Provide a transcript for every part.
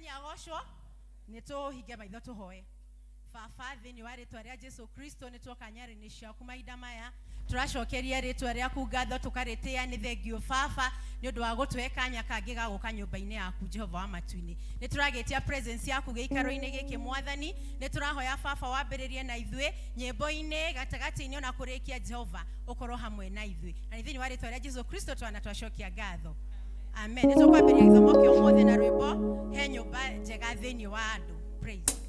Mwathani agocwo nituhinge maitho tuhoe. Baba thini wa ritwa ria Jesu Kristo nitwoka nyari-ini ciaku mahinda maya turacokeria ritwa riaku ngatho tukaritia ni thengio Baba ni undu wa gutwe kanya kangi ga guka nyumba-ini yaku Jehova wa matuini. Ni turagetia presence yaku giikaro-ini giki Mwathani, ni turahoya Baba wambiririe na ithui nyimbo-ini gatagati-ini ona kurikia Jehova ukorwo hamwe na ithui. Na ni thini wa ritwa ria Jesu Kristo twanatwacokia ngatho. Amen. Nitukwambiria githomo kio mothe na rwimbo he nyumba njega thini wa andu. Praise.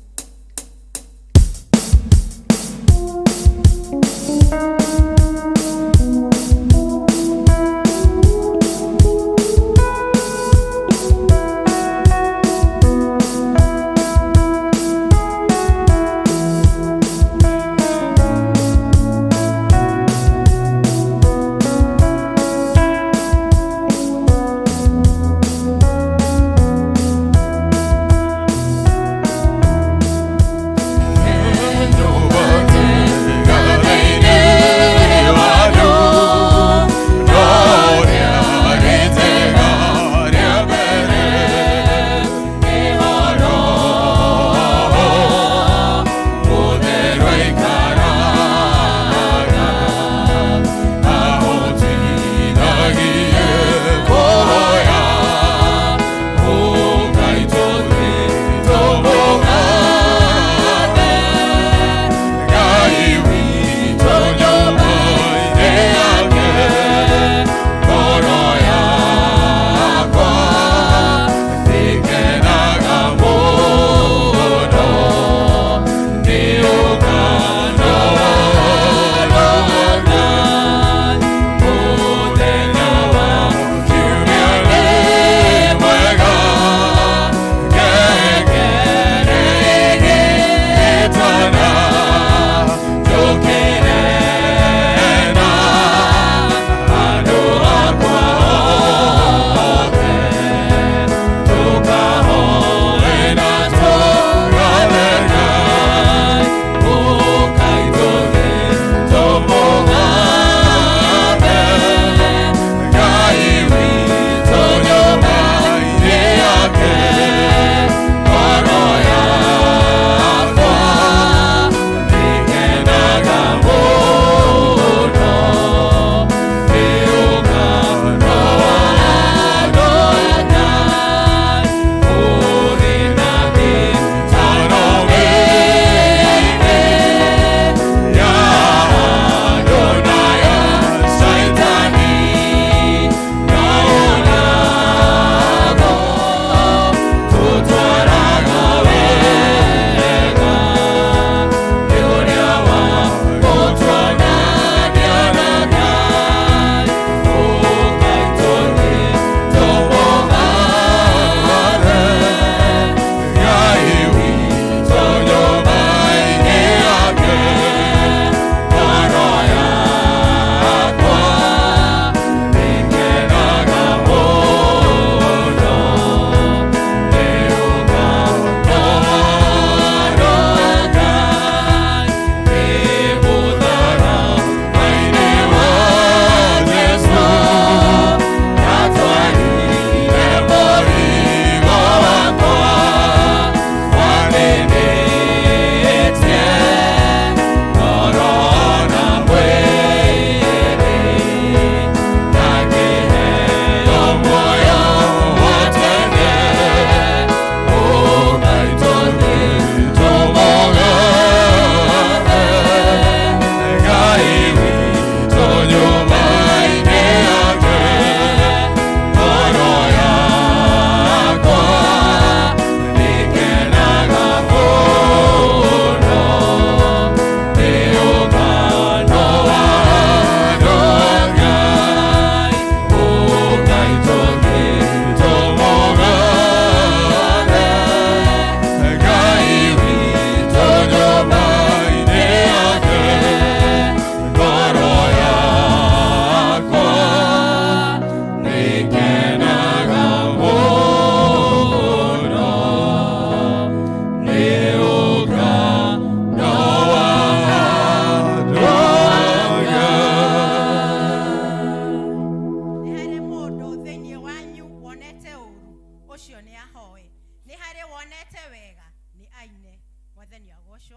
worship.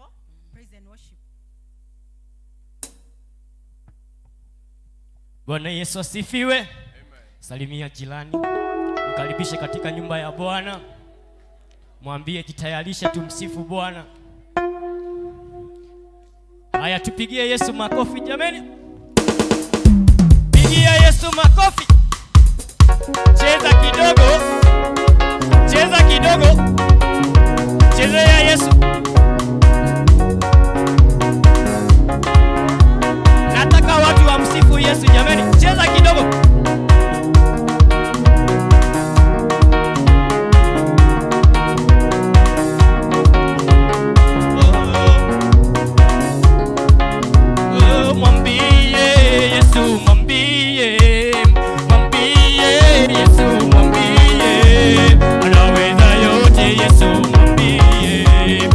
Praise and worship. Bwana Yesu asifiwe. Amen. Salimia jirani, mkaribishe katika nyumba ya Bwana, mwambie jitayarishe tumsifu Bwana. Haya, tupigie Yesu makofi jameni. Pigia Yesu makofi. Cheza kidogo. Cheza kidogo. Chezea Yesu. Nataka watu wamsifu Yesu jameni. Cheza kidogo. Yesu mwambie, anaweza yote. Yesu mwambie,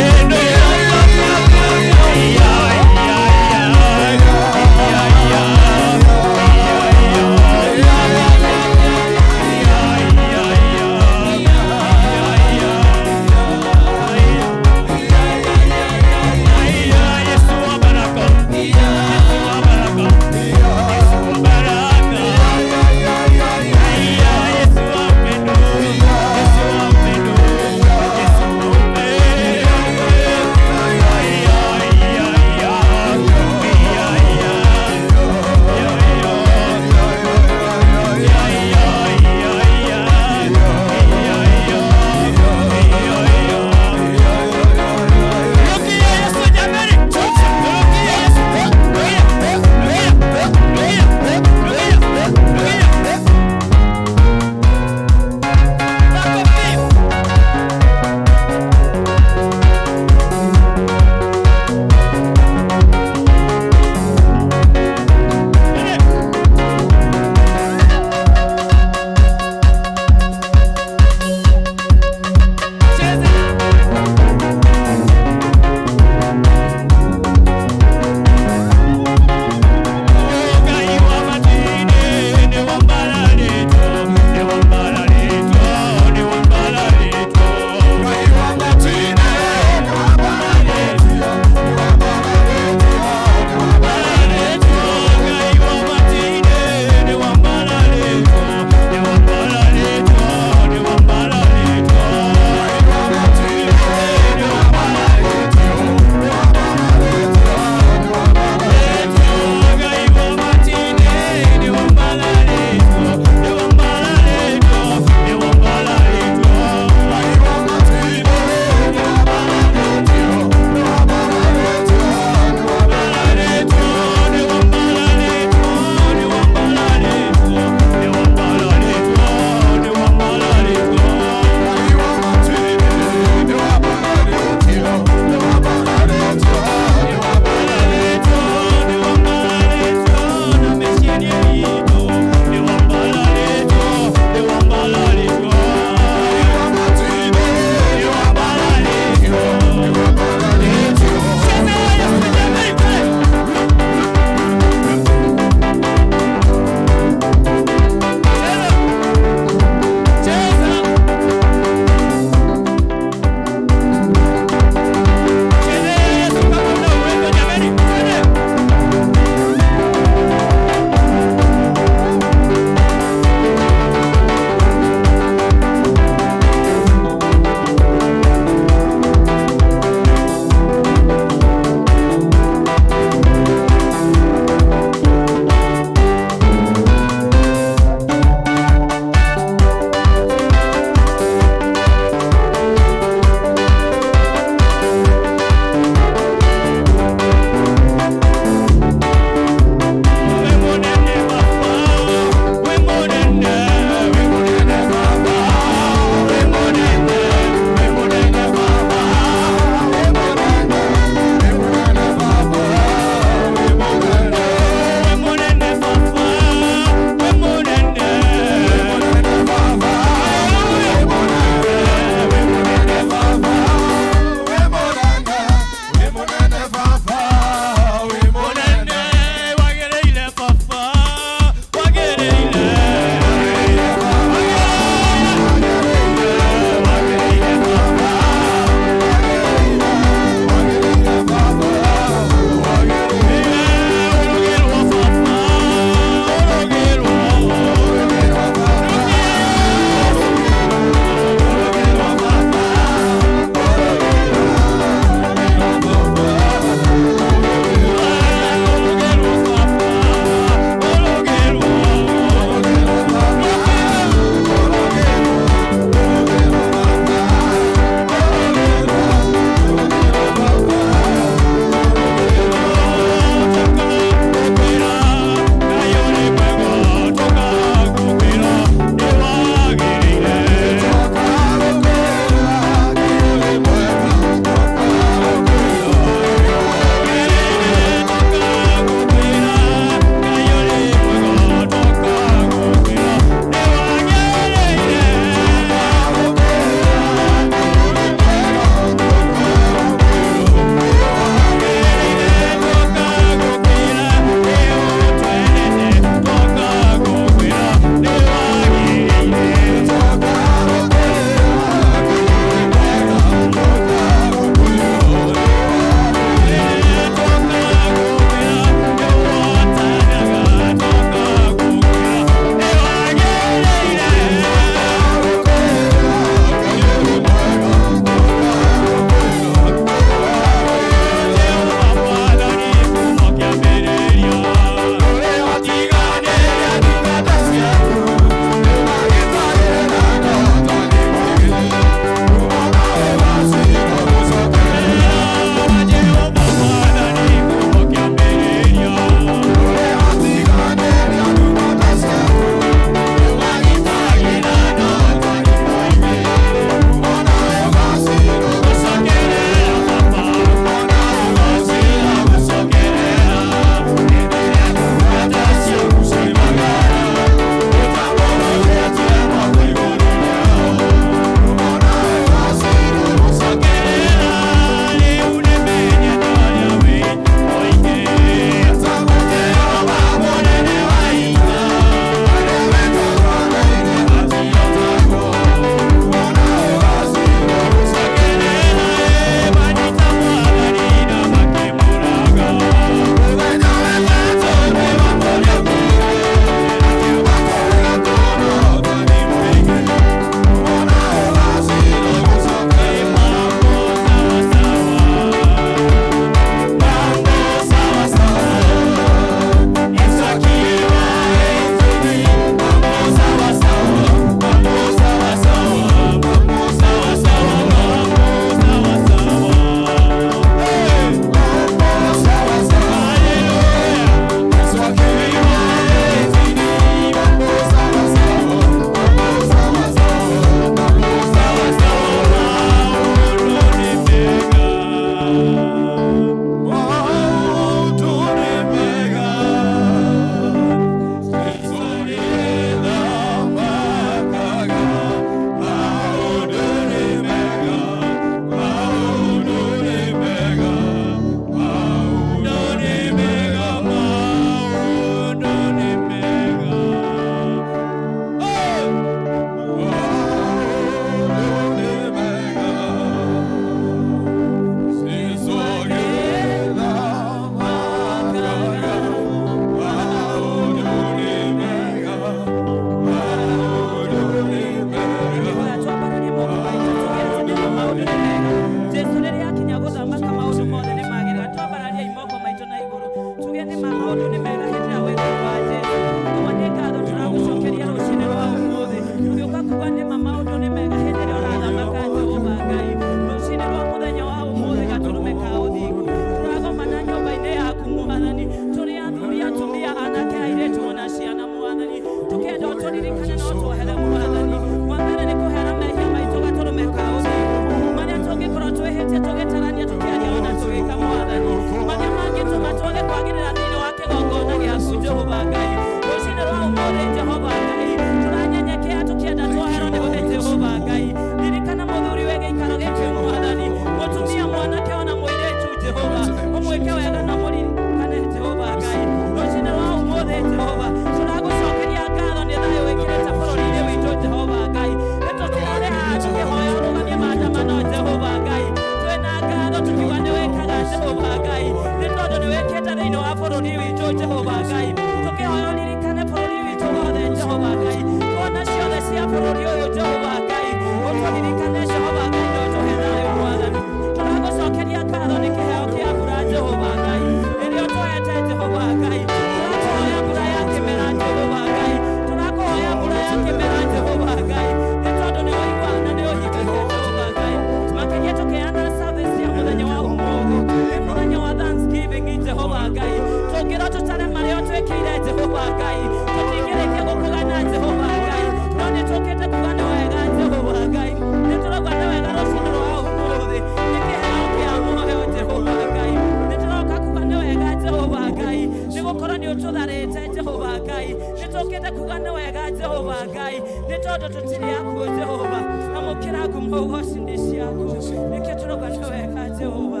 tondu tutiri yaku Jehova amukira ngumo gocindi ciaku nike turogana wega Jehova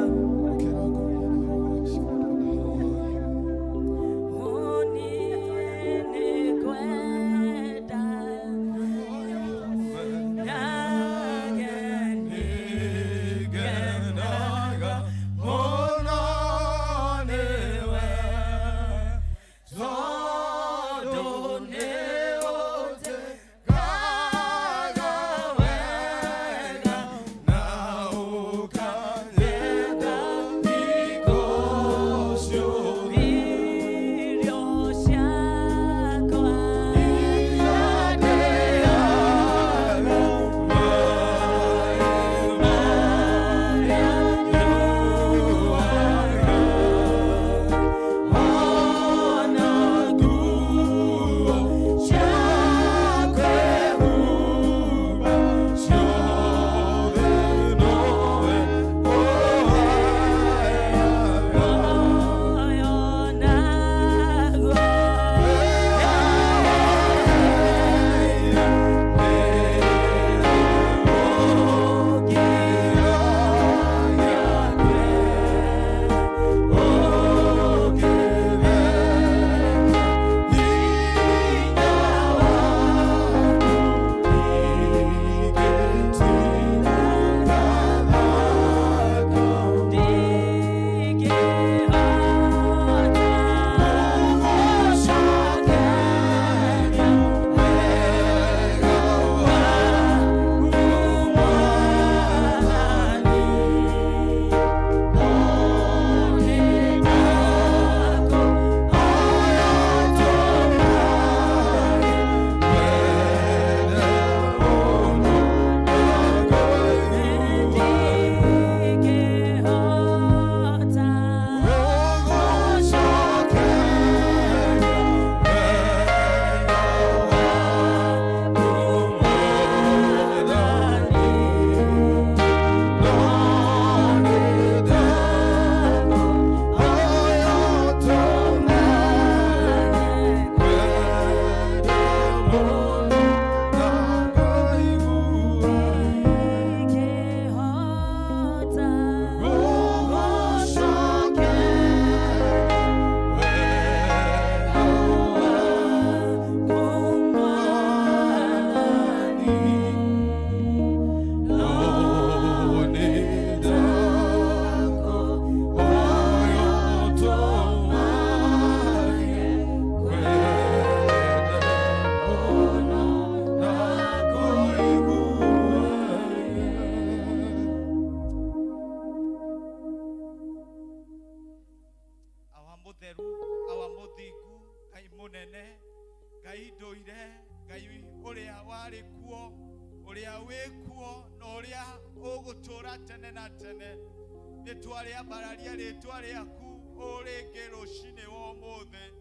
Nitwaria bararia ritwaria ku urigero shine wo muthe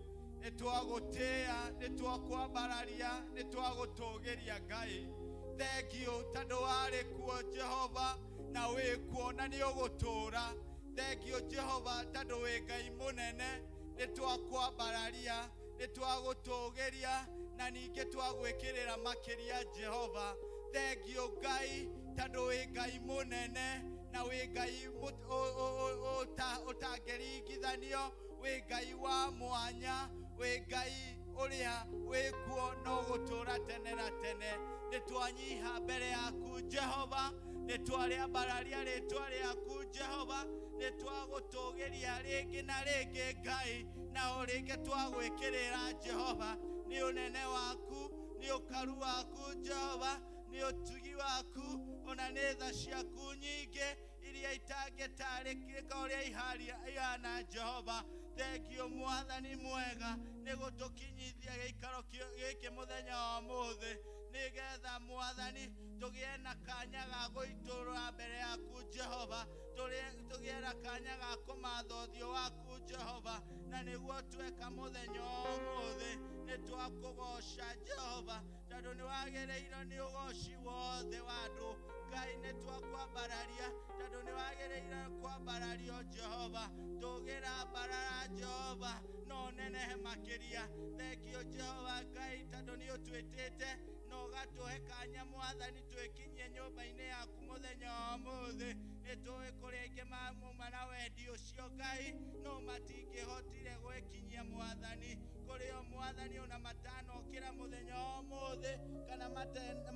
nitwagutia nitwakwambararia nitwagutugeria Ngai thengio tondu wari kuo Jehova na wikuo na ni ugutura thengio Jehova tondu wi Ngai munene nitwakwambararia nitwagutugeria na ninge twagwikirira makiria Jehova thengio Ngai tondu wi Ngai munene na we Ngai utangeringithanio we Ngai wa mwanya we Ngai uria wikuo no gutura tene na tene nitwanyiha mbere yaku Jehova nitwaria bararia ritwa riaku Jehova nitwagutugeria ringi na ringi Ngai na uringe twagwikirira Jehova ni unene waku ni ukaru waku Jehova ni utugi waku ona netha ciaku nyinge iria itangetarikika uria ihana Jehova thengio mwathani mwega ni gutukinyithia giikaro giki muthenya wa muthi nigetha mwathani tugie na kanya ga guiturwa mbere yaku Jehova tugie na kanya ga kumatha uthio waku Jehova na niguo tweka muthenya wa muthi nitwakugoca Jehova tondu ni wagereirwo ni ugoci wothe wa andu Ngai twakwambararia tondũ nĩ wagĩrĩire kwambarario Jehova. Tũgĩrambarara Jehova no nenehe makĩria. Thengio Jehova Ngai tondũ nĩ ũtwĩtĩte na ũgatũhe kanya Mwathani twĩkinyie nyũmba-inĩ yaku mũthenya wa ũmũthĩ. Nĩ tũĩ kũrĩa aingĩ mauma na wendi ũcio Ngai no matingĩhotire gwĩkinyia Mwathani. Kũrĩ o Mwathani ona matanokĩra mũthenya wa ũmũthĩ kana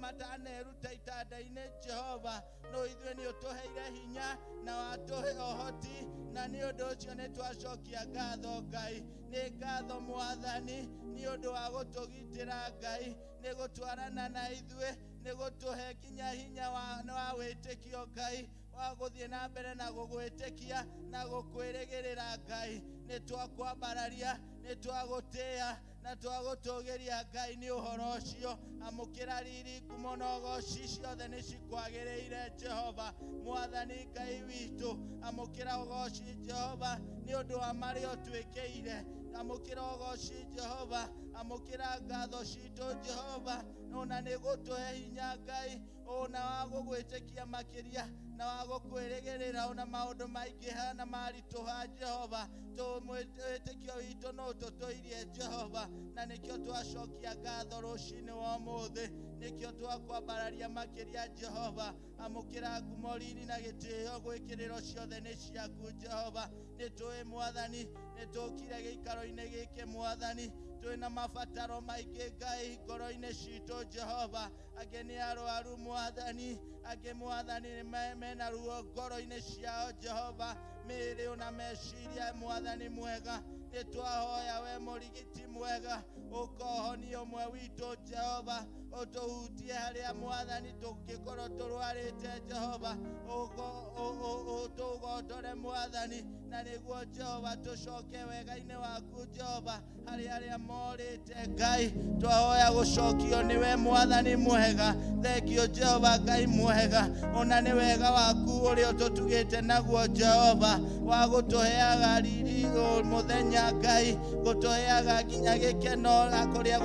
mataneruta itanda-inĩ Jehova, no ithuĩ nĩ ũtũheire hinya na watũhe ũhoti, na nĩ ũndũ ũcio nĩ twacokia ngatho Ngai. Nĩ ngatho Mwathani nĩ ũndũ wa gũtũgitĩra Ngai, nĩ gũtwarana na ithuĩ, nĩ gũtũhe nginya hinya wa wĩtĩkio Ngai, wa gũthiĩ na mbere na gũgwĩtĩkia na gũkwĩrĩgĩrĩra Ngai. Nĩ twakwambararia, nĩ twagũtĩĩa na twagũtũgĩria Ngai nĩ ũhoro ũcio. Amũkĩra riri, ngumo na ũgooci ciothe nĩ cikwagĩrĩire Jehova. Mwathani Ngai witũ, amũkĩra ũgooci Jehova nĩ ũndũ wa marĩa ũtwĩkĩire. Amũkĩra ũgooci Jehova, amũkĩra ngatho citũ Jehova, ona nĩ gũtũhe hinya Ngai, ona wa gũgwĩtĩkia makĩria na wa gũkwĩrĩgĩrĩra ona maũndũ maingĩha na maritũha Jehova. Wĩtĩkio witũ no ũtũtũirie Jehova, na nĩkĩo twacokia ngatho rũciinĩ wa ũmũthĩ, nĩkĩo twakwambararia makĩria Jehova. Amũkĩra ngumo, riri na gĩtĩĩo, gwĩkĩrĩro ciothe nĩ ciaku Jehova. Nĩ tũĩ Mwathani, nĩ tũkire gĩikaro-inĩ gĩkĩ Mwathani, twĩ na mabataro maingĩ Ngai ngoro-inĩ citũ Jehova. Angĩ nĩ arwaru Mwathani, angĩ Mwathani mena ruo ngoro-inĩ ciao Jehova, mĩĩrĩ ona meciria Mwathani mwega. Nĩ twahoya we mũrigiti mwega, ũkohonia ũmwe witũ Jehova, ũtũhutie harĩa Mwathani tũngĩkorwo tũrwarĩte Jehova, ũtũgotore Mwathani, na nĩguo Jehova tũcoke wega-inĩ waku Jehova harĩ arĩa morĩte Ngai. Twahoya gũcokio nĩwe Mwathani mwega. Thengio Jehova Ngai mwega, ona nĩ wega waku ũrĩa ũtũtugĩte naguo Jehova, wa gũtũheaga riri mũthenya Ngai, gũtũheaga nginya gĩkeno kũrĩa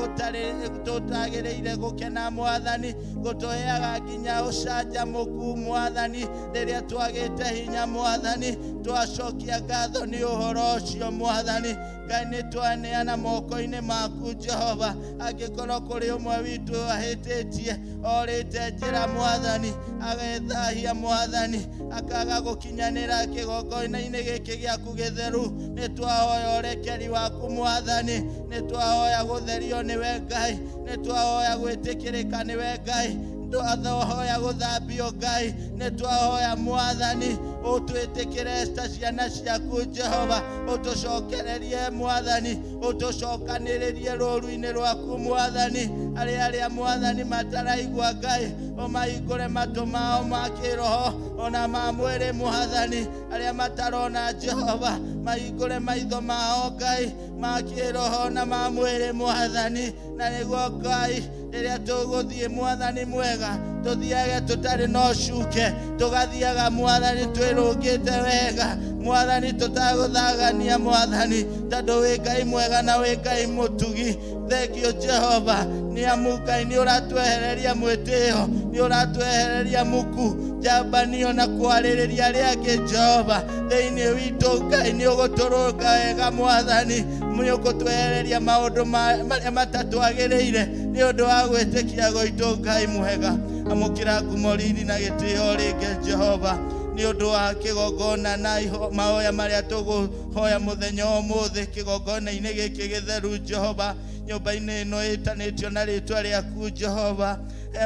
tũtagĩrĩire gũkena Mwathani, gũtũheaga nginya ũcanjamũku Mwathani rĩrĩa twagĩte hinya Mwathani. Twacokia ngatho nĩ ũhoro ũcio Mwathani. Ngai nĩ twaneana moko-inĩ maku Jehova. Angĩkorwo kũrĩ ũmwe witũ ahĩtĩtie, orĩte njĩra Mwathani, agethahia Mwathani, akaga gũkinyanĩra kĩgongona-inĩ gĩkĩ gĩaku gĩtheru, nĩ twahoya ũrekeri waku Mwathani. Nĩ twahoya gũtherio nĩwe Ngai, nĩ twahoya gwĩtĩkĩrĩka nĩwe Ngai, twahoya gũthambio Ngai. Nĩ twahoya Mwathani ũtwĩtĩkĩre ta ciana ciaku Jehova, ũtũcokererie Mwathani, ũtũcokanĩrĩrie rũũru-inĩ rwaku Mwathani. Arĩa Mwathani mataraigua Ngai, ũmahingũre matũ mao ma kĩroho ona ma mwĩrĩ Mwathani. Arĩa matarona Jehova, mahingũre maitho mao Ngai, ma kĩroho na ma mwĩrĩ Mwathani. Na nĩguo Ngai, rĩrĩa tũgũthiĩ Mwathani mwega, tũthiage tũtarĩ na ũcuke, tũgathiaga Mwathani twĩrũngĩte wega Mwathani, tũtagũthagania Mwathani, tondũ wĩ Ngai mwega na wĩ Ngai mũtugi. Thengio Jehova, nĩ amu Ngai nĩ ũratwehereria mwĩtĩĩo, nĩ ũratwehereria muku, njambanio na kwarĩrĩria arĩa angĩ Jehova. Thĩinĩ witũ Ngai nĩ ũgũtũrũnga wega Mwathani, nĩ ũgũtwehereria maũndũ marĩa matatwagĩrĩire nĩ ũndũ wa gwĩtĩkia gwitũ Ngai mwega. Amũkĩra ngumo, riri na gĩtĩĩo rĩngĩ Jehova, nĩ ũndũ wa kĩgongona na mahoya marĩa tũgũhoya mũthenya ũmũthĩ kĩgongona-inĩ gĩkĩ gĩtheru Jehova, nyũmba-inĩ ĩno ĩtanĩtio na rĩtwa rĩaku Jehova.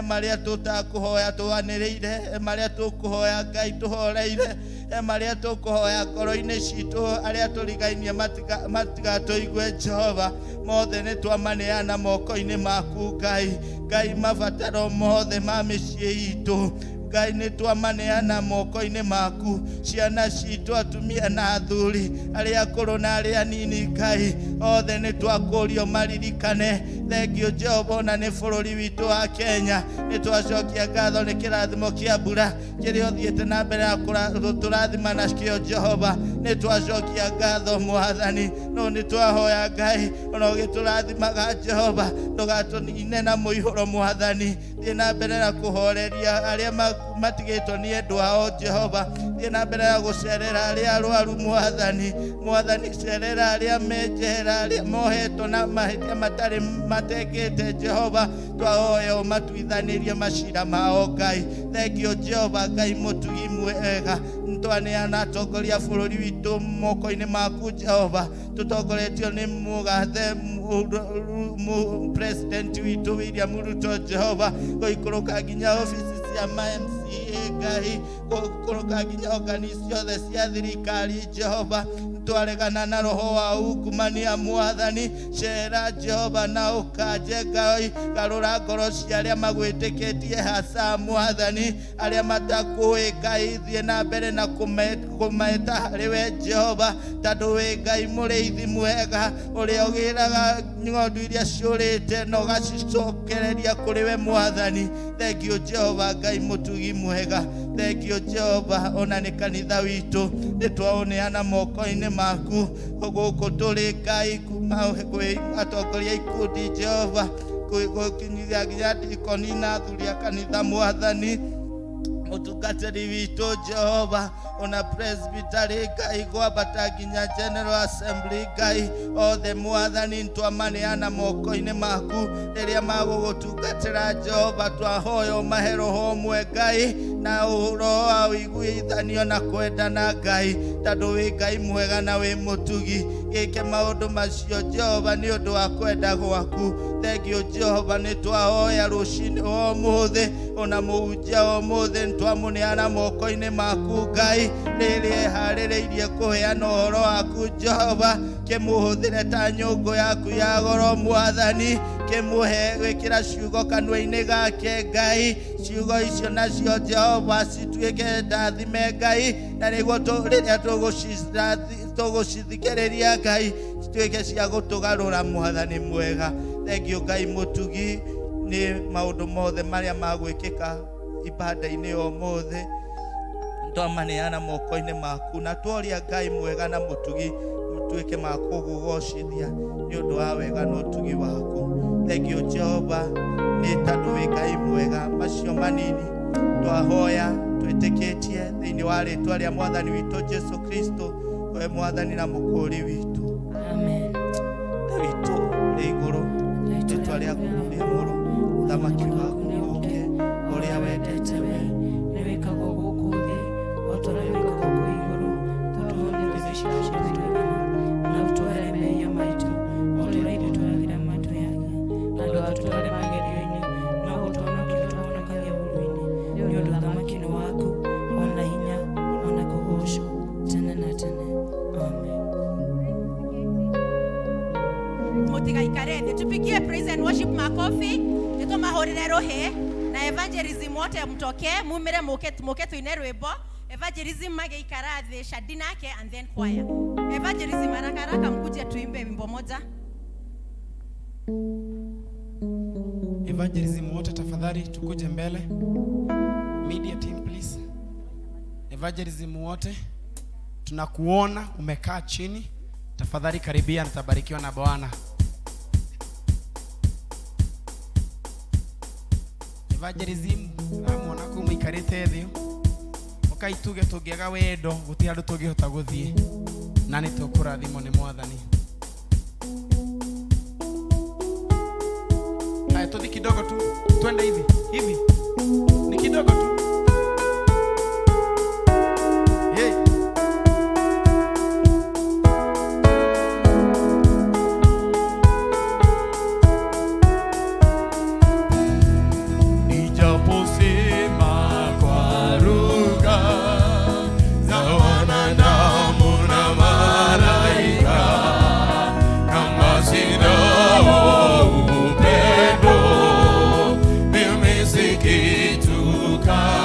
Marĩa tũtakũhoya tũanĩrĩire, marĩa tũkũhoya Ngai tũhoreire, marĩa tũkũhoya ngoro-inĩ citũ arĩa tũrigainie matigatũigue Jehova, mothe nĩ twamaneana moko-inĩ maku Ngai. Ngai, mabataro mothe ma mĩciĩ itũ Ngai nĩ twamaneana moko-inĩ maku. Ciana citũ, atumia na athuri, arĩa akũrũ na arĩa anini Ngai, othe nĩ twakũrio maririkane Thengio Jehova na nĩ bũrũri witũ wa Kenya. Nĩ twacokia ngatho nĩ kĩrathimo kĩa mbura kĩrĩa ũthiĩte na mbere na tũrathima nakĩo Jehova. Nĩ twacokia ngatho Mwathani, no nĩ twahoya Ngai ona ũgĩtũrathimaga Jehova, ndũgatũnine na mũihũro Mwathani. Thiĩ na mbere na kũhoreria arĩa matigĩtwo nĩ endwa ao Jehova. Thiĩ na mbere na gũcerera arĩa arwaru Mwathani. Mwathani cerera arĩa menjera, arĩa mohetwo na mahĩtia matarĩ matekĩte Jehova. Twahoya ũmatuithanĩrie macira mao Ngai. Thengio Jehova Ngai mũtugi mwega. Twaneana atongoria bũrũri witũ moko-inĩ maku Jehova. Tũtongoretio nĩ mũgathe president witũ William Ruto Jehova. Gũikũrũka nginya ofici cia MCA Ngai, gũikũrũka nginya ogani ciothe cia thirikari Jehova. Twaregana na roho wa ungumania Mwathani. Cera Jehova na ũkanje Ngai, garũra ngoro cia arĩa magwĩtĩkĩtie hasa Mwathani, arĩa matakũĩ Ngai. Thiĩ na mbere na kũmeta harĩ we Jehova, tondũ wĩ Ngai mũrĩithi mwega, ũrĩa ũgĩraga ng'ondu iria ciũrĩte na ũgacicokereria kũrĩ we Mwathani. Thengio Jehova Ngai mũtugi mwega. Thengio Jehova ona nĩ kanitha witũ nĩ twaũneana moko-inĩ maku. Gũkũ tũrĩ Ngai kuma kwĩ atongoria ikundi Jehova, gũkinyithia nginya ndikoni na athuri a kanitha Mwathani. Mũtungatĩri witũ Jehova, ona presbytery Ngai, gwambata nginya General Assembly Ngai, othe Mwathani twamaneana moko-inĩ maku. Rĩrĩa magũgũtungatĩra Jehova, twahoya ũmahe roho ũmwe Ngai, na roho wa ũiguithanio na kwendana Ngai, tondũ wĩ Ngai mwega na wĩ mũtugi. Gĩke maũndũ macio Jehova nĩ ũndũ wa kwenda gwaku. Thengio Jehova nĩ twahoya rũcinĩ wa ũmũthĩ, ona mũhunjia wa ũmũthĩ twamũneana moko-inĩ maku Ngai. Rĩrĩa eharĩrĩirie kũheana ũhoro waku Jehova, kĩmũhũthĩre ta nyũngũ yaku ya goro Mwathani. Kĩmũhe gwĩkĩra ciugo kanua-inĩ gake Ngai. Ciugo icio nacio Jehova cituĩke ndathime Ngai, na nĩguo rĩrĩa tũgũcithikĩrĩria Ngai cituĩke cia gũtũgarũra Mwathani mwega. Thengio Ngai mũtugi nĩ maũndũ mothe marĩa magwĩkĩka ibada-inĩ ũmũthĩ. Twamaneana moko-inĩ maku na tworia Ngai mwega na mũtugi tuĩke makũgũgocithia nĩ ũndũ wa wega na ũtugi waku. Thengio Jehova nĩ tondũ wĩ Ngai mwega. Macio manini twahoya twĩtĩkĩtie thĩinĩ wa rĩĩtwa rĩa Mwathani witũ Jesu Kristo, we Mwathani na mũkũũri witũ. Amen. Witũ rĩ igũrũ, rĩĩtwa rĩaku nĩ rĩamũrũ, ũthamaki waku ũũke, ũrĩa wendete we nĩ wĩkagwo gũkũ thĩ o ta ũrĩa wĩkagwo kũu igũrũ. Tũtuonie ciĩko ciitũ na ũtũhere mehia maitũ o ta ũrĩa ithuĩ twĩragĩra matũyaga, na ndũgatũtware magerio-inĩ, no ũtũhonokie ũtũhonokagia ũũru-inĩ, nĩ ũndũ ũthamaki nĩ waku, ona hinya ona kũgocwo tene na tene. Amen. Mũtigaikare thĩ, tupigie praise and worship makofi, nĩtũmahũrĩre rũhĩ. Na evangelism wote mtoke, mumire mũke tuine rwĩmbo. Evangelism magĩikara thĩ, Shadinake and then choir. Evangelism haraka haraka mkuje tuimbe wimbo moja. Evangelism wote tafadhali tukuje mbele. Media team please. Evangelism wote tunakuona umekaa chini. Tafadhali karibia, nitabarikiwa na Bwana. Evangelism amona ko muikarite thĩ. Okaituge tũngĩaga wendo gũtirĩ andũ tũngĩhota gũthiĩ, na nĩ tũkũrathimwo nĩ Mwathani. Haya, tudhi kidogo tu, twende hivi hivi, ni kidogo tu. Come.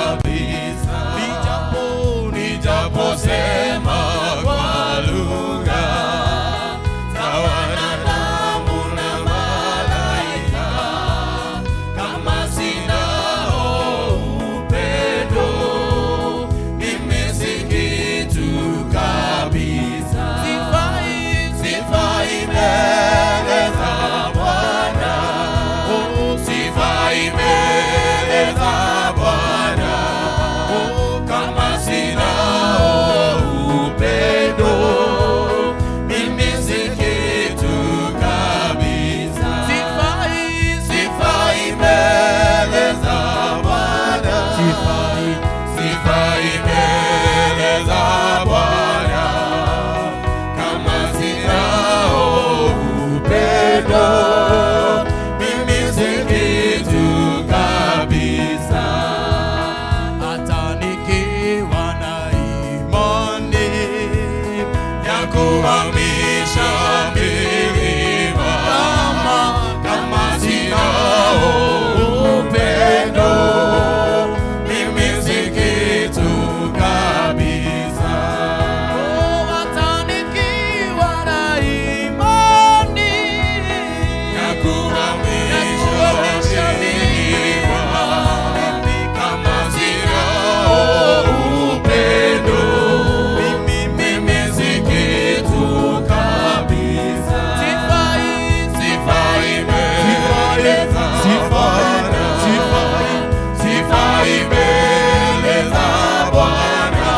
Bwana,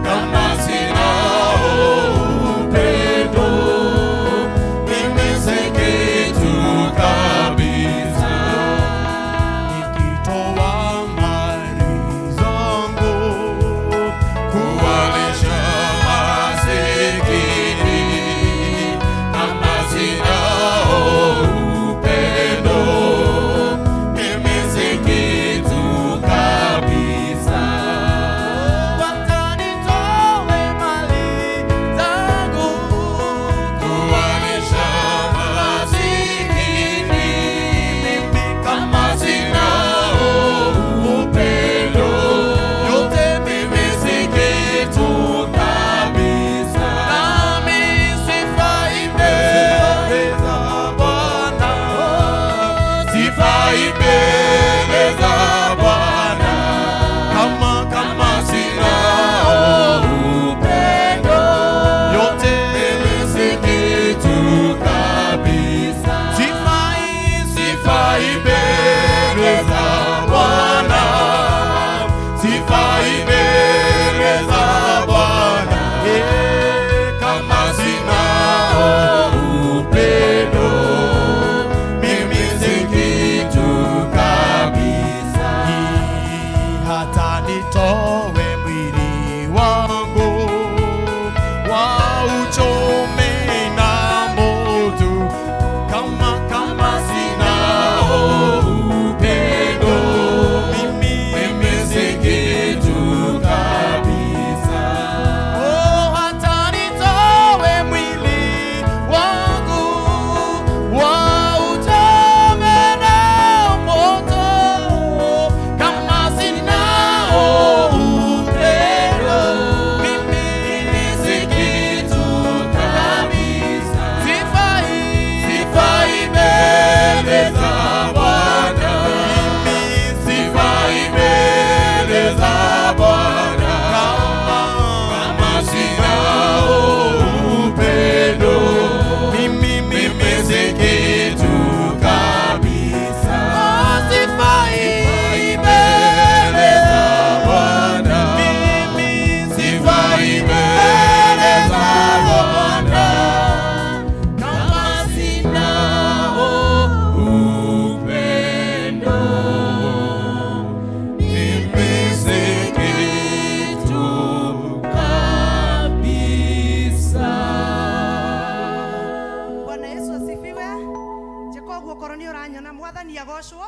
kama sina upendo, mimi si kitu kabisa. Nikitoa mali zangu kuwalisha masikini, kama sina upendo, mimi si kitu kabisa. Wacha nitoe mali zangu kuwalisha masikini, kama sina upendo, yote mimi si kitu kabisa. Nami sifai mbele za Bwana, sifai mbele za Bwana, kama sina upendo, yote mimi si kitu kabisa. Sifai mbele za Bwana, sifai mbele za Bwana, kama sina upendo, mimi si kitu kabisa. Hata nitowe mwili wangu wauchome na moto, kama sina upendo, mimi si kitu kabisa. Oh, hata nitowe mwili wangu wauchome na moto, kama sina upendo, mimi si kitu kabisa. Sifai mbele za Bwana, sifai mbele za Bwana, kama sina upendo, mimi si kitu kabisa. Sifai mbele za Bwana, sifai mbele za Bwana, kama sina upendo, mimi si kitu kabisa. Bwana Yesu asifiwe. Jekoguo koronio ranyona mwathani agocwo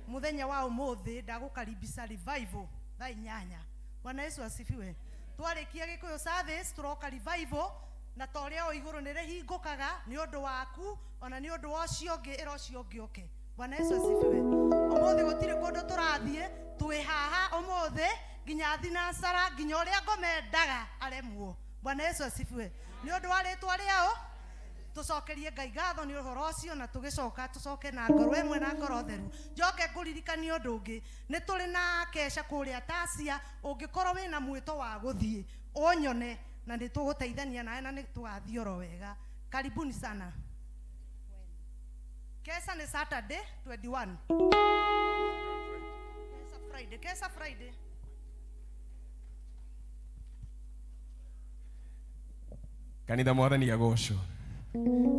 muthenya wa umuthi ndagukaribisha revival thaa 8. Bwana Yesu asifiwe. Twarikia Kikuyu Service turoka revival na toria o iguru nire hingukaga ni undu waku ona ni undu wocio ngi irocio ngi oke. Bwana Yesu asifiwe. Umuthi gutire kundu turathie twi haha umuthi nginya thinacara nginya uria ngomendaga aremwo. Bwana Yesu asifiwe. Ni undu wa ritwa riao tucokerie Ngai ngatho ni uhoro ucio na tugicoka tucoke na ngoro emwe na ngoro theru. Njoke nguririkania undu ungi ni turi na kesha kuria Tasia, ungikorwo wina mwito wa guthie unyone na ni tuguteithania nawe na ni tugathie oro wega. Karibuni sana. Kesha ni Saturday 21. Kesha Friday. Kanitha mwathani agocwo.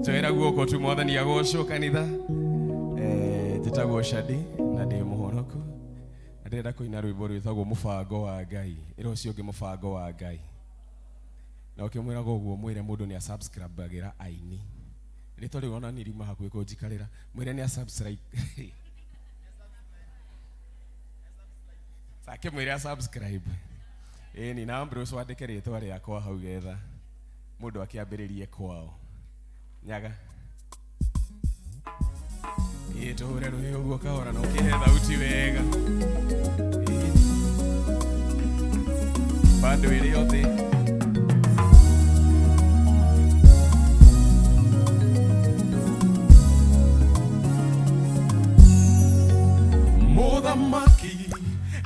Njoera guoko tu mwathani agocwo kanitha. Njĩtagwo Shadi na ndĩ mũhonoku. Na ndĩrenda kũina rwĩmbo rwĩtagwo mũbango wa Ngai. Ĩro ũcio ũngĩ mũbango wa Ngai. Na ũkĩmwĩraga ũguo mwĩre mũndũ nĩ subscribe-agĩra aini. Rĩtwa rĩu ona nĩrima hakuhĩ kũnjikarĩra. Mwĩre nĩ subscribe. Sake mwĩre subscribe. Ni na Ambrose wandĩke rĩtwa rĩakwa hau getha mũndũ akĩambĩrĩrie kwao. Nyaga. Tũhũre rũhĩ ũguo kahora na ũkĩhe thauti wega. Bando ĩrĩ yothe. Mũthamaki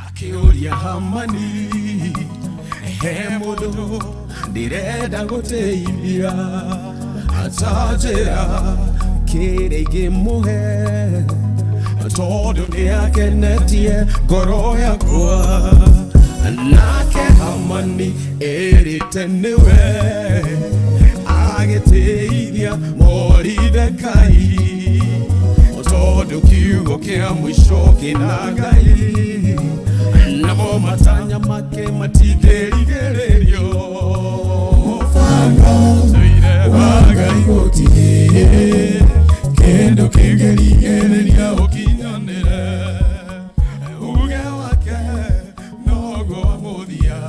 akĩũria Hamani, he mũndũ ndirenda gũteithia atajĩra kĩrĩa ingĩmũhe tondũ nĩakenetie ngoro yakwa wendete niwe agĩteithia Moridekai tondũ kiugo kĩa mũico kĩna Ngai namo matanya make matingĩrigĩrĩrio mũbango wa Ngai gũtirĩ kĩndũ kĩngĩrigĩrĩria ũkinyanĩre uge wake noguo mũthia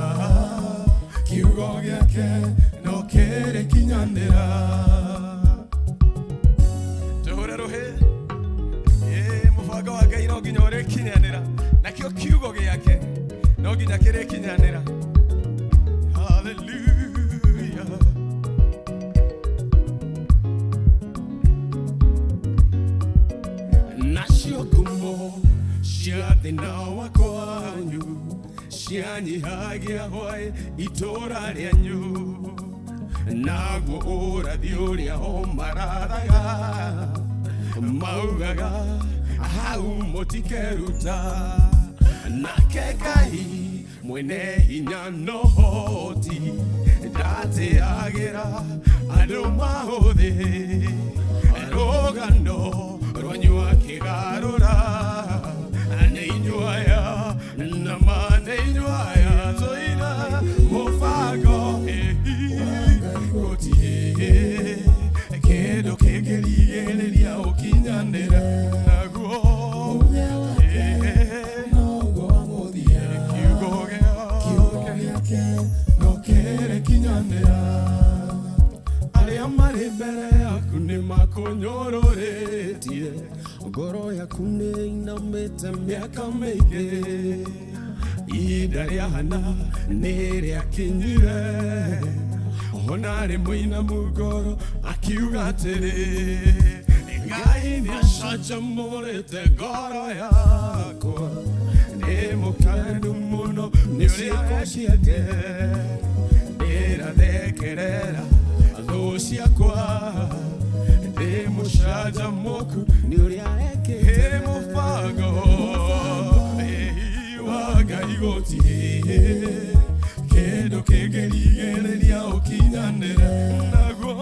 kiugo gĩake no kĩrĩkinyanĩra tũhũre rũhĩ mũbango wa Ngai no nginya ũrĩkinyanĩra nakĩo kiugo gĩake no nginya kĩrĩkinyanĩra hallelujah nacio ngumo cia thĩna wakwanyu cianyihagia hwaĩ itũũra rĩanyu naguo ũrathi ũrĩa ho marathaga maugaga hau mũtikeruta nake Ngai mwene hinya no hoti ndatĩagĩra andũ mahũthĩ rũgano rwanyu akĩgarũra nĩ inyuaya na mane inyuaya tũina mũbango gũtirĩ kĩndũ kĩngĩrigĩrĩria ũkinyanĩre naguo kiugo gĩake no kĩrĩkinyanĩra arĩa marĩ mbere yaku nĩ makũnyũrũrĩtie ngoro yaku nĩ inamĩte mĩaka mĩingĩ ihinda rĩahana nĩ rĩakinyire ona rĩ mũinamu ngoro akiuga atĩrĩ Ngai nĩacanjamũrĩte ngoro yakwa nĩ mũkenu mũno nĩ ũrĩa ciake ndĩrathekerera thũ ciakwa ndĩ mũcanjamũku nĩ ũrĩa ekĩte mũbango wa Ngai gũtirĩ kĩndũ kĩngĩrigĩrĩria ũkinyanĩre naguo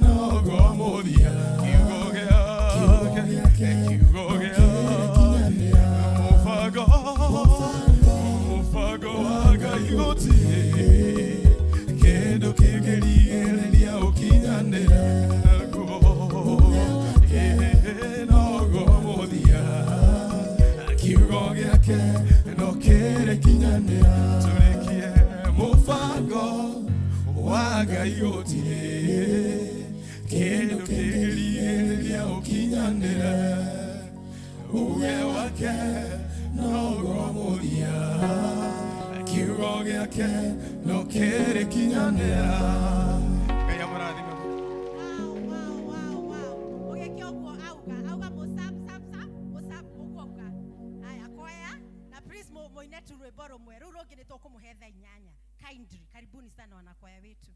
noguo mũthia kiugo gĩake mũbango wa Ngai gũtirĩ kĩndũ kĩngĩrigĩrĩria ũkinyanĩre naguo noguo mũthia kiugo gĩake no kĩrĩkinyanĩra tũrĩkie mũbango wa Ngai gũtirĩ kĩndũ kĩngĩrigĩrĩria ũkinyanĩre uge wake noguo mũthia kiugo gĩake no kĩrĩkinyanĩra Ngai amũrathime Ũgĩkĩa ũguo auga mũsap ũguo auga haya kwaya na please mũine tu rwĩmbo rũmwe rũu rũngĩ nĩ tũkũmũhe thaa 8 kindly karibuni sana wanakwaya wetu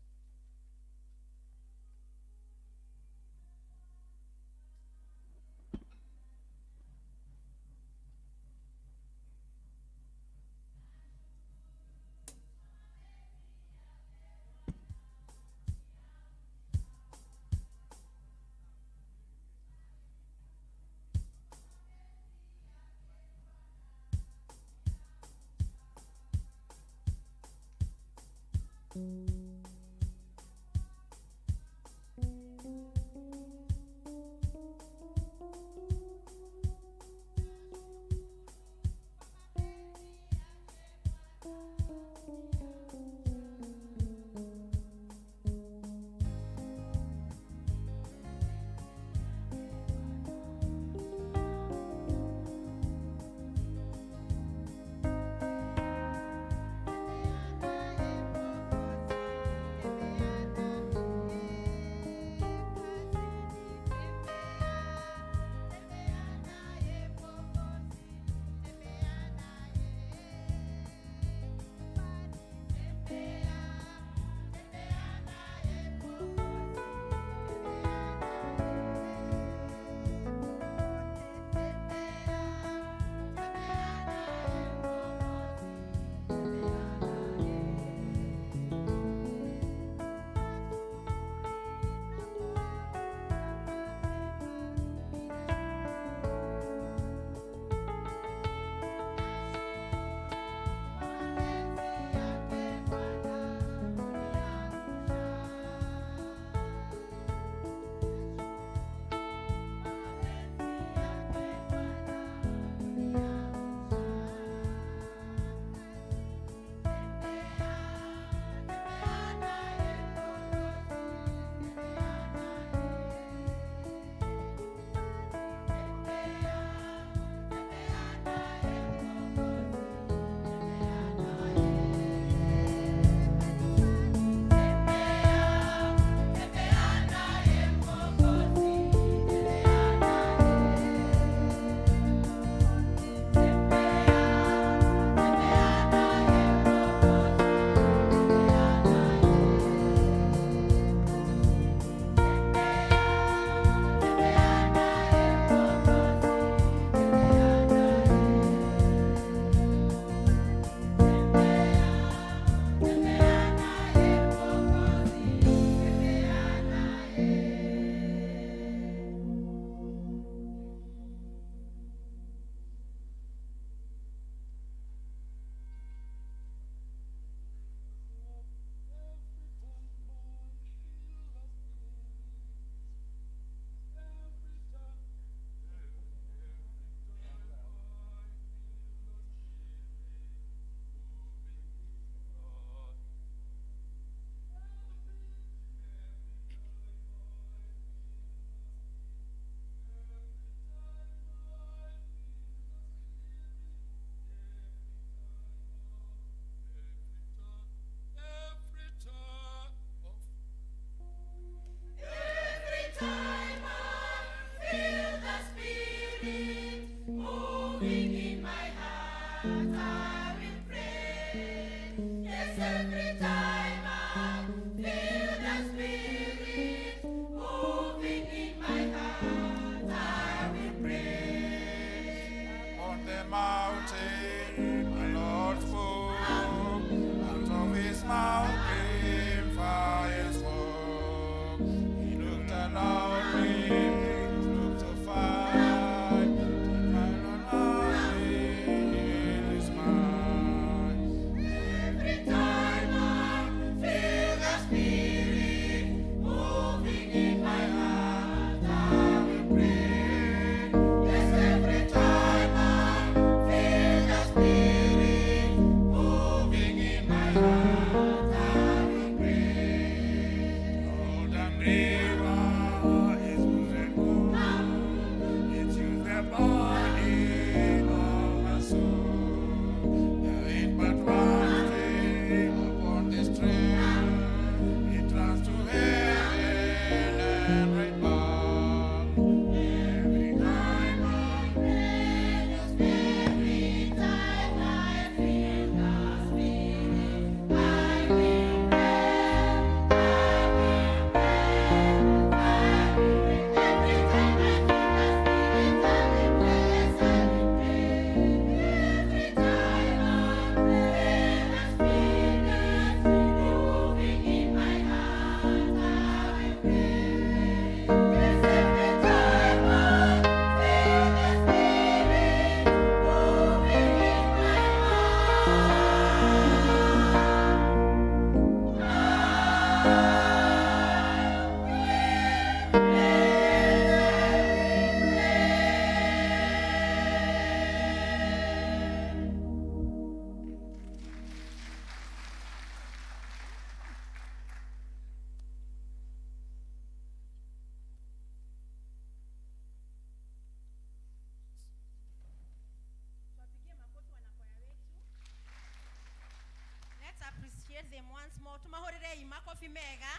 Them once more. Tumahorere makofi mega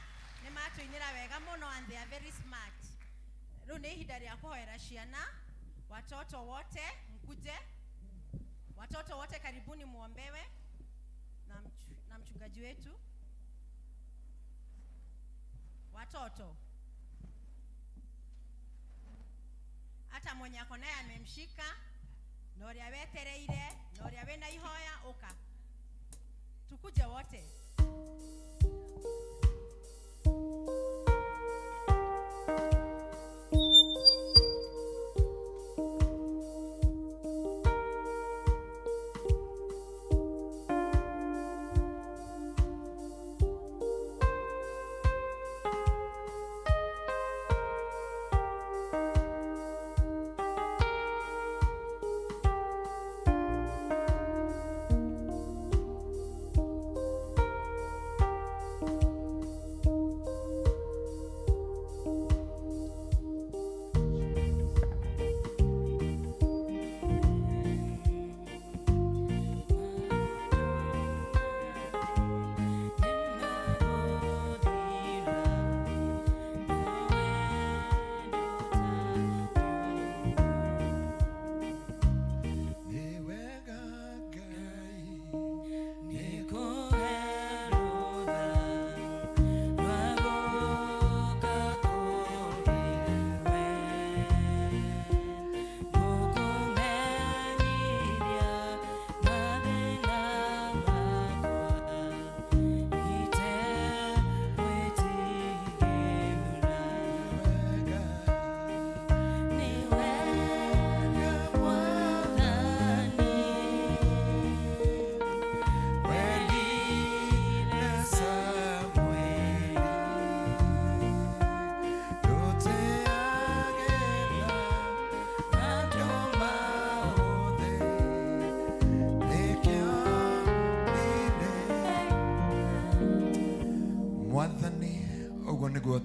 ne matuinira wega muno and they are very smart. Rune hidari ya kuhoera shiana. Watoto wote mkuje. Watoto wote karibuni muombewe na mchungaji wetu. Watoto. Hata mwenye ako naye amemshika. Nori awetereire, nori awena ihoya oka. Tukuje wote.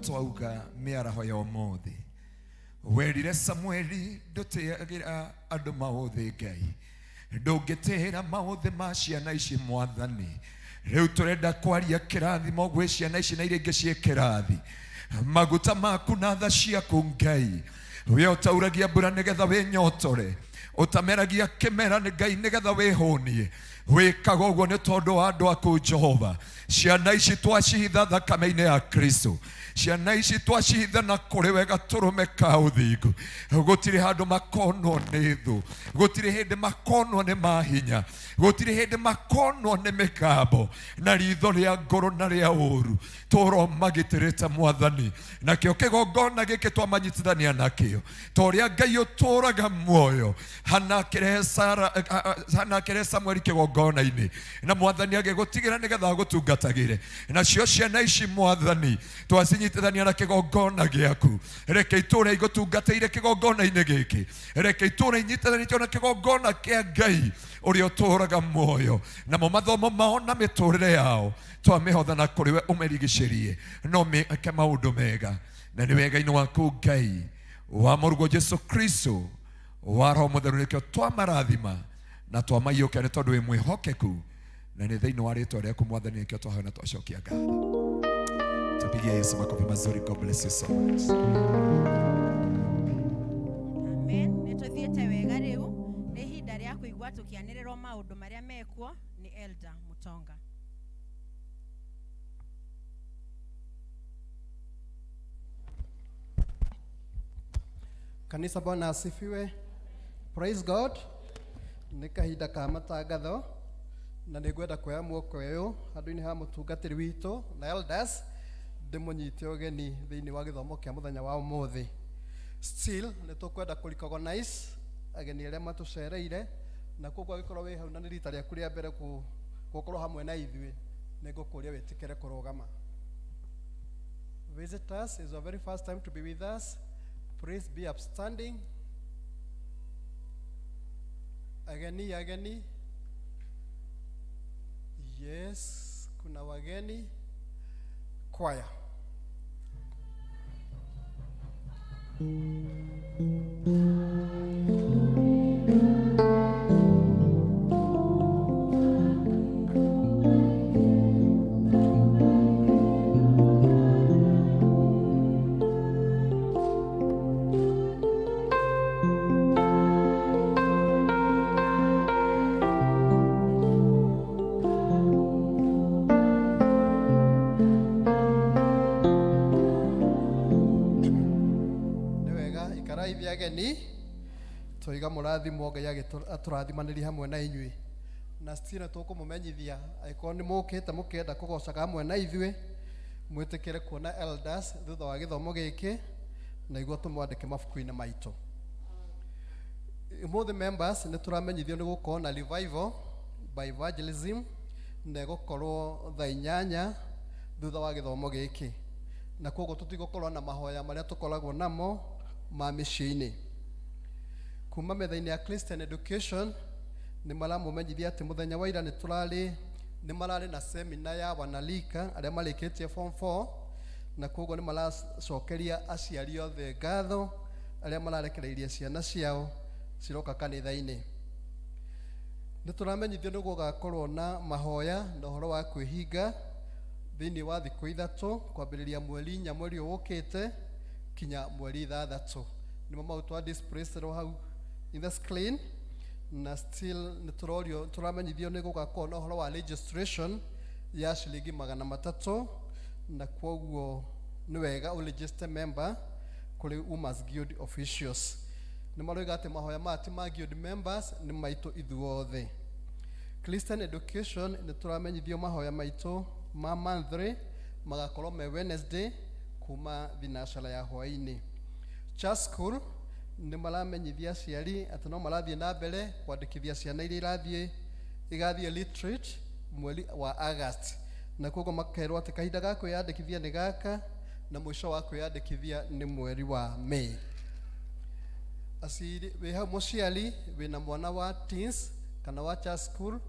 Twauga miaraho ya umuthi werire Samueli ndutiagira andu mauthi Ngai ndungitira mauthi ma ciana ici Mwathani riu turenda kwaria kirathimo gwi ciana ici na iria ingi cie kirathi maguta maku na tha ciaku Ngai we utauragia mbura nigetha winyotore utameragia kimera nĩ Ngai nĩgetha wĩhũnie. Wĩkaga ũguo nĩ tondũ wa andũ aku Jehova. Ciana ici twacihitha thakame-inĩ ya Kristo. Ciana ici twacihitha na kũrĩ wega tũrũme ka ũthingu. Gũtirĩ handũ makonwo nĩ thũ, gũtirĩ hĩndĩ makonwo nĩ mahinya, gũtirĩ hĩndĩ makonwo nĩ mĩgambo na ritho rĩa ngoro na rĩa ũru. Tũromagitĩrĩte Mwathani, nakĩo kĩgongona gĩkĩ twamanyitithania nakĩo, ta ũrĩa Ngai ũtũũraga muoyo. Hana akĩrehe Samueli kĩgongona-inĩ, na Mwathani agĩgũtigĩra nĩgetha agũtungatagĩre. Nacio ciana ici Mwathani twacinyitithania na kĩgongona gĩaku. Reke itũũre igũtungatĩire kĩgongona-inĩ gĩkĩ. Reke itũũre inyitithanĩtio na kĩgongona kĩa Ngai ũrĩa ũtũũraga muoyo. Namo mathomo mao na mĩtũũrĩre yao twamĩhotha na kũrĩ we ũmĩrigicĩrie. No meke maũndũ mega, na nĩ wega-inĩ waku Ngai wa mũrũgwo Jesu Kristo wa Roho Mũtheru nĩkĩo twamarathima na twamaiyũkia nĩ tondũ wĩ mwĩhokeku, na nĩ thĩinĩ wa rĩĩtwa rĩaku Mwathani nĩkĩo twahoya na twacokia ngatho. Tupigie Yesu makofi mazuri. God bless you so much. Amen. Nĩtũthiĩte wega rĩu. Nĩ ihinda rĩa kũigua tũkĩanĩrĩrwo maũndũ marĩa mekuo nĩ Elder Mutonga. Kanisa Bwana asifiwe. Praise God. Nĩ kahinda ka matangatho na nĩngwenda kuoya muoko ũyũ handũ-inĩ ha mũtungatĩri witũ na elders ndĩmũnyite ũgeni thĩinĩ wa gĩthomo kĩa mũthenya wa ũmũthĩ. Still nĩ tũkwenda kũ-recognize ageni arĩa matũcereire, na koguo agĩkorwo wĩ hau na nĩ rita rĩaku rĩa mbere gũkorwo hamwe na ithuĩ, nĩngũkũria wĩtĩkĩre kũrũgama. Visitors, it's our very first time to be with us. Please be upstanding. Ageni. Yes, kuna wageni. Choir. Ageni tũiga mũrathimo Ngai atũrathimanĩria hamwe na inyuĩ, na stina tũkũmũmenyithia angĩkorwo nĩ mũkĩte mũkĩenda kũgocaga hamwe na ithuĩ, mwĩtĩkĩre kuona elders thutha wa gĩthomo gĩkĩ na igua tũmwandĩke mabuku-inĩ maitũ. Ũmũthĩ members nĩ tũramenyithio nĩ gũkorwo na revival by evangelism na ĩgũkorwo thaa 8 thutha wa gĩthomo gĩkĩ, na koguo tũtigũkorwo na mahoya marĩa tũkoragwo namo ma mĩciĩ-inĩ. Kuma metha-inĩ ya Christian Education nĩ maramũmenyithia atĩ mũthenya wa ira nĩ mararĩ na seminar ya wanalika arĩa marĩkĩtie form 4, na koguo nĩ maracokeria aciari othe ngatho arĩa mararekereirie ciana ciao ciroka kanitha-inĩ. Nĩ tũramenyithio nĩ gũgakorwo na mahoya na ũhoro wa kwĩhinga thĩinĩ wa thikũ 3 kwambĩrĩria mweri 4 mweri ũkĩte kinya mweri 6. Nĩmo maũndũ displaced hau in the screen, na still nĩ tũramenyithio nĩ gũgakorwo na ũhoro wa registration ya ciringi 300, na kwoguo nĩ wega ũregister member kũrĩ Umas Guild officials. Nĩ maroiga atĩ mahoya mati ma guild members nĩ maitũ ithuothe. Christian Education nĩ tũramenyithio mahoya maitũ ma monthly magakorwo me Wednesday kuma thinacara ya hwaĩ-inĩ. Church School nĩ maramenyithia aciari atĩ no marathiĩ na mbere kwandĩkithia ciana iria igathiĩ literate mweri wa August, na koguo makerwo atĩ kahinda ga kwĩyandĩkithia nĩ gaka na mũico wa kwĩyandĩkithia nĩ mweri wa May. Asiri wĩ hau mũciari wĩna mwana wa teens kana wa church school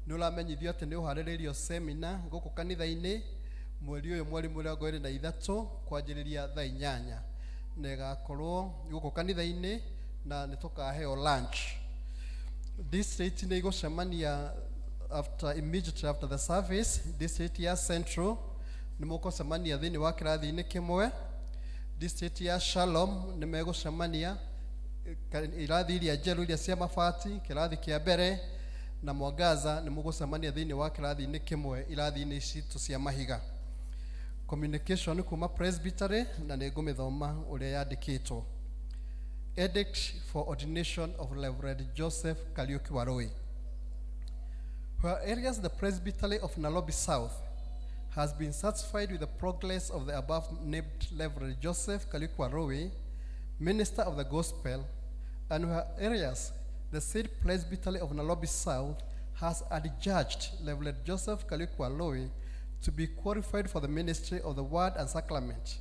nĩ ũramenyithio atĩ nĩ ũharĩrĩirio seminar gũkũ kanitha-inĩ mweri ũyũ mweri 23 kwanjĩrĩria thaa 8, na ĩgakorwo gũkũ kanitha-inĩ na nĩ tũkaheo lunch. District nĩ igũcemania immediately after the service. District ya Central nĩ mũgũcemania thĩinĩ wa kĩrathi-inĩ kĩmwe. District ya Shalom nĩ megũcemania irathi iria njeru iria cia mabati kĩrathi kĩa mbere na mwangaza nĩ mũgũcemania thĩinĩ wa kĩrathi-inĩ kĩmwe irathi-inĩ citũ cia mahiga. Communication kuma presbytery na nĩ ngũmĩthoma ũrĩa yandĩkĩtwo. Edict for ordination of Reverend Joseph Kariuki Warui. Whereas the presbytery of Nairobi South has been satisfied with the progress of the above named Reverend Joseph Kariuki Warui, minister of the gospel, and whereas the said presbytery of Nairobi South has adjudged Reverend Joseph Kariuki Warui to be qualified for the ministry of the word and sacrament,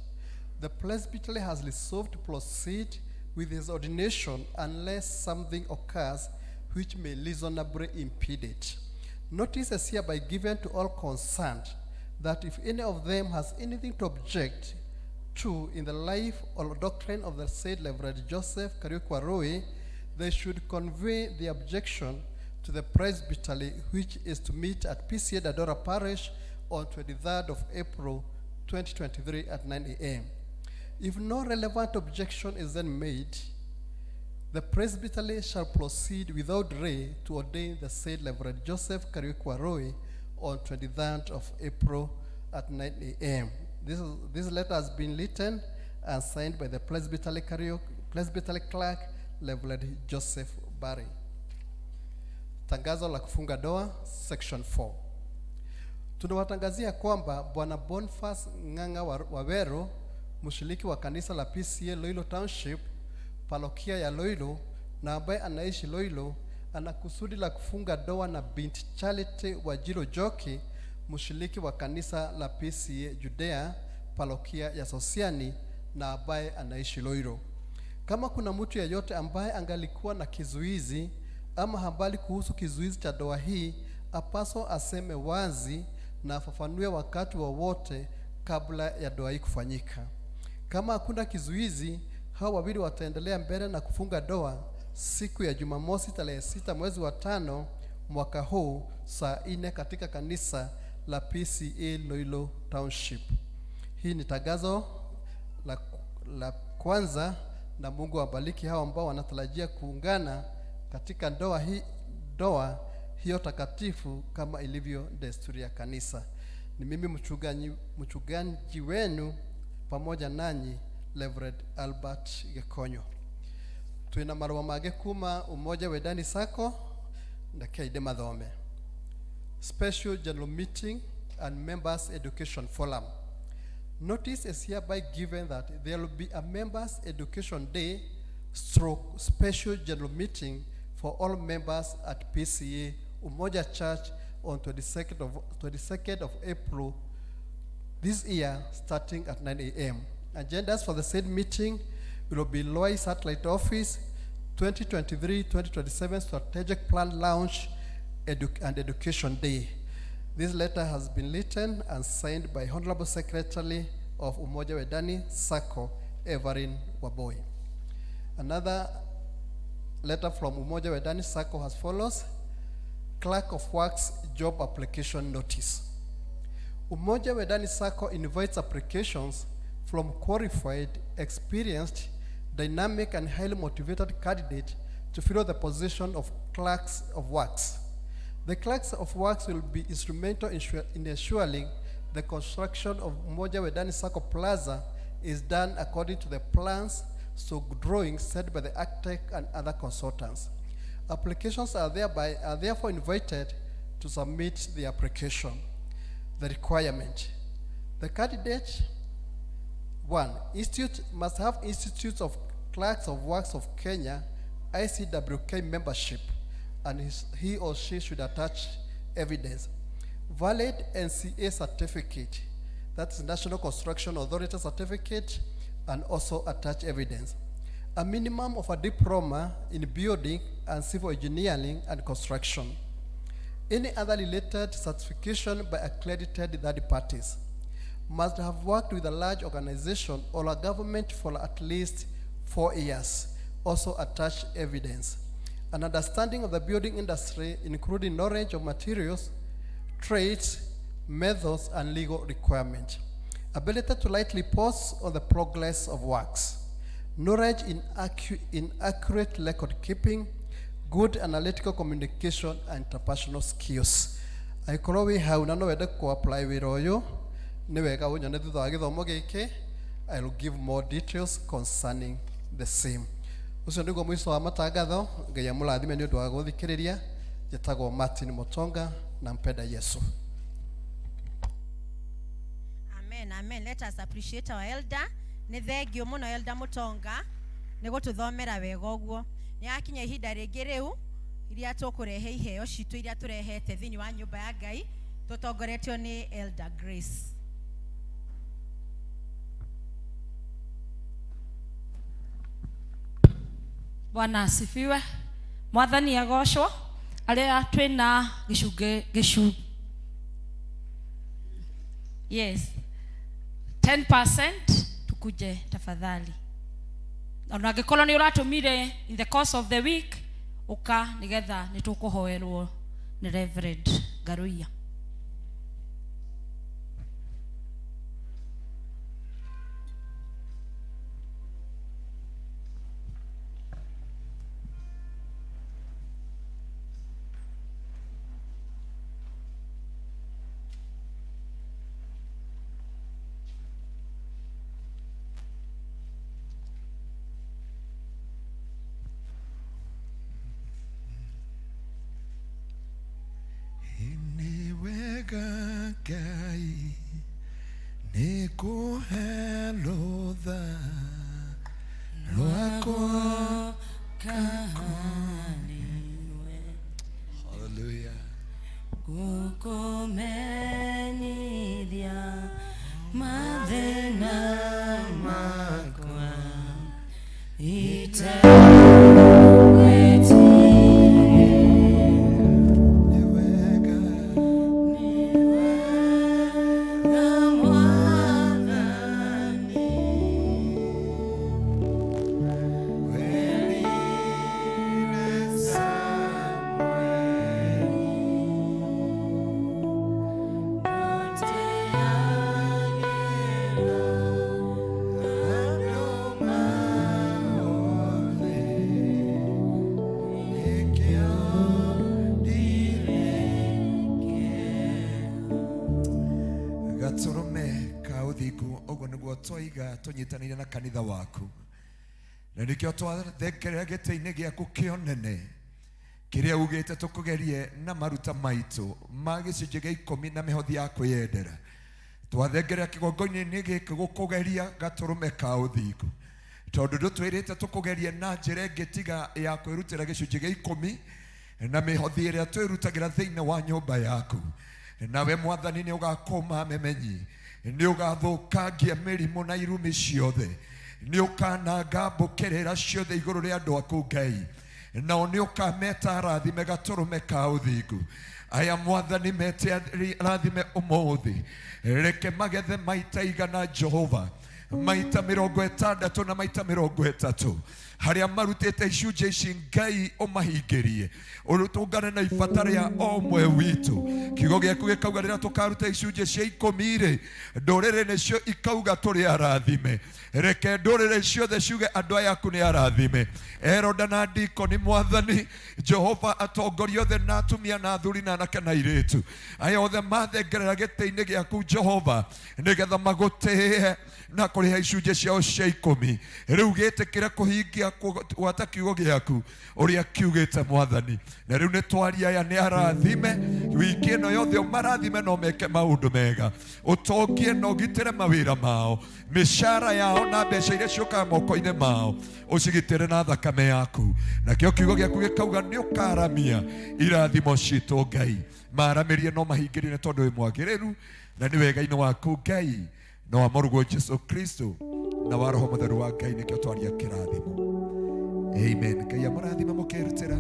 the presbytery has resolved to proceed with his ordination unless something occurs which may reasonably impede it. Notice is hereby given to all concerned that if any of them has anything to object to in the life or doctrine of the said Reverend Joseph Kariuki Warui, they should convey the objection to the presbytery, which is to meet at P.C.E.A Dadora Parish on 23rd of April 2023 at 9 a.m. If no relevant objection is then made, the presbytery shall proceed without delay to ordain the said Reverend Joseph Kariuki Warui on 23rd of April at 9 a.m. This letter has been written and signed by the presbytery clerk, Reverend Joseph Barry. Tangazo la kufunga doa, section 4. Tunawatangazia kwamba Bwana Boniface Ng'ang'a Waweru, mshiriki wa kanisa la P.C.E.A Loilo Township, parokia ya Loilo, na ambaye anaishi Loilo, ana kusudi la kufunga doa na binti Charity Wajiro Joki, mshiriki wa kanisa la P.C.E.A Judea, parokia ya Sosiani, na ambaye anaishi Loilo. Kama kuna mtu yeyote ambaye angalikuwa na kizuizi ama habari kuhusu kizuizi cha doa hii, apaso aseme wazi na afafanue wakati wowote kabla ya doa hii kufanyika. Kama hakuna kizuizi, hao wawili wataendelea mbele na kufunga doa siku ya Jumamosi tarehe 6 mwezi wa 5 mwaka huu saa 4 katika kanisa la P.C.E.A Loilo Township. Hii ni tangazo la kwanza, na Mungu awabariki hao ambao wanatarajia kuungana katika doa hiyo takatifu kama ilivyo desturi ya kanisa. Ni mimi mchungaji wenu pamoja nanyi Reverend Albert Gekonyo. Tuina marua mage kuma umoja wedani sako na kaide mathome. Special General Meeting and Members Education Forum. Notice is hereby given that there will be a Members Education Day / Special General Meeting for all members at P.C.E.A Umoja Church on 22nd of April this year, starting at 9 a.m. Agendas for the said meeting will be Loi Satellite Office, 2023-2027 Strategic Plan Launch and Education Day. This letter has been written and signed by Honorable Secretary of Umoja Wedani Sacco, Everin Waboi. Another letter from Umoja Wedani Sacco as follows. Clerk of Works Job Application Notice. Umoja Wedani Sacco invites applications from qualified, experienced, dynamic, and highly motivated candidates to fill the position of Clerks of Works. The Clerks of Works will be instrumental in ensuring the construction of Umoja Wedani Sacco Plaza is done according to the plans, so drawings set by the architect and other consultants. Applications are therefore invited to submit the application. The requirement. The candidate, 1. Institute must have Institutes of Clerks of Works of Kenya, ICWK membership, and he or she should attach evidence. Valid NCA certificate, that's National Construction Authority certificate, and also attach evidence. A minimum of a diploma in building and civil engineering and construction. Any other related certification by accredited third parties. Must have worked with a large organization or a government for at least 4 years. Also attach evidence. An understanding of the building industry, including knowledge of materials, trades, methods, and legal requirements. Ability to lightly pause on the progress of works. knowledge in accurate record keeping, good analytical communication and interpersonal skills. Aikorwo wi hau na no wende ku apply wira uyu ni wega unyone thutha wa githomo giki. I will give more details concerning the same. Ucio niguo mwiso wa matangatho. Ngai amurathime ni undu wa guthikiriria. Njĩtagwo Martin Mutonga na mpenda Yesu. Amen, amen. Let us appreciate our elder. Nĩ thengio mũno elder Mutonga nĩ gũtũthomera wega ũguo. Nĩ yakinya ihinda rĩngĩ rĩu iria tũkũrehe iheo citũ iria tũrehete thĩinĩ wa nyũmba ya Ngai tũtongoretio nĩ Elder Grace. Bwana asifiwe. Mwathani agocwo. Aria twina gicungi yes 10% tukuje tafadhali. Ona ngĩkorwo nĩ ũratũmire in the course of the week uka nigetha nĩtũkũhoerwo nĩ Reverend Garuia. Ngai nikuhelotha lwako kahaniwe. Hallelujah. Kukumenyithia mathĩna makwa twoiga tunyitanire na kanitha waku na nikio twathekerera gĩtĩ-inĩ gĩaku kĩonene kĩrĩa ugĩte tũkũgerie na maruta maitũ ma gĩcunjĩ gĩa 10 na mĩhothi ya kwĩyendera. Twathengerera kĩgongo-inĩ gĩkĩ gũkũgeria gatũrũme ka ũthingu tondũ ndũtwĩrĩte tũkũgerie na njĩra ĩngĩ tiga ya kwĩrutĩra gĩcunjĩ gĩa 10 na mĩhothi ĩrĩa twĩrutagĩra thĩinĩ wa nyũmba yaku. Nawe Mwathani nĩ ũgakũma memenyi, nĩ ũgathũkangia mĩrimũ na irumi ciothe, nĩ ũkananga mbũkĩrĩra ciothe igũrũ rĩa andũ aku Ngai, nao nĩ ũkameta rathime gatũrũme ka ũthingu. Aya Mwathani mete rathime ũmũthĩ, reke magethe maita igana Jehova, maita 60 na maita 30 haria marutite icunjĩ ici Ngai ũmahingĩrie ũrutũngane na ibatara ya omwe witũ. Kiugo gĩaku gĩkauga rĩrĩa tũkaruta icunjĩ cia 10 ndũrĩrĩ nĩcio ikauga tũrĩ arathime. Reke ndũrĩrĩ ciothe ciuge andũ aya aku nĩ arathime. Eroda na Dikoni Mwathani Jehova atongoria othe na atumia na athuri na anake na airĩtu aya othe mathengerera gĩtĩ-inĩ gĩaku Jehova nĩgetha magũtĩe na kũrĩha icunjĩ ciao cia 10. Rĩu gĩtĩkĩre kũhingia gwata kiugo gĩaku ũrĩa kiugĩte Mwathani. Na rĩu nĩ twaria aya nĩ arathime wiki ĩno yothe ũmarathime no meke maũndũ mega, ũtongie na ũgitĩre mawĩra mao, mĩcara yao na mbeca iria ciũkaga moko-inĩ mao ũcigitĩre na thakame yaku. Nakĩo kiugo gĩaku gĩkauga nĩ ũkaramia irathimo citũ Ngai. Maramĩrie no mahingĩrie nĩ tondũ wĩ mwagĩrĩru na nĩ wega-inĩ waku Ngai na wa mũrũgwo Jesu Kristo na wa Roho Mũtheru wa Ngai nĩkĩo twaria kĩrathimo. Amen. Ngai amũrathime mũkĩrutĩra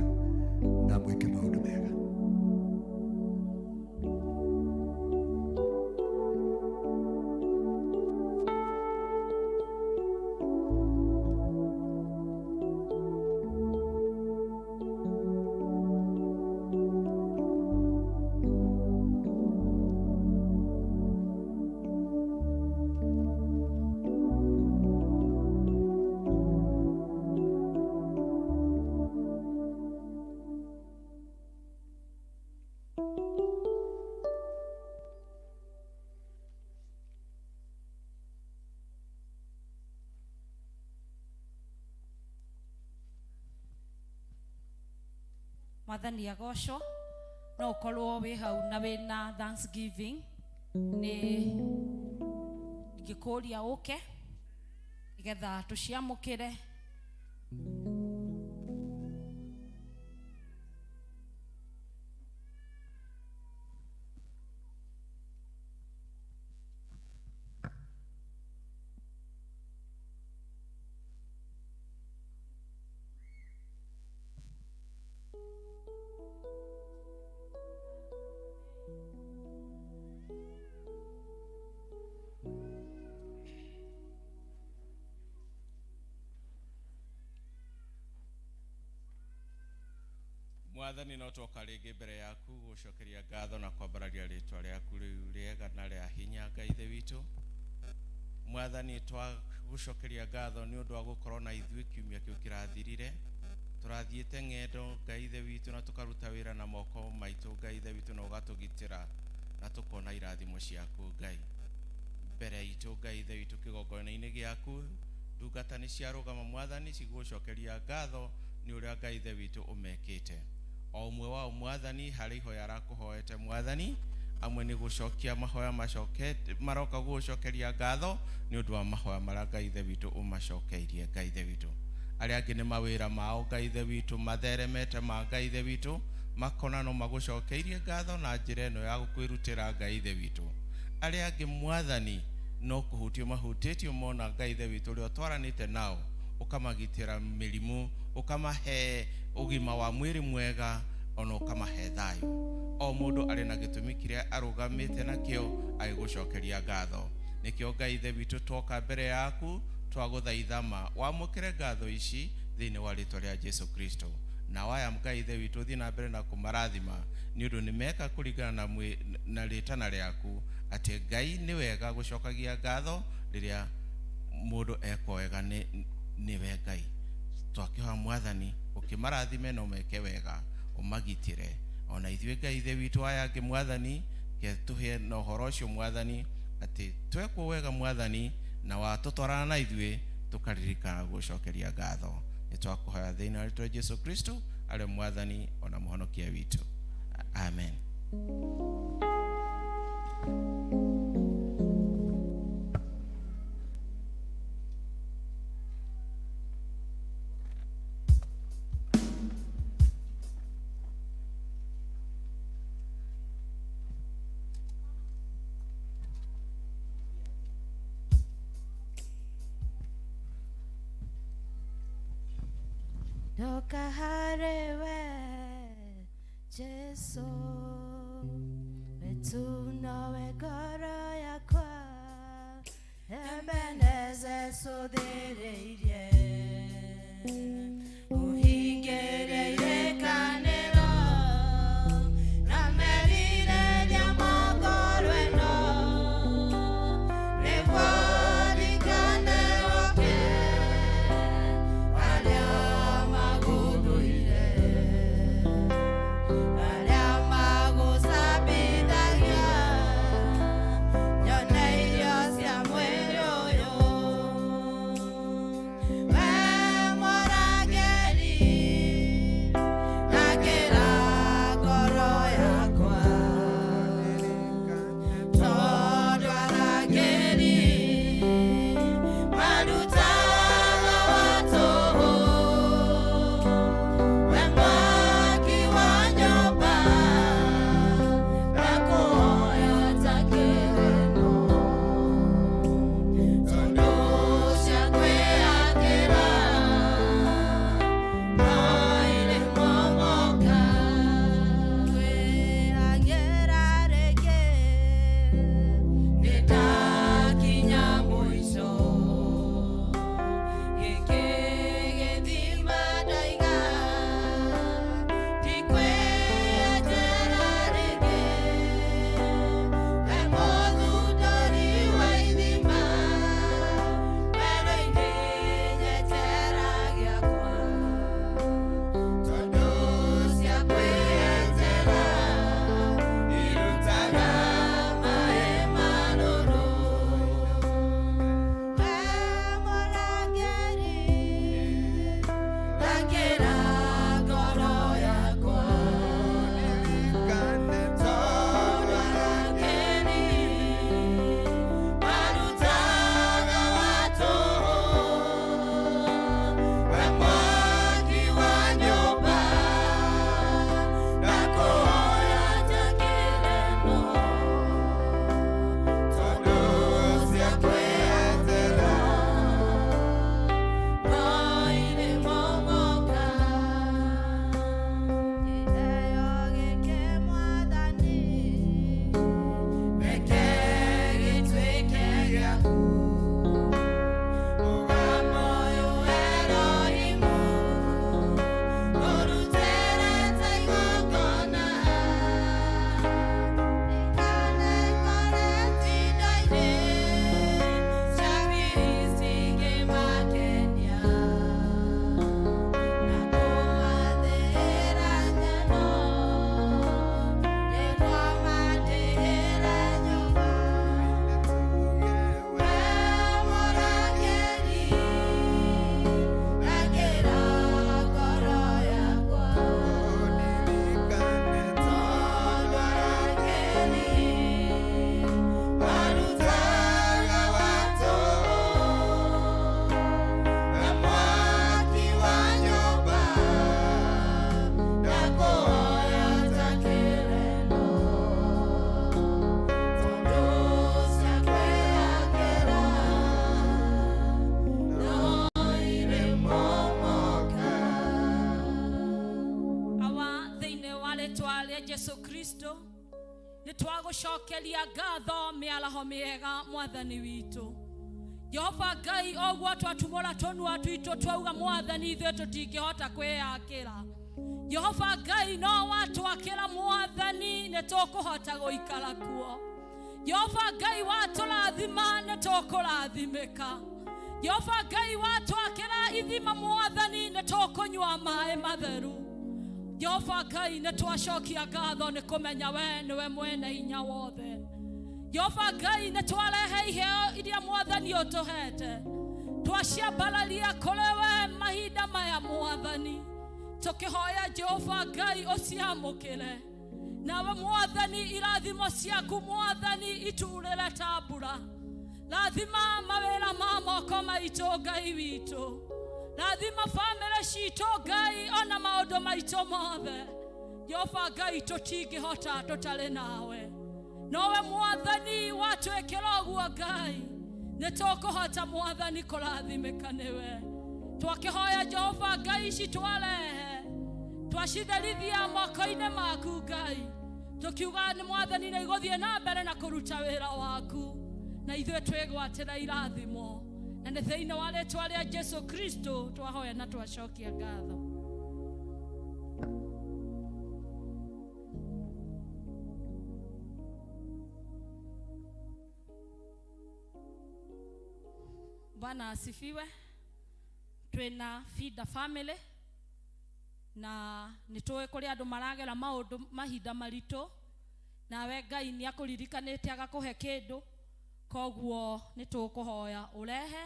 na mwĩke maũndũ mega. Mwathani agocwo. No ukorwo wi hau na wina Thanksgiving ni ngikuria uke nigetha tuciamukire. Mwathani no twoka rĩngĩ mbere yaku gũcokeria ngatho na kwambararia rĩtwa rĩaku rĩu rĩega na rĩa hinya Ngai ithe witũ. Mwathani twagũcokeria ngatho nĩ ũndũ wa gũkorwo na ithuĩ kiumia kĩu kĩrathirire. Tũrathiĩte ng'endo Ngai ithe witũ na tũkaruta wĩra na moko maitũ Ngai ithe witũ na ũgatũgitĩra na tũkona irathimo ciaku Ngai. Mbere itũ Ngai ithe witũ kĩgongona-inĩ gĩaku ndungata nĩ ciarũgama Mwathani cigũcokeria ngatho nĩ ũrĩa Ngai ithe witũ ũmekĩte. O ũmwe wao Mwathani harĩ ihoya arakũhoete Mwathani, amwe nĩ gũcokia mahoya macokete maroka gũcokeria ngatho nĩ ũndũ wa mahoya marĩa Ngai ithe witũ ũmacokeirie Ngai ithe witũ. Arĩa angĩ nĩ mawĩra mao Ngai ithe witũ matheremete ma Ngai ithe witũ makona no magũcokeirie ngatho na njĩra ĩno ya gũkwĩrutĩra Ngai ithe witũ. Arĩa angĩ Mwathani no kũhutio mahutĩtio mona Ngai ithe witũ ũrĩa twaranĩte nao ukamagitĩra mĩrimũ, ukamahe ũgima wa mwĩrĩ mwega, ona ukamahe thayũ. O mũndũ arĩ na gĩtũmi kĩrĩa arũgamĩte nakĩo agĩgũcokeria ngatho. Nĩkĩo Ngai ithe witũ twoka mbere yaku twagũthaitha wamũkĩre ngatho ici thĩinĩ wa rĩtwa rĩa Jesu Kristo. Na waya Ngai ithe witũ thiĩ na mbere na kũmarathima nĩ ũndũ nĩ meka kũringana na rĩtana rĩaku atĩ Ngai nĩ wega gũcokagia ngatho rĩrĩa mũndũ ekwo wega nĩ we Ngai. Twakĩhoya Mwathani ũkĩmarathime na ũmeke wega, ũmagitĩre. Ona ithuĩ Ngai ithe witũ aya angĩ Mwathani ke tũhe na ũhoro ũcio Mwathani atĩ twekwo wega Mwathani na watũtwarana na ithuĩ tũkaririkana gũcokeria ngatho. Nĩ twakũhoya thĩinĩ wa rĩtwa Jesu Kristo arĩ Mwathani ona mũhonokia witũ. Amen. Toka harewe Jesu Metunawe goro yakwa Ebeneze sodereire Uhingereire kanero Namerire diamagoro eno Rekwari kanero ke Mora Kristo nĩ twagũcokeria ngatho mĩaraho mĩega mwathani witũ. Jehova Ngai ogwo twatumũra tũnua twitũ twauga mwathani ithuĩ tũtingĩhota kwĩyakĩra. Jehova Ngai no watwakĩra mwathani nĩ tũkũhota gũikara kuo. Jehova Ngai watũrathima nĩ tũkũrathimĩka. Jehova Ngai watwakĩra ithima mwathani nĩ tũkũnyua maĩ matheru. Jehova Ngai nĩ twacokia ngatho nĩ kũmenya we nĩwe mwene hinya wothe. Jehova Ngai nĩ twarehe iheo iria mwathani ũtũhete. Twaciambararia kũrĩ we mahinda maya mwathani. Tũkĩhoya Jehova Ngai ũciamũkĩre. Nawe mwathani irathimo ciaku mwathani iturĩre ta mbura. Rathima mawĩra ma moko maitũ Ngai witũ. Rathima famĩlĩ citũ Ngai ona maũndũ maitũ mothe. Jehova Ngai tũtingĩhota tũtarĩ nawe. Nowe mwathani watwĩkĩra ũguo Ngai nĩ tũkũhota mwathani kũrathimĩka nĩwe. Twakĩhoya Jehova Ngai ici twarehe twacitherithia moko-inĩ maku Ngai. Tũkiuga nĩ mwathani nĩ igũthiĩ na mbere na kũruta wĩra waku. Na ithuĩ twĩgwatĩra irathimo. Na nĩ thĩinĩ wa rĩĩtwa rĩa Jesu Kristo twahoya na twacokia ngatho. Bwana asifiwe. Twina P.C.E.A family na nĩtũĩ kũrĩ andũ maragera maũndũ mahinda maritũ. Nawe Ngai nĩ akũririkanĩte agakũhe kĩndũ. Koguo nĩtũkũhoya ũrehe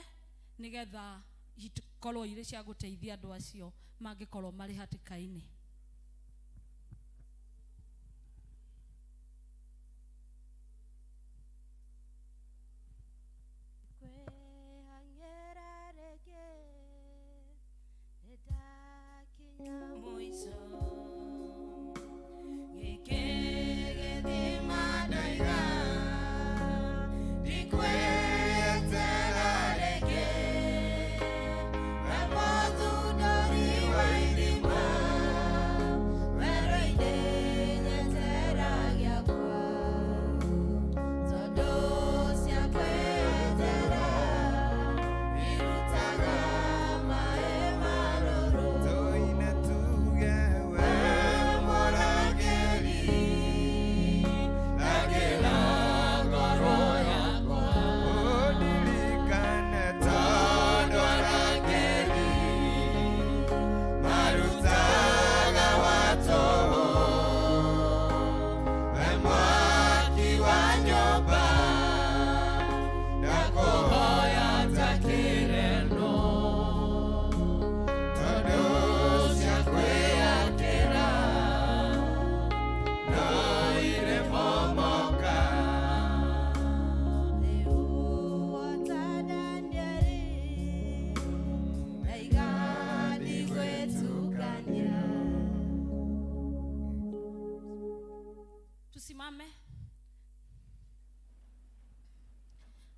nĩgetha ikorwo irĩ cia gũteithia andũ acio mangĩkorwo marĩ hatĩka-inĩ.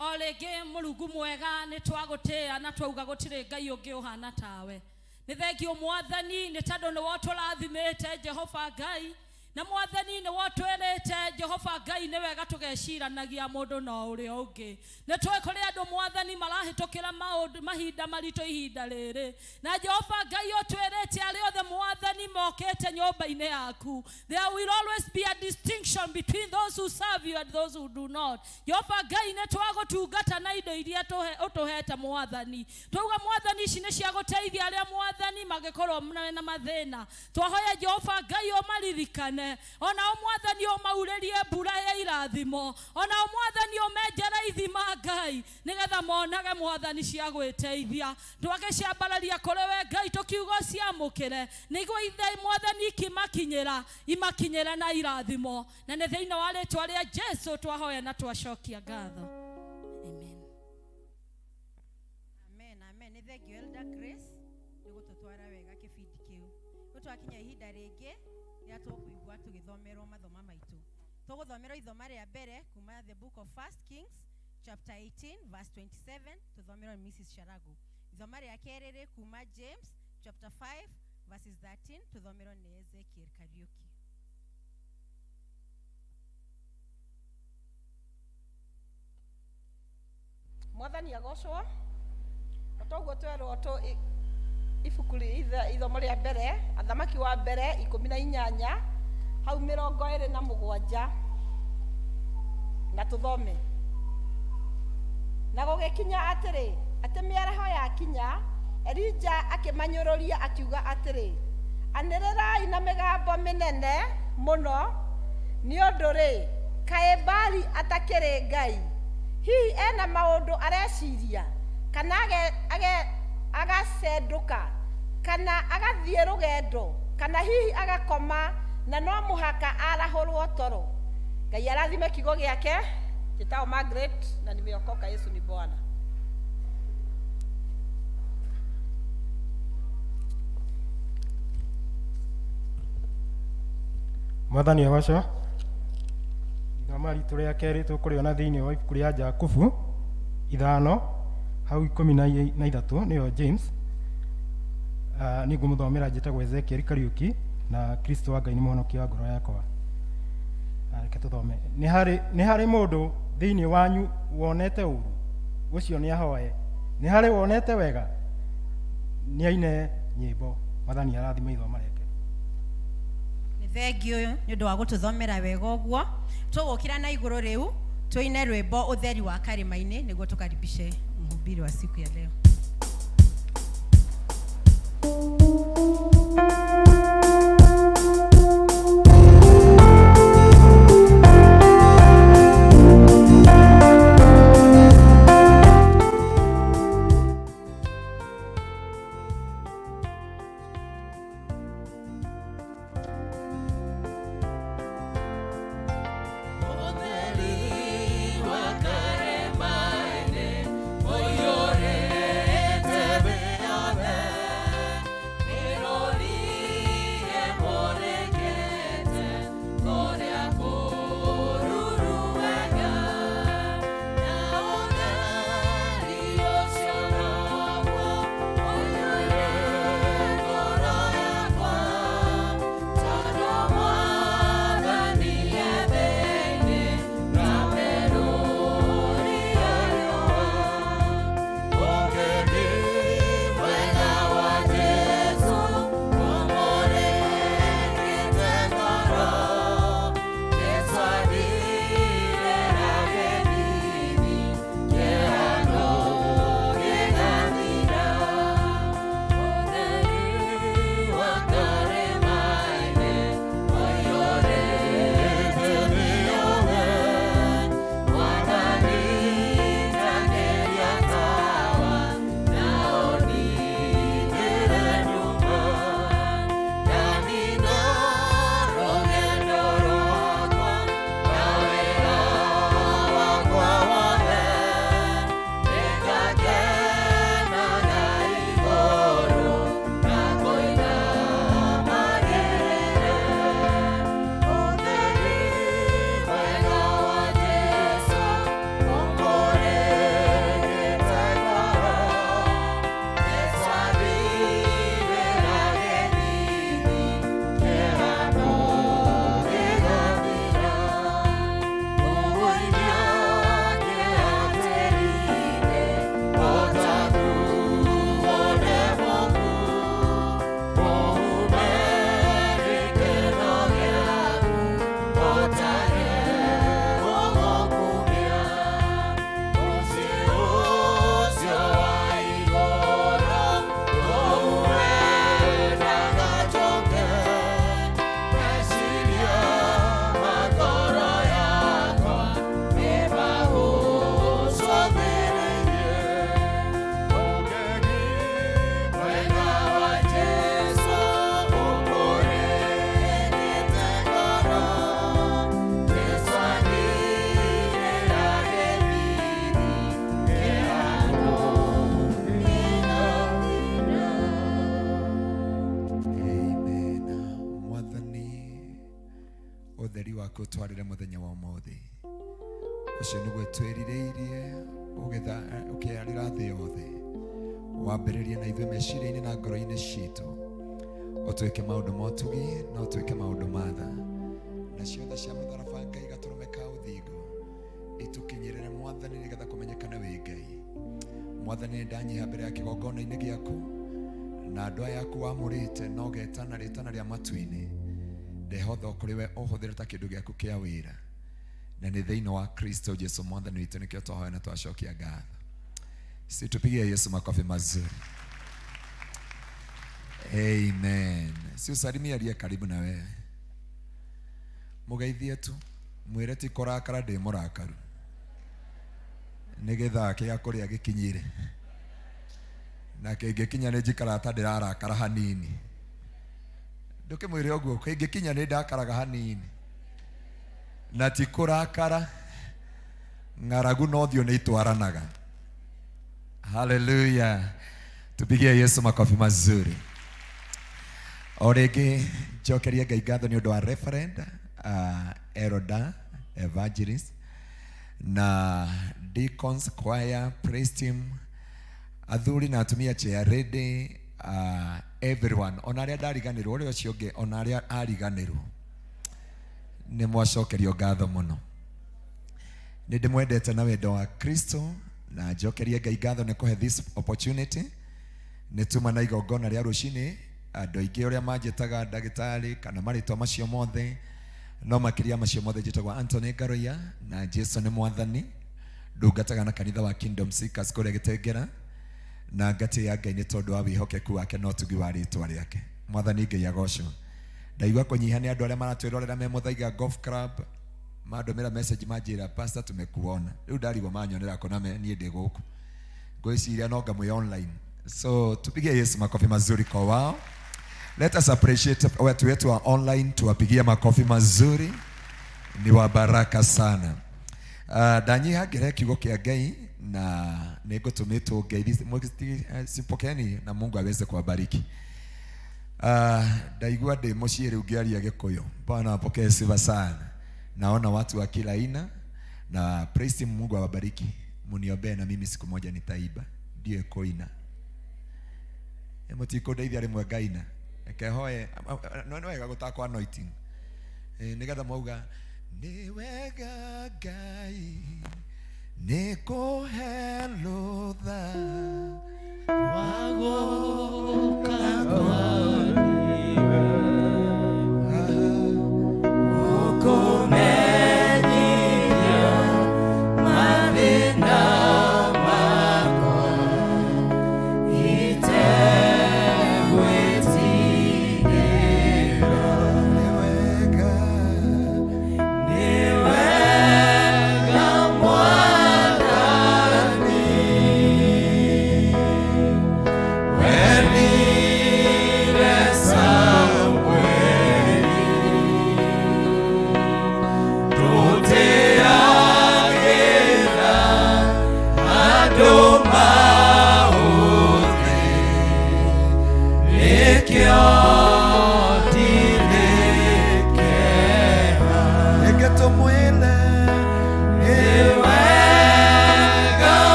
Olege Mulungu mwega nĩ twagũtĩĩa na twauga gũtirĩ Ngai ũngĩ ũhana tawe. Nĩ thengio mwathani nĩ tondũ nĩ watũrathimĩte Jehova Ngai. Na mwathani nĩ watwĩrĩte Jehova Ngai nĩ wega tũgeciranagia mũndũ na ũrĩa ũngĩ. Nĩ tũĩ kũrĩ andũ mwathani marahĩtũkĩra maũndũ mahinda maritũ ihinda rĩrĩ. Na Jehova Ngai ũtwĩrĩte arĩ othe mwathani mokĩte nyũmba-inĩ yaku. There will always be a distinction between those who serve you and those who do not. Jehova Ngai nĩ twagũtungata na indo iria ũtũhete mwathani. Twauga mwathani ici nĩ cia gũteithia arĩa mwathani magĩkorwo na mathĩna. Twahoya Jehova Ngai ũmaririkane. Ona mwathani ũmaurĩrie mbura ya irathimo. Ona mwathani ũmenjere ithima Ngai nĩgetha monage mwathani cia gwĩteithia. Twagĩciambararia kũrĩ we Ngai tũkiuga ciamũkĩre. Nĩguo ithe mwathani imakinyĩre na irathimo. Na nĩ thĩinĩ wa rĩĩtwa rĩa Jesu twahoya na twacokia ngatho. Amen. Amen. Amen. Nĩ thengio Elder Grace nĩ gũtũtwara wega kĩbindi kĩu. Gũtwakinya ihinda rĩngĩ rĩa tũkũigua tũgĩthomerwo mathoma maitũ. Tũgũthomerwo ithoma rĩa mbere kuma the book of 1 Kings chapter 18 verse 27 tũthomerwo ni Mrs. Sharago. Ithoma rĩa kerĩ rĩ kuma James chapter 5 verses 13 tũthomerwo ni Ezekiel Kariuki. Mwathani agocwo. Toguo twerwo to ibukuri ithomo rĩa mbere athamaki wa mbere 18 hau 27 na tuthome. Na gũgĩkinya atĩrĩ atĩ mĩaraho yakinya Elija akĩmanyũrũria akiuga atĩrĩ anĩrĩrai na mĩgambo mĩnene mũno nĩ ũndũ rĩ kaĩ Baali atakĩrĩ Ngai hihi ena maũndũ areciria kana agacenduka kana agathiĩ rũgendo kana hihi agakoma na no mũhaka arahũrwo toro. Ngai arathime kiugo gĩake. Njĩtagwo Margaret na nimeokoka. Yesu ni Bwana. Mwathani agocwo. Ithomo ritũ rĩa kerĩ tũkũrĩona thĩinĩ wa ibuku rĩa Jakubu 5 hau 13 nĩyo James. Nĩ ngũmũthomera njĩtagwo Ezekiel Kariuki na Kristo wa Ngai nĩ mũhonokia wa ngoro yakwa. Reke tũthome. Nĩ harĩ mũndũ thĩinĩ wanyu wonete ũru ũcio nĩ ahoe. Nĩ harĩ wonete wega nĩ aine nyĩmbo. Mwathani arathime ithomo rĩake. Nĩ thengio nĩ ũndũ wa gũtũthomera wega ũguo. Tũgũkĩra na igũrũ rĩu tuine rwĩmbo ũtheri wa karĩma-inĩ nĩguo tũkaribishe mhubiri wa siku ya leo. ũtheri waku twarĩre mũthenya wa ũmũthĩ ũcio nĩguo twĩrirĩirie ũkĩarĩra thĩ yothe wambĩrĩrie na ithuĩ meciria-inĩ na ngoro-inĩ citũ ũtwĩke maũndũ ma ũtugi na ũtwĩke maũndũ ma tha na ciothe cia mũtharaba Ngai gatũrũme ka ũthingu itũkinyĩrĩre Mwathani nĩgetha kũmenyekana wĩ Ngai Mwathani ndanyiha mbere ya kigongona-inĩ gĩaku na andũ aya aku wamũrĩte na ũgetana rĩtana rĩa matu-inĩ ndehotho kũrĩ we ũhũthĩre ta kĩndũ gĩaku kĩa wĩra na nĩ thĩinĩ wa Kristo Jesu Mwathani witũ nĩkĩo twahoya na twacokia ngatho. Situpigie Yesu makofi mazuri. Amen. Si usalimie aliye karibu na wewe, mugeithie tu, mwĩre ti kũrakara ndĩ mũrakaru nĩgetha kĩga kũrĩa gĩkinyire na kĩngĩkinya nĩ njikara ta ndĩrarakara hanini. Ndũkĩmwĩre ũguo, kĩngĩkinya nĩ ndakaraga hanini na ti kũrakara, ng'aragu no thio nĩ itwaranaga. Hallelujah. Tupigie Yesu makofi mazuri. O rĩngĩ njokerie Ngai ngatho nĩ ũndũ wa referend Eroda evangelist na deacons choir praise team athuri na atumia chair ready everyone ona arĩa ndariganĩrwo ũrĩa ũcio ũngĩ ona arĩa ariganĩrwo nĩ mwacokerio ngatho mũno. Nĩ ndĩmwendete na wendo wa Kristo na njokerie Ngai ngatho nĩ kũhe this opportunity. Nĩ tuma na igongona rĩa rũcinĩ andũ aingĩ ũrĩa manjĩtaga ndagĩtarĩ kana marĩtwa macio mothe no makĩria macio mothe njĩtagwo Anthony Ngaroia na Jesu nĩ Mwathani, ndungataga na kanitha wa Kingdom Seekers kũrĩa Gĩtengera na ngatĩĩa Ngai nĩ tondũ wa wĩhokeku wake na ũtugi wa rĩtwa rĩake. Mwathani Ngai agocwo. Ndaigua kũnyiha nĩ andũ arĩa maratwĩrorera me Mũthaiga Golf Club mandũmĩra message manjĩra pastor tumekuona. Rĩu ndarigwo manyonera kũ na niĩ ndĩ gũkũ, ngwĩciria no ngamwĩ online. So tupigie Yesu makofi mazuri kwa wao. Let us appreciate watu wetu wa online, tuwapigie makofi mazuri, ni wa baraka sana. Danyiha ngere kiugo kĩa Ngai na nĩngũtũmĩtwo Ngai sipokeni na Mungu aweze kuwabariki. Ndaigua ndĩ mũciĩ rĩu ngĩaria Gĩkũyũ. Bwana apokee sifa sana. Naona watu wa kila aina na praise team, Mungu awabariki. Muniombee na mimi siku moja nitaiba. Ndiye koina. Emotiko ndeithia rĩmwe Ngaina. Kehoe no wega gũtakwa anointing. Nĩgetha mauga nĩ wega Ngai nĩkũhe rũtha wa gũka kwariwe ũkũmenyithia mathĩna makwa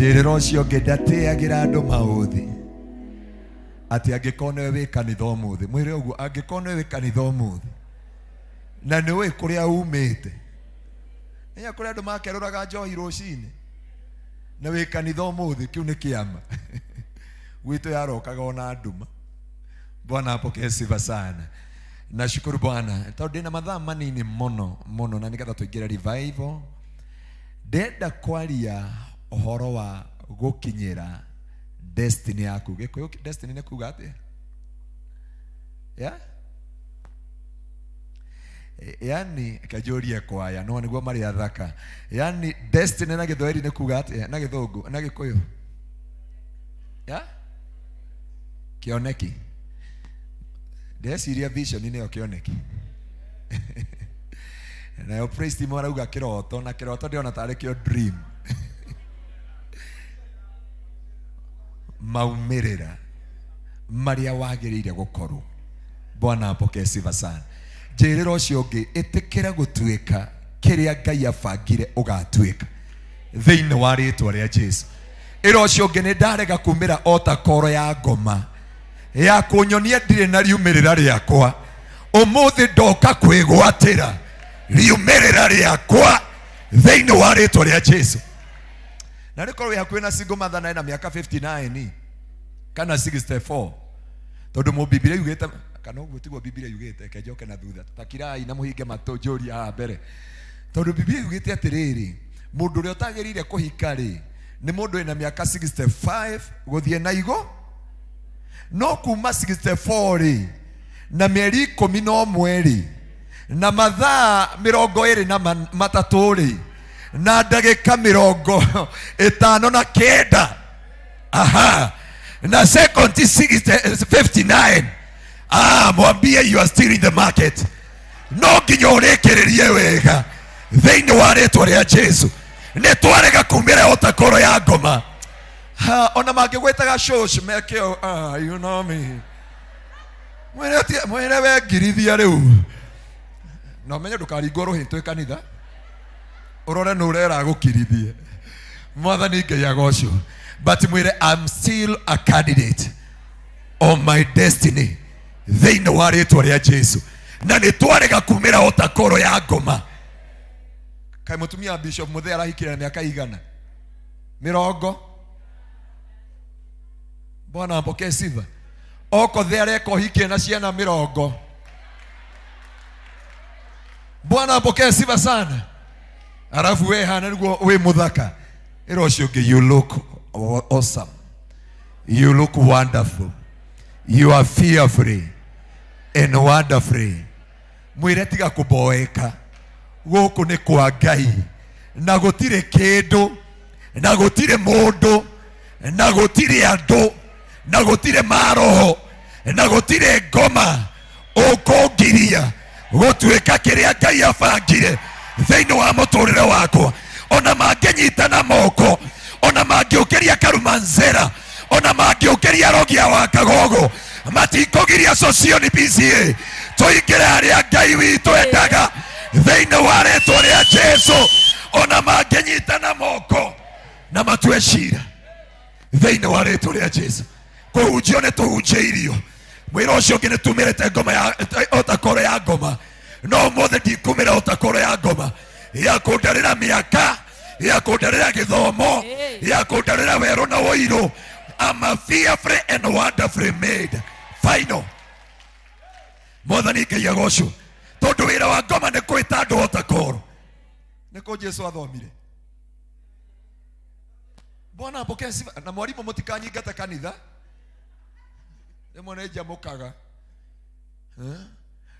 njĩrĩro ũcio ngĩndatĩagĩra andũ maũthĩ atĩ angĩkorwo nĩwe wĩ kanitha ũmũthĩ, mwĩre ũguo, angĩkorwo nĩwe wĩ kanitha ũmũthĩ na nĩũĩ kũrĩa umĩte, nĩnya kũrĩa andũ makerũraga njohi rũcinĩ na wĩ kanitha ũmũthĩ, kĩu nĩ kĩama gwitũ yarokaga ona nduma. Bwana apokee sifa sana. Nashukuru Bwana tondũ ndĩna mathaa manini mũno na nĩgetha tũingĩre revival. Ndenda kwaria ũhoro wa gũkinyĩra destiny yaku. Gĩkũyũ destiny nĩ kuga atĩa? Yani kajoria kwaya no nĩguo marĩ athaka. Yani destiny na Gĩthweri nĩ kuga atĩa? Na Gĩthũngũ na Gĩkũyũ kĩoneki. Ndeciria vision nĩyo kĩoneki. Na yo praise team arauga kĩroto, na kĩroto ndĩona tarĩ kĩo dream. maumirira maria wagirire gukorwo. Bwana apokee sifa sana. Njirira ucio ungi itikira gutuika kiria Ngai abangire ugatuika thiini wa ritwa ria Jesu. Ira ucio ungi ni ndarega kumira ota koro ya ngoma ya kunyonia ndire na riumirira riakwa. Umuthi ndoka kwigwatira riumirira riakwa thiini wa ritwa ria Jesu. Na nikorwo hakuhi na single mother na miaka 59 kana 64 tondu mu Biblia yugite kana uguo tigwo Biblia yugite ke njoke na thutha takirai na muhinge matonjoria ha mbere tondu Biblia yugite atiriri mundu uri otagirire kuhika ri ni mundu ina miaka 65 guthie na igo no kuma 64 ri na mieri 11 ri na mathaa 20 na matatu ri na ndagika 59 aha na second 59 mwambie you are still in the market. No nginya urekererie wega thiini wa ritwa ria Jesu. Ni twarega kumira utakoro ya ngoma ona mangigwetaga shosh mekeo you know me mwene we ngirithia riu no menye ndukaringwo ruhitwe kanitha urore no urera gukirithie mwathani Ngai agocwo. But mwire I'm still a candidate on my destiny thiini wa ritwa ria Jesu. Na ni twarega kumira utakoro ya ngoma. Kai mutumia Bishop Muthee arahikire na miaka igana 40. Bwana apokee sifa. Oko there ko hikie na ciana 40. Bwana apokee sifa sana. Arafu we hana niguo we muthaka. Iro cio ngi you look awesome. You look wonderful. You are fearfully and wonderfully. Mwire tiga kuboeka. Guku ni kwa Ngai. Na gutire kindu, na gutire mundu, na gutire andu, na gutire maroho, na gutire ngoma ukungiria gutuika kiria Ngai abangire thiini wa muturire wakwa. Ona manginyitana moko, ona mangiukiria karumanzera, ona mangiukiria rogia wa kagogo, matikogiria socioni P.C.E.A. tuingire haria Ngai witu endaga thiini wa ritwa ria Jesu. Ona manginyitana moko na matue cira thiini wa ritwa ria Jesu. Kuhunjio ni tuhunjiirio. Mwira ucio ungi ni tumirite ngoma ya utakoro ya ngoma. No mothe ndikumira utakoro ya ngoma ya kundarira miaka, ya kundarira githomo, ya kundarira weru na woiru. I'm a fearfully and wonderfully made. Final. Mwathani Ngai agocwo. Tondu wira wa ngoma ni kwita andu utakoro. Niko Jesu athomire. Bwana apokee sifa. Na mwalimu mutikanyingata kanitha rimwe njamukaga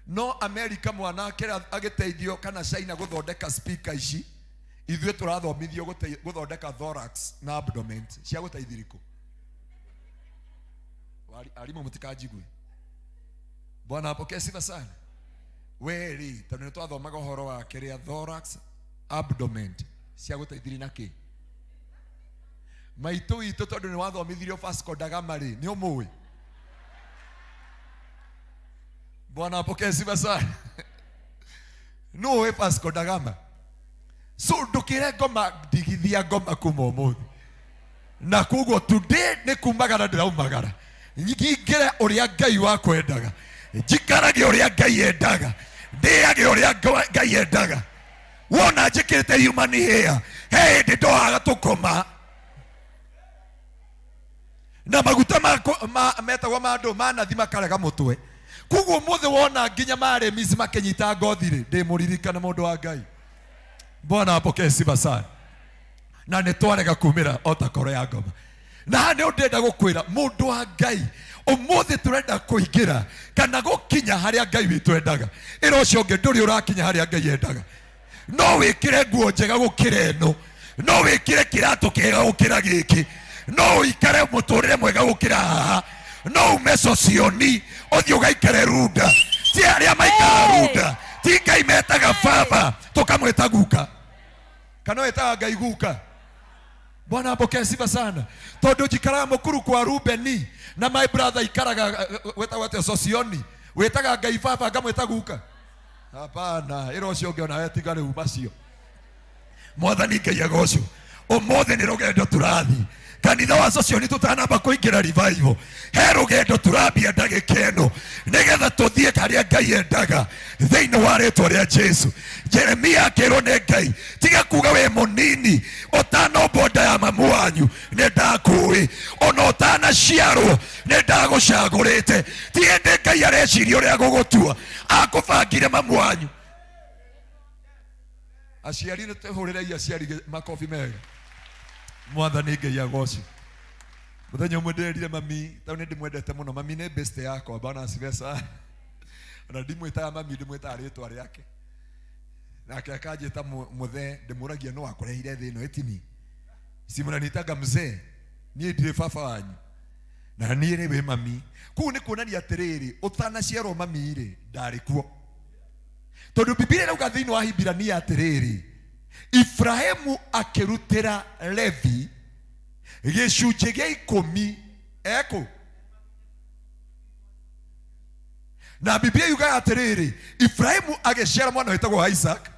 no America mwanake agiteithio kana China guthondeka speaker ici ithuĩ turathomithio guthondeka thorax na abdomen cia guteithiriku. Arimu mutikanjigwe. Bwana apokee sifa sana. Weri tondu twathomaga uhoro wa kiria thorax abdomen cia guteithiri naki maitu witu tondu ni wathomithirio Vasco da Gama ri ni umuwi. Bwana apokee sifa sana. No we Vasco da Gama. So ndukire ngoma ndigithia ngoma kuma umuthi. Na kuguo today ni kumagara ndiraumagara. Nyingire uria Ngai wakwendaga. Njikarage uria Ngai endaga. Ndiage uria Ngai endaga. Wona njikirite human hair. Hey ndoaga tukoma. Na maguta metagwo mandu manathima karega mutwe. Kuguo muthe wona nginya mare misi makenyita ngothire ndi muririkana mundu wa Ngai. Bwana apokee sifa sana. Na ni twarega kumira otakoro ya ngoma. Na ni ndenda gukwira mundu wa Ngai umuthe turenda kuingira kana gukinya haria Ngai witu endaga. Ira ucio ungi nduri urakinya haria Ngai endaga. No wikire nguo njega gukira eno. No wikire kiratu kega gukira giki. No ikare muturire mwega gukira haha. No mesocioni othio gaikare runda. Ti aria maikara runda. Ti Ngai metaga baba tukamweta guka. Kana wetaga Ngai guka. Bwana apokee sifa sana. Tondu jikara mukuru kwa Rubeni na my brother ikaraga weta Sosioni. Wetaga Ngai baba ngamweta guka. Hapana, iro cio ngiona wetiga riu macio. Mwathani Ngai agocwo. Omothe ni rugendo turathi. Kanitha wa Sosioni tutanamba kuingira revival. He rugendo turambia ndagikeno. Nigetha tuthie karia Ngai endaga. Thiini wa ritwa ria Jesu. Jeremia akirwo ni Ngai, tiga kuga we munini, utanombwo nda ya mamu wanyu ni ndakui, ona utanaciarwo ni ndagucagurite. Tiga ndi Ngai areciria uria gugutua, akubangire mamu wanyu. Aciari ni tuhurire aciari makofi mega. Mwathani Ngai agocwo. Muthenya umwe ndirire mami, tau ni ndimwendete muno. Mami ni best yakwa, Bwana asifiwe sana. Na ndimwitaga mami, ndimwitaga ritwa riake. Nake akajita muthe, ndimuragia no akurehire thi ino itini. Simunanitaga mzee, nie ndire baba wanyu. Na nie ni we mami. Kuu ni kuonania atiriri, utanaciarwo mami ri ndari kuo. Tondu Biblia irauga thiini wa Hibirania atiriri, Ibrahimu akirutira Levi gicunjĩ gĩa 10 eko. Na Biblia yuga atiriri, Ibrahimu agiciara mwana wetagwo Isaac.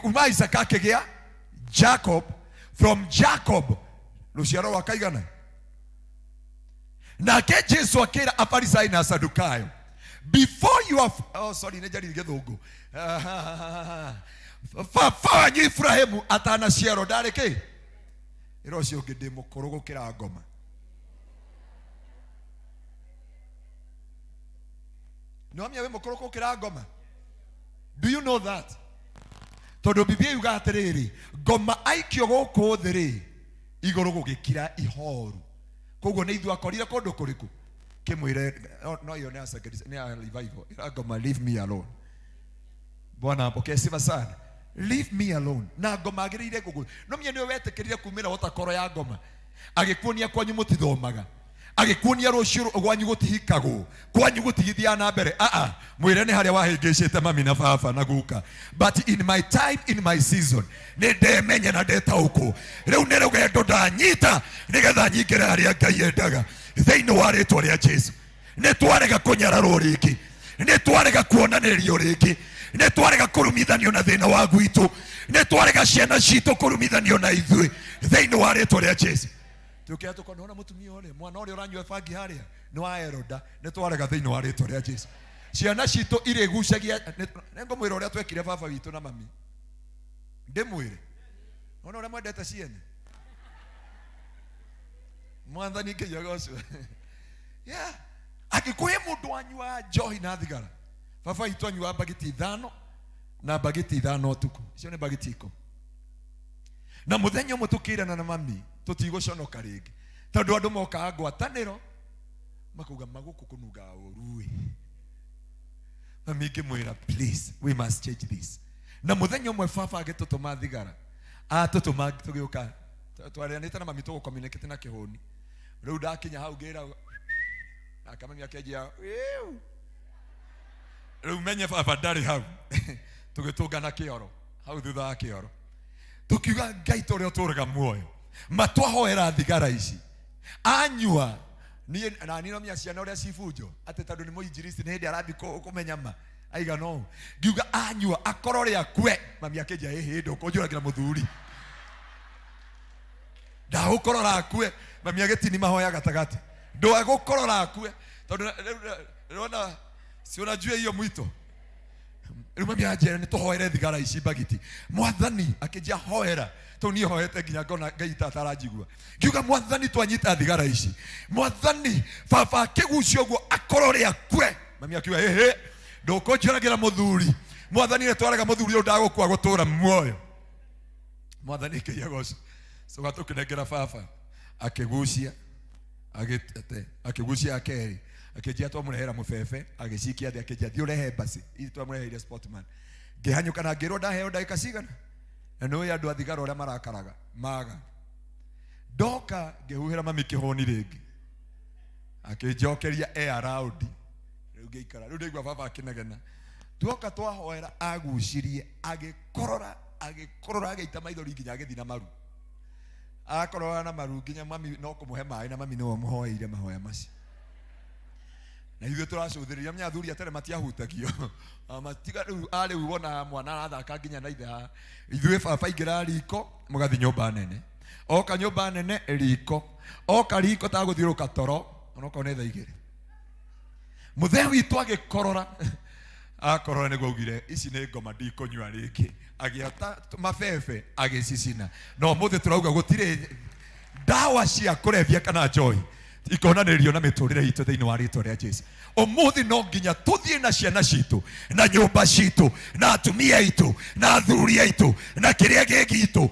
Kuma Isaac akigĩa Jacob. From Jacob ruciaro rwa kaigana. Nake Jesu akira Afarisai na Sadukayo, before you have sorry nejari githungu. Baba nyi Ibrahimu atanaciarwo ndarĩ kĩ? Iro cio ngĩ ndĩ mũkũrũ gũkĩra ngoma. Nomia we mũkũrũ gũkĩra ngoma. Do you know that? Tondu Biblia yuga atiriri, ngoma aikio gũkũ thĩ rĩ, igũrũ gũgĩkira ihoru. Koguo nĩ ithuĩ akorire kũndũ kũrĩkũ? Kĩmwĩre no yo nĩ revival. Ira ngoma leave me alone. Bwana apokee sifa sana. Leave me alone. Na ngoma agĩrĩire gũkũ. No mie nĩwe wetĩkĩrire kumĩra ũtakoro ya ngoma. Agĩkuonia kwanyu mũtithomaga. Agĩkuonia rũciũ gwanyu gũtihikagwo. Kwanyu gũtigithia na mbere. Mwĩre nĩ harĩa wahĩngĩcĩte mami na baba na guka. But in my time, in my season, nĩ ndemenya na ndetaũkwo. Rĩu nĩ rũgendo ndanyita nĩgetha nyingĩre harĩa Ngai endaga. Thĩinĩ wa rĩtwa rĩa Jesu. Nĩ twarega kũnyararwo rĩngĩ. Nĩ twarega kuonanĩrio rĩngĩ. Nĩ twarega kũrumithanio na thĩna wa gwitũ. Nĩ twarega ciana citũ kũrumithanio na ithuĩ. Thĩinĩ wa rĩtwa rĩa Jesu. Tukia tukona mutumia ule mwana ule uranywa bangi haria ni wa eroda ni twarega thiini wa ritwa ria Jesu. Ciana citũ ire gucagia nengo mwira uria twekire baba witũ na mami. Ndimwire ona uria mwendete ciana. Mwathani Ngai agocwo. Yeah. Akikuye mundu anywa njohi na thigara. Baba witũ anywa bagiti 5 na bagiti 5 utuku. Icio ni bagiti 10. Na muthenya umwe tukirana na mami tutigũconoka rĩngĩ. Tondũ andũ mokaga ngwatanĩro makuga maguku kununga ũru. Mami ngĩmwĩra please we must change this. Na muthenya umwe baba agĩtũtũma thigara. Atũtũma tũgĩũka twarĩanĩte na mami tũgũcommunicate na kĩhũni. Rĩu ndakinya hau ngĩra akamenya kĩnjia. Rĩu menye baba ndarĩ hau. Tũgĩtũngana kĩoro hau thutha wa kĩoro. Tukiuga Ngai tũrĩa ũtũraga muoyo. Matwahoera thigara ici. Anyua ni na nino mia ciana uria cifunjo ati tondu ni muinjiristi ni hindi arathi kumenya ma aiga no ngiuga anyua akoro ria kwe mami akenja hihi ndo kunjuragira muthuri da ukorora kwe mami agetini mahoya gatagati ndo agukorora kwe tondu rona si unajua hiyo mwito. Mami ajera ni tuhoere thigara ici bagiti. Mwathani akenja hoera toni hoete nginya ngona Ngai tatarajigua. Ngiuga Mwathani twanyita thigara ici. Mwathani baba kigucio guo akorore akwe. Mami akiuga hehe ndukunjuragira muthuri. Mwathani ni twarega muthuri uyu ndagukua gutura muoyo. Mwathani Ngai agocwo. So gatukinengera baba akigucia akigucia akeri akijia twamurehera mubebe agicikia thi akijia thi urehe basi ili twamurehera sportman ngihanyuka na ngirwo ndaheo ndagika cigana na no andu athigara uria marakaraga maga ndoka ngihuhira mami kihoni ringi akijokeria around riu ngiikara riu ndigwa baba akinegena tuoka twahoera agucirie agikorora agita maithori nginya agithina maru akorora na marunginya mami no kumuhe mai na mami no muhoeire mahoya macio na ithuĩ tũracũthĩrĩria mnyathuri atarĩ matiahutagio matiga rĩu arĩ wona mwana arathaka nginya na ithe ithuĩ baba ingĩra riko mũgathi nyũmba nene oka nyũmba nene riko oka riko tagũthiũrũka toro onokorwo nĩ thaa igĩrĩ mũthee witũ agĩkorora akorora nĩguo augire ici nĩ ngoma ndikũnyua rĩngĩ agĩata mabebe agĩcicina no mũthĩ tũrauga gũtirĩ ndawa cia kũrebia kana njohi ikonanĩrĩrio na mĩtũrĩre itũ thĩinĩ wa rĩtwa rĩa Jesũ ũmũthĩ no nginya tũthiĩ na ciana citũ na nyũmba citũ na atumia aitũ na athuri aitũ na kĩrĩa gĩkĩ itũ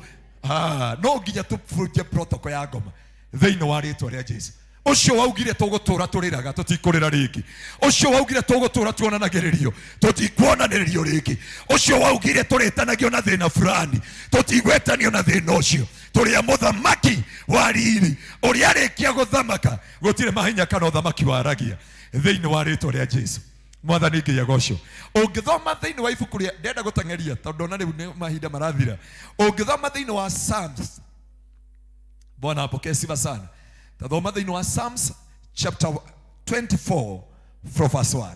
no nginya tũbunje protocol ya ngoma thĩinĩ wa rĩtwa rĩa Jesũ ũcio waugire tũgũtũra tũrĩraga tũtikũrĩra rĩngĩ ũcio waugire tũgũtũra tuonanagĩrĩrio tũtikuonanĩrĩrio rĩngĩ ũcio waugire tũrĩtanagio na thĩna fulani tũtigwetanio na thĩna ũcio tũrĩa mũthamaki wa riri ũrĩa arĩkia gũthamaka gũtirĩ mahinya kana ũthamaki waragia thĩinĩ wa rĩtwa rĩa Jesũ mwathani Ngai agocwo ũngĩthoma thĩinĩ wa ibuku rĩa ndenda gũteng'eria tondũ na rĩu nĩ mahinda marathira ũngĩthoma thĩinĩ wa Psalms Bwana apokee sifa sana tazama thĩinĩ wa Psalms chapter 24 from verse 1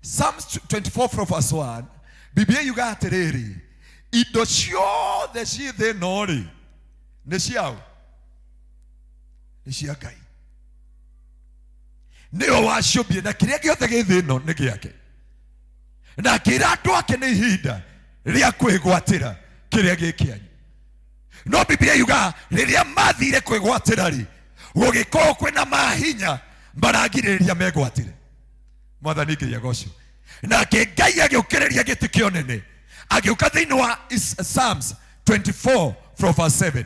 Psalms 24 from verse 1 Biblia yuga atĩrĩrĩ indo ciothe ciĩ thĩ ĩno rĩ nĩ ciao nĩ cia Ngai nĩo waciũmbire na kĩrĩa gĩothe gĩ thĩ ĩno nĩ gĩake na akĩra andũ ake nĩ ihinda rĩa kwĩgwatĩra kĩrĩa gĩ kĩanyu no Biblia yuga rĩrĩa mathire kwĩgwatĩra rĩ gũgĩkorwo kwĩna mahinya maragirĩrĩria megwatĩre mwathani Ngai agocwo nake Ngai agĩũkĩrĩria gĩtĩ kĩonene agĩũka thĩinĩ wa Psalms 24 from verse 7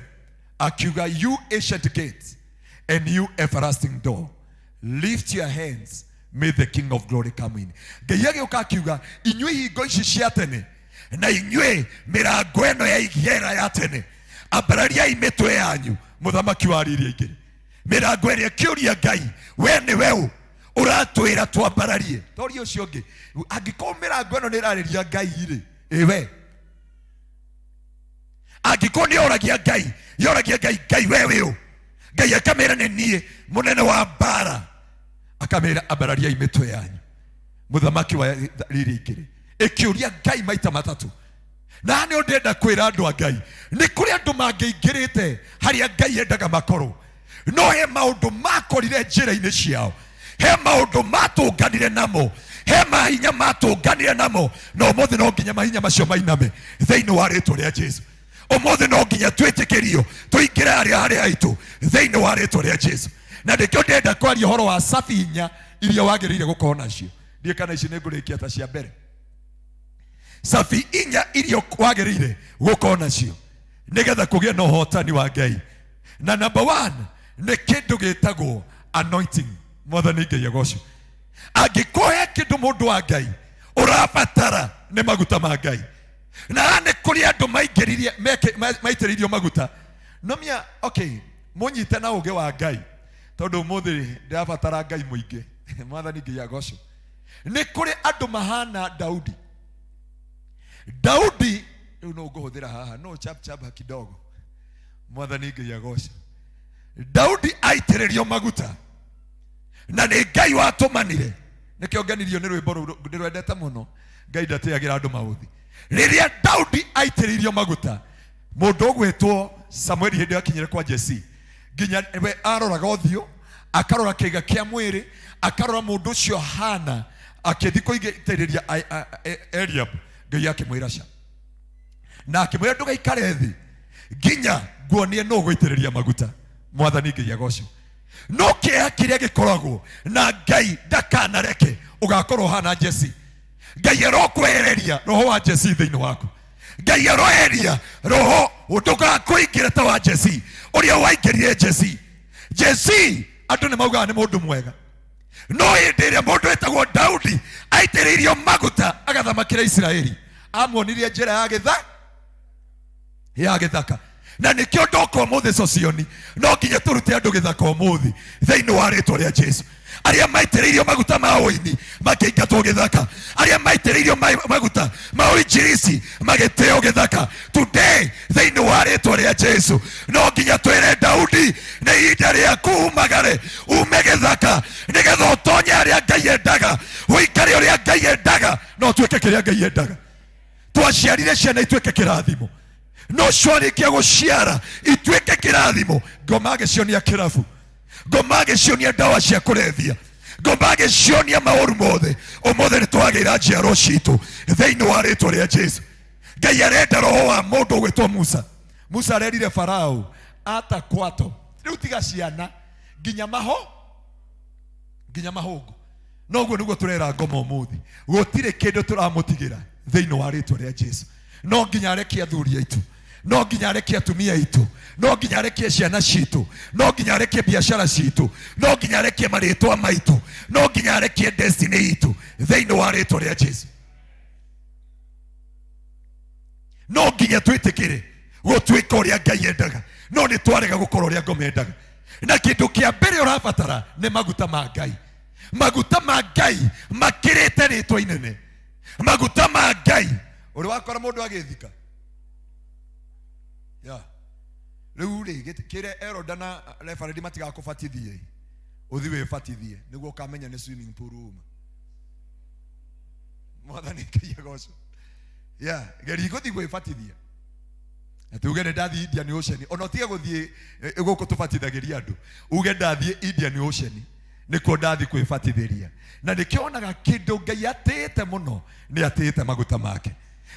akiuga you ancient gates and you everlasting door lift your hands may the King of glory come in Ngai agĩũka akiuga inyuĩ hingo ici cia tene na inyuĩ mĩrango ĩno ya igera ya tene ambarariai mĩtwe yanyu mũthamaki wa riri aingĩ mĩrango ĩrĩa kĩũria Ngai we nĩ weũ ũratwĩra twambararie toria ũcio ũngĩ angĩkorwo mĩrango ĩno nĩ ĩrarĩria Ngai rĩ we angĩkorwo nĩ yoragia Ngai Ngai we wĩũ Ngai akamĩra nĩ niĩ mũnene wa mbara akamĩra ambarariai mĩtwe yanyu mũthamaki wa riri aingĩ ĩkĩũria Ngai maita matatũ na nĩ ndenda kwĩra andũ a Ngai nĩ kũrĩ andũ mangĩingĩrĩte harĩa Ngai endaga makorwo no he maũndũ makorire njĩra-inĩ ciao he maũndũ matũnganire namo he mahinya matũnganire namo no ũmũthĩ no nginya mahinya macio mainame thĩinĩ wa rĩtwa rĩa Jesũ ũmũthĩ no nginya twĩtĩkĩrio tũingĩre harĩa haitũ thĩinĩ wa rĩtwa rĩa Jesũ na nĩkĩo ndenda kwaria ũhoro wa sabi inya iria wagĩrĩire gũkorwo nacio ndiĩ kana ici nĩ ngũrĩkia ta cia mbere sabi inya iria wagĩrĩire gũkorwo nacio nĩgetha kũgĩe na ũhotani wa Ngai na number 1 nĩ kĩndũ gĩtagwo anointing mwathani Ngai agocwo angĩkohe kĩndũ mũndũ wa Ngai ũrabatara nĩ maguta ma Ngai na nĩ kũrĩ andũ maingĩririe maitĩrĩirio maguta no mia okay mũnyite na ũgĩ wa Ngai tondũ ũmũthĩ ndĩrabatara Ngai mũingĩ mwathani Ngai agocwo nĩ kũrĩ andũ mahana Daudi rĩu no ngũhũthĩra haha no chap kidogo mwathani Ngai agocwo Daudi aitĩrĩrio maguta na nĩ Ngai watũmanire nĩkĩo nganirio nĩ rwĩmbo rũu ndĩrwendete mũno Ngai ndatĩagĩra andũ maũthĩ rĩrĩa Daudi aitĩrĩirio maguta mũndũ ũgwĩtwo Samuel hĩndĩ akinyire kwa Jesse nginya we aroraga ũthiũ akarora kĩĩga kĩa mwĩrĩ akarora mũndũ ũcio hana akĩthi kũigĩrĩria Eliab Ngai akĩmwĩra ca na akĩmwĩra ndũgaikare thĩ nginya nguonie no gũitĩrĩria maguta mwathani Ngai agocwo no kĩeha kĩrĩa gĩkoragwo na Ngai ndakanareke ũgakorwo hana Jesse Ngai arokwehereria roho wa Jesse thĩinĩ waku Ngai aroheria roho ndũgakũingĩre ta wa Jesse ũrĩa waingĩrire Jesse andũ nĩ maugaga nĩ mũndũ mwega no hĩndĩ ĩrĩa mũndũ wĩtagwo Daudi aitĩrĩirio maguta agathamakĩra Isiraeli amuonirie njĩra ya gĩthaka na nĩkĩo ndoka ũmũthĩ Socioni no nginya tũrute andũ gĩthaka ũmũthĩ thĩinĩ wa rĩtwa rĩa Jesũ aria maitĩrĩirio maguta ma ũini makĩingatwo gĩthaka, aria maitĩrĩirio maguta ma ũinjilisti magĩtĩo gĩthaka. Today thĩinĩ wa rĩtwa rĩa Jesu no nginya twĩre Daudi, nĩ ihinda rĩaku umagare, ume gĩthaka nĩgetha ũtonye arĩa Ngai endaga, ũikare ũrĩa Ngai endaga, no tuĩke kĩrĩa Ngai endaga. Twaciarire ciana ituĩke kĩrathimo, no cwarĩkia gũciara ituĩke kĩrathimo. Ngoma agĩcionia kĩrabu, ngoma agĩcionia ndawa cia kũrebia, ngoma agĩcionia maũru mothe. Ũmũthĩ nĩ twagĩra njiaro citũ thĩinĩ wa rĩtwa rĩa Jesu. Ngai arenda roho wa mũndũ gwĩtwo Musa. Musa arerire Farao ata kwato, rĩu tiga ciana nginya mahũngũ. Noguo nĩguo tũrera ngoma ũmũthĩ, gũtirĩ kĩndũ tũramũtigĩra thĩinĩ wa rĩtwa rĩa Jesu. No nginya arekie athuri aitũ, no nginya arekie atumia aitũ, no nginya arekie ciana citũ, no nginya arekie biacara citũ, no nginya arekie marĩtwa maitũ, no nginya arekie destiny itũ thĩinĩ wa rĩtwa rĩa Jesu. No nginya twĩtĩkĩre gũtuĩka ũrĩa Ngai endaga, no nĩ twarega gũkorwo ũrĩa ngoma endaga. Na kĩndũ kĩa mbere ũrabatara nĩ maguta ma Ngai. Maguta ma Ngai makĩrĩte rĩtwa inene. Maguta ma Ngai ũrĩ wakora mũndũ agĩthika. Rĩu rĩ kĩrĩa Eroda na referee matigakũbatithie, ũthi wĩbatithie nĩguo ũkamenya nĩ swimming pool uma. Mwathani Ngai agocwo. Geri gũthi gwĩbatithia. Tuge nĩ ndathiĩ Indian Ocean, ona ũtige gũthiĩ gũkũ tũbatithagĩria andũ, uge ndathiĩ Indian Ocean nĩkuo ndathi kwĩbatithĩria. Na nĩkĩonaga kĩndũ Ngai atĩte mũno nĩ atĩte maguta make.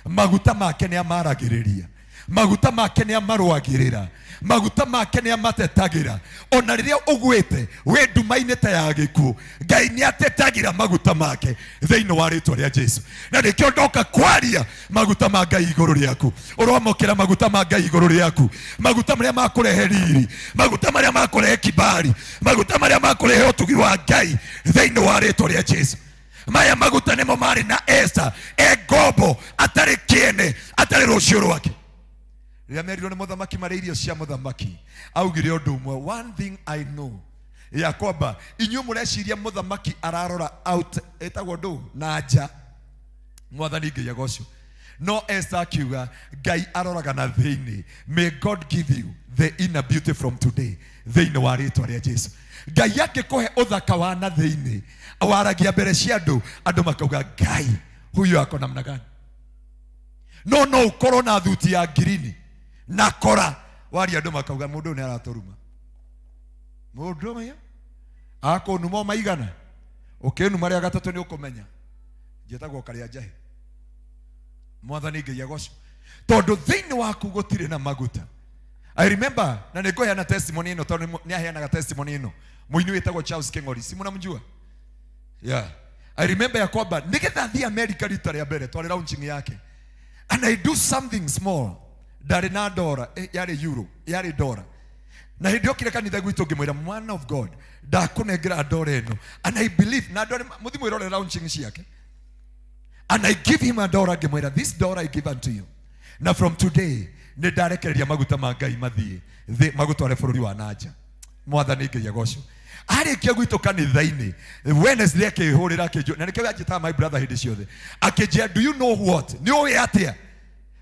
Maguta make nĩ amaragĩrĩria, maguta make nĩ amarũagĩrĩra, maguta make nĩ amatetagĩra. Ona rĩrĩa ũgwĩte wĩ nduma-inĩ ta ya gĩkuũ, Ngai nĩ atetagĩra maguta make thĩinĩ wa rĩtwa rĩa Jesu. Na nĩkĩo ndoka kwaria maguta ma Ngai igũrũ rĩaku. Ũromokera maguta ma Ngai igũrũ rĩaku, maguta marĩa makũrehe riri, maguta marĩa makũrehe kibali, maguta marĩa makũrehe ũtugi wa Ngai thĩinĩ wa rĩtwa rĩa Jesu. Maya maguta nĩmo marĩ na Esta ngombo, atarĩ kĩene, atarĩ rũciũ rwake. Rĩrĩa merirwo nĩ mũthamaki marĩ irio cia mũthamaki, augire ũndũ ũmwe, one thing I know, ya kwamba inyuĩ mũreciria mũthamaki ararora out, etagwo ndũ na nja. Mwathani Ngai agocwo. No Esta akiuga Ngai aroraga na thĩinĩ. May God give you the inner beauty from today thĩinĩ wa rĩtwa rĩa Jesu. Ngai angĩkũhe ũthaka wa na thĩinĩ, waragia mbere cia andũ, andũ makauga Ngai huyu ako namna gani. No ũkorwo na thuti ya ngirini na kora, waria andũ makauga mũndũ nĩ aratoruma. Mũndũ ũyũ akũnuma maigana, ũkĩnuma rĩa gatatũ nĩ ũkũmenya njĩtagwo karĩa njahe. Mwathani Ngai agocwo. Tondũ thĩinĩ waku gũtirĩ na maguta. I remember, na nĩngũheana testimony ĩno tondũ nĩ aheanaga testimony ĩno, mũini wĩtagwo Charles Keng'ori, si mũnamjua? I remember ya kwamba nĩgetha thiĩ America rita rĩa mbere twarĩ launching yake, and I do something small, ndarĩ na dora, yarĩ euro, yarĩ dora. Na hĩndĩ okire kanitha gwitũ ngĩmwĩra, man of God, ndakũnengera dora ĩno, and I believe, na dora mũthi mwĩrore launching ciake, and I give him a dollar, ngĩmwĩra, this dollar I give unto you. Na from today nĩ ndarekereria maguta ma Ngai mathiĩ magũtware bũrũri wa nanja. Mwathani Ngai agocwo. Arĩkia gwitũ kanitha-inĩ Wednesday akĩhũrĩra akĩnjũ, na nĩkĩo anjĩtaga my brother hĩndĩ ciothe, akĩnjĩra, do you know what, nĩ ũĩ atĩa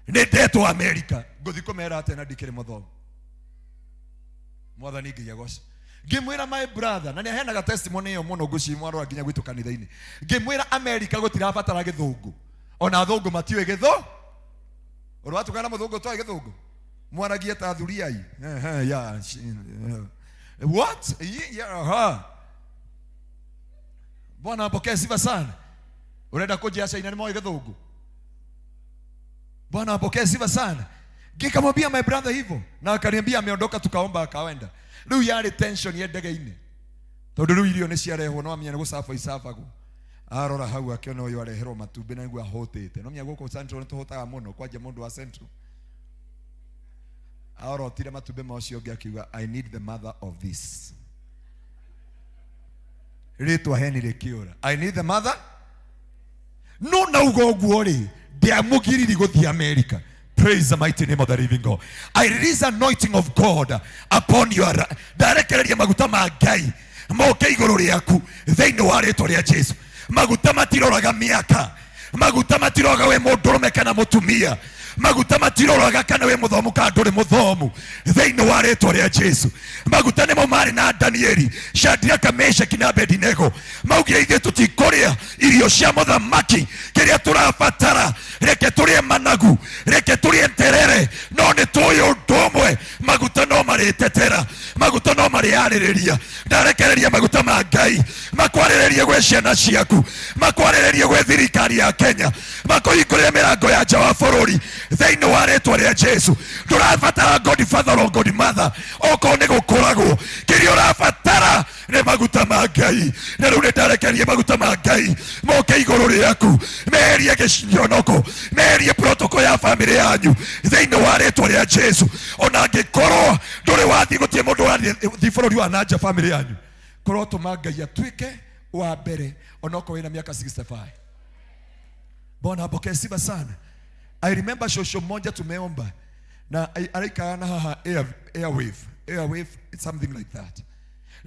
nĩ ndetwo America, ngũthi kũmera atĩa na ndikĩrĩ mũthomu. Mwathani Ngai agocwo. Ngĩmwĩra my brother, na nĩaheanaga testimony ĩyo mũno ngũcimwa arora nginya gwitũ kanitha-inĩ, ngĩmwĩra America gũtirabatara gĩthũngũ, ona athũngũ matiũĩ gĩthũngũ. Ũrwatukana mũthũngũ toĩ gĩthũngũ, mwaragie ta thuriai. What? Bwana apokee sifa sana. Unaenda kujiacha ina moyo gĩthũngũ. Bwana apokee sifa sana. Nikamwambia my brother hivyo, na akaniambia ameondoka, tukaomba akaenda. Rĩu yarĩ tension ye ndege-inĩ, tondũ rĩu irio nĩ ciarehwo, no amenya nĩ gũcafa isafagu. Arora hau akiona ũyũ areherwo matumbĩ na nĩguo ahũtĩte. No menya gũkũ Central nĩ tũhũtaga mũno, kwanja mũndũ wa Central. Arotire matumbĩ macio ũngĩ akiuga, I need the mother of this. Rĩtwa heni rĩkĩũra, I need the mother. No nauga ũguo rĩ, ndiamũgiriri gũthiĩ America. Praise the mighty name of the living God. I release anointing of God upon your. Ndarekereria maguta ma Ngai moke iguru riaku thiini wa ritwa ria Jesu. Maguta matiroraga miaka, maguta matiroraga we mundurume kana mutumia, maguta matiroraga kana we muthomu kana nduri muthomu, thiini wa ritwa ria Jesu. Maguta nimo mari na Danieli, Shadraka, Meshaki na Abedinego maugire ithuĩ tutikuria irio cia muthamaki, kiria turabatara reke turie managu, reke turie nterere, no ni tuĩ ũndũ ũmwe, maguta no maritetera, maguta no mariarĩrĩria. Ndarekereria maguta ma Ngai makwarĩrĩrie gwĩ ciana ciaku, makwarĩrĩrie gwĩ thirikari ya Kenya, makuhingũrĩre mĩrango ya nja wa bũrũri thĩinĩ wa rĩtwa rĩa Jesu. Ndũrabatara God Father or God Mother, okorwo nĩ gũkũragwo, kĩrĩa ũrabatara nĩ maguta ma Ngai. Na rĩu nĩndarekererie maguta ma Ngai moke igũrũ rĩaku, meherie gĩcionoko, meherie protocol ya famĩlĩ yanyu thĩinĩ wa rĩtwa rĩa Jesu. Ona angĩkorwo ndũrĩ wathiĩ, gũtirĩ mũndũ ũrathiĩ bũrũri wa nanja famĩlĩ yanyu, korwo tũma Ngai atuĩke wa mbere onokorwo wĩna miaka 65. Bwana apokee sifa sana. I remember shosho mmoja tumeomba na alikaana na haha airwave something like that,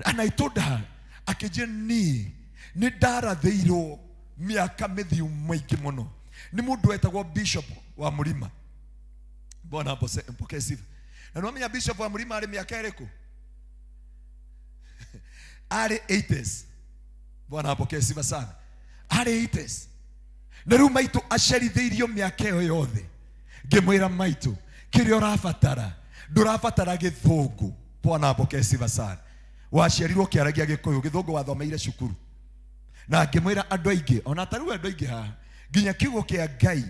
and I told her akije ni ndarathĩirwo miaka mithiu maingĩ mũno ni mũndũ wetagwo Bishop wa Murima. Bwana apokee sifa. Na nomenya Bishop wa Murima arĩ miaka ĩrĩkũ? Arĩ 80s. Bwana apokee sifa sana. Arĩ 80s. Na rĩu maitũ acerithĩirio miaka ĩyo yothe. Ngĩmwĩra maitũ, kĩrĩa ũrabatara ndũrabatara gĩthũngũ. Bwana apokee sifa sana. Waciarirwo kĩaragia Gĩkũyũ, gĩthũngũ wathomeire cukuru. Na ngĩmwĩra andũ aingĩ, ona tarĩu andũ aingĩ haha, nginya kiugo kĩa Ngai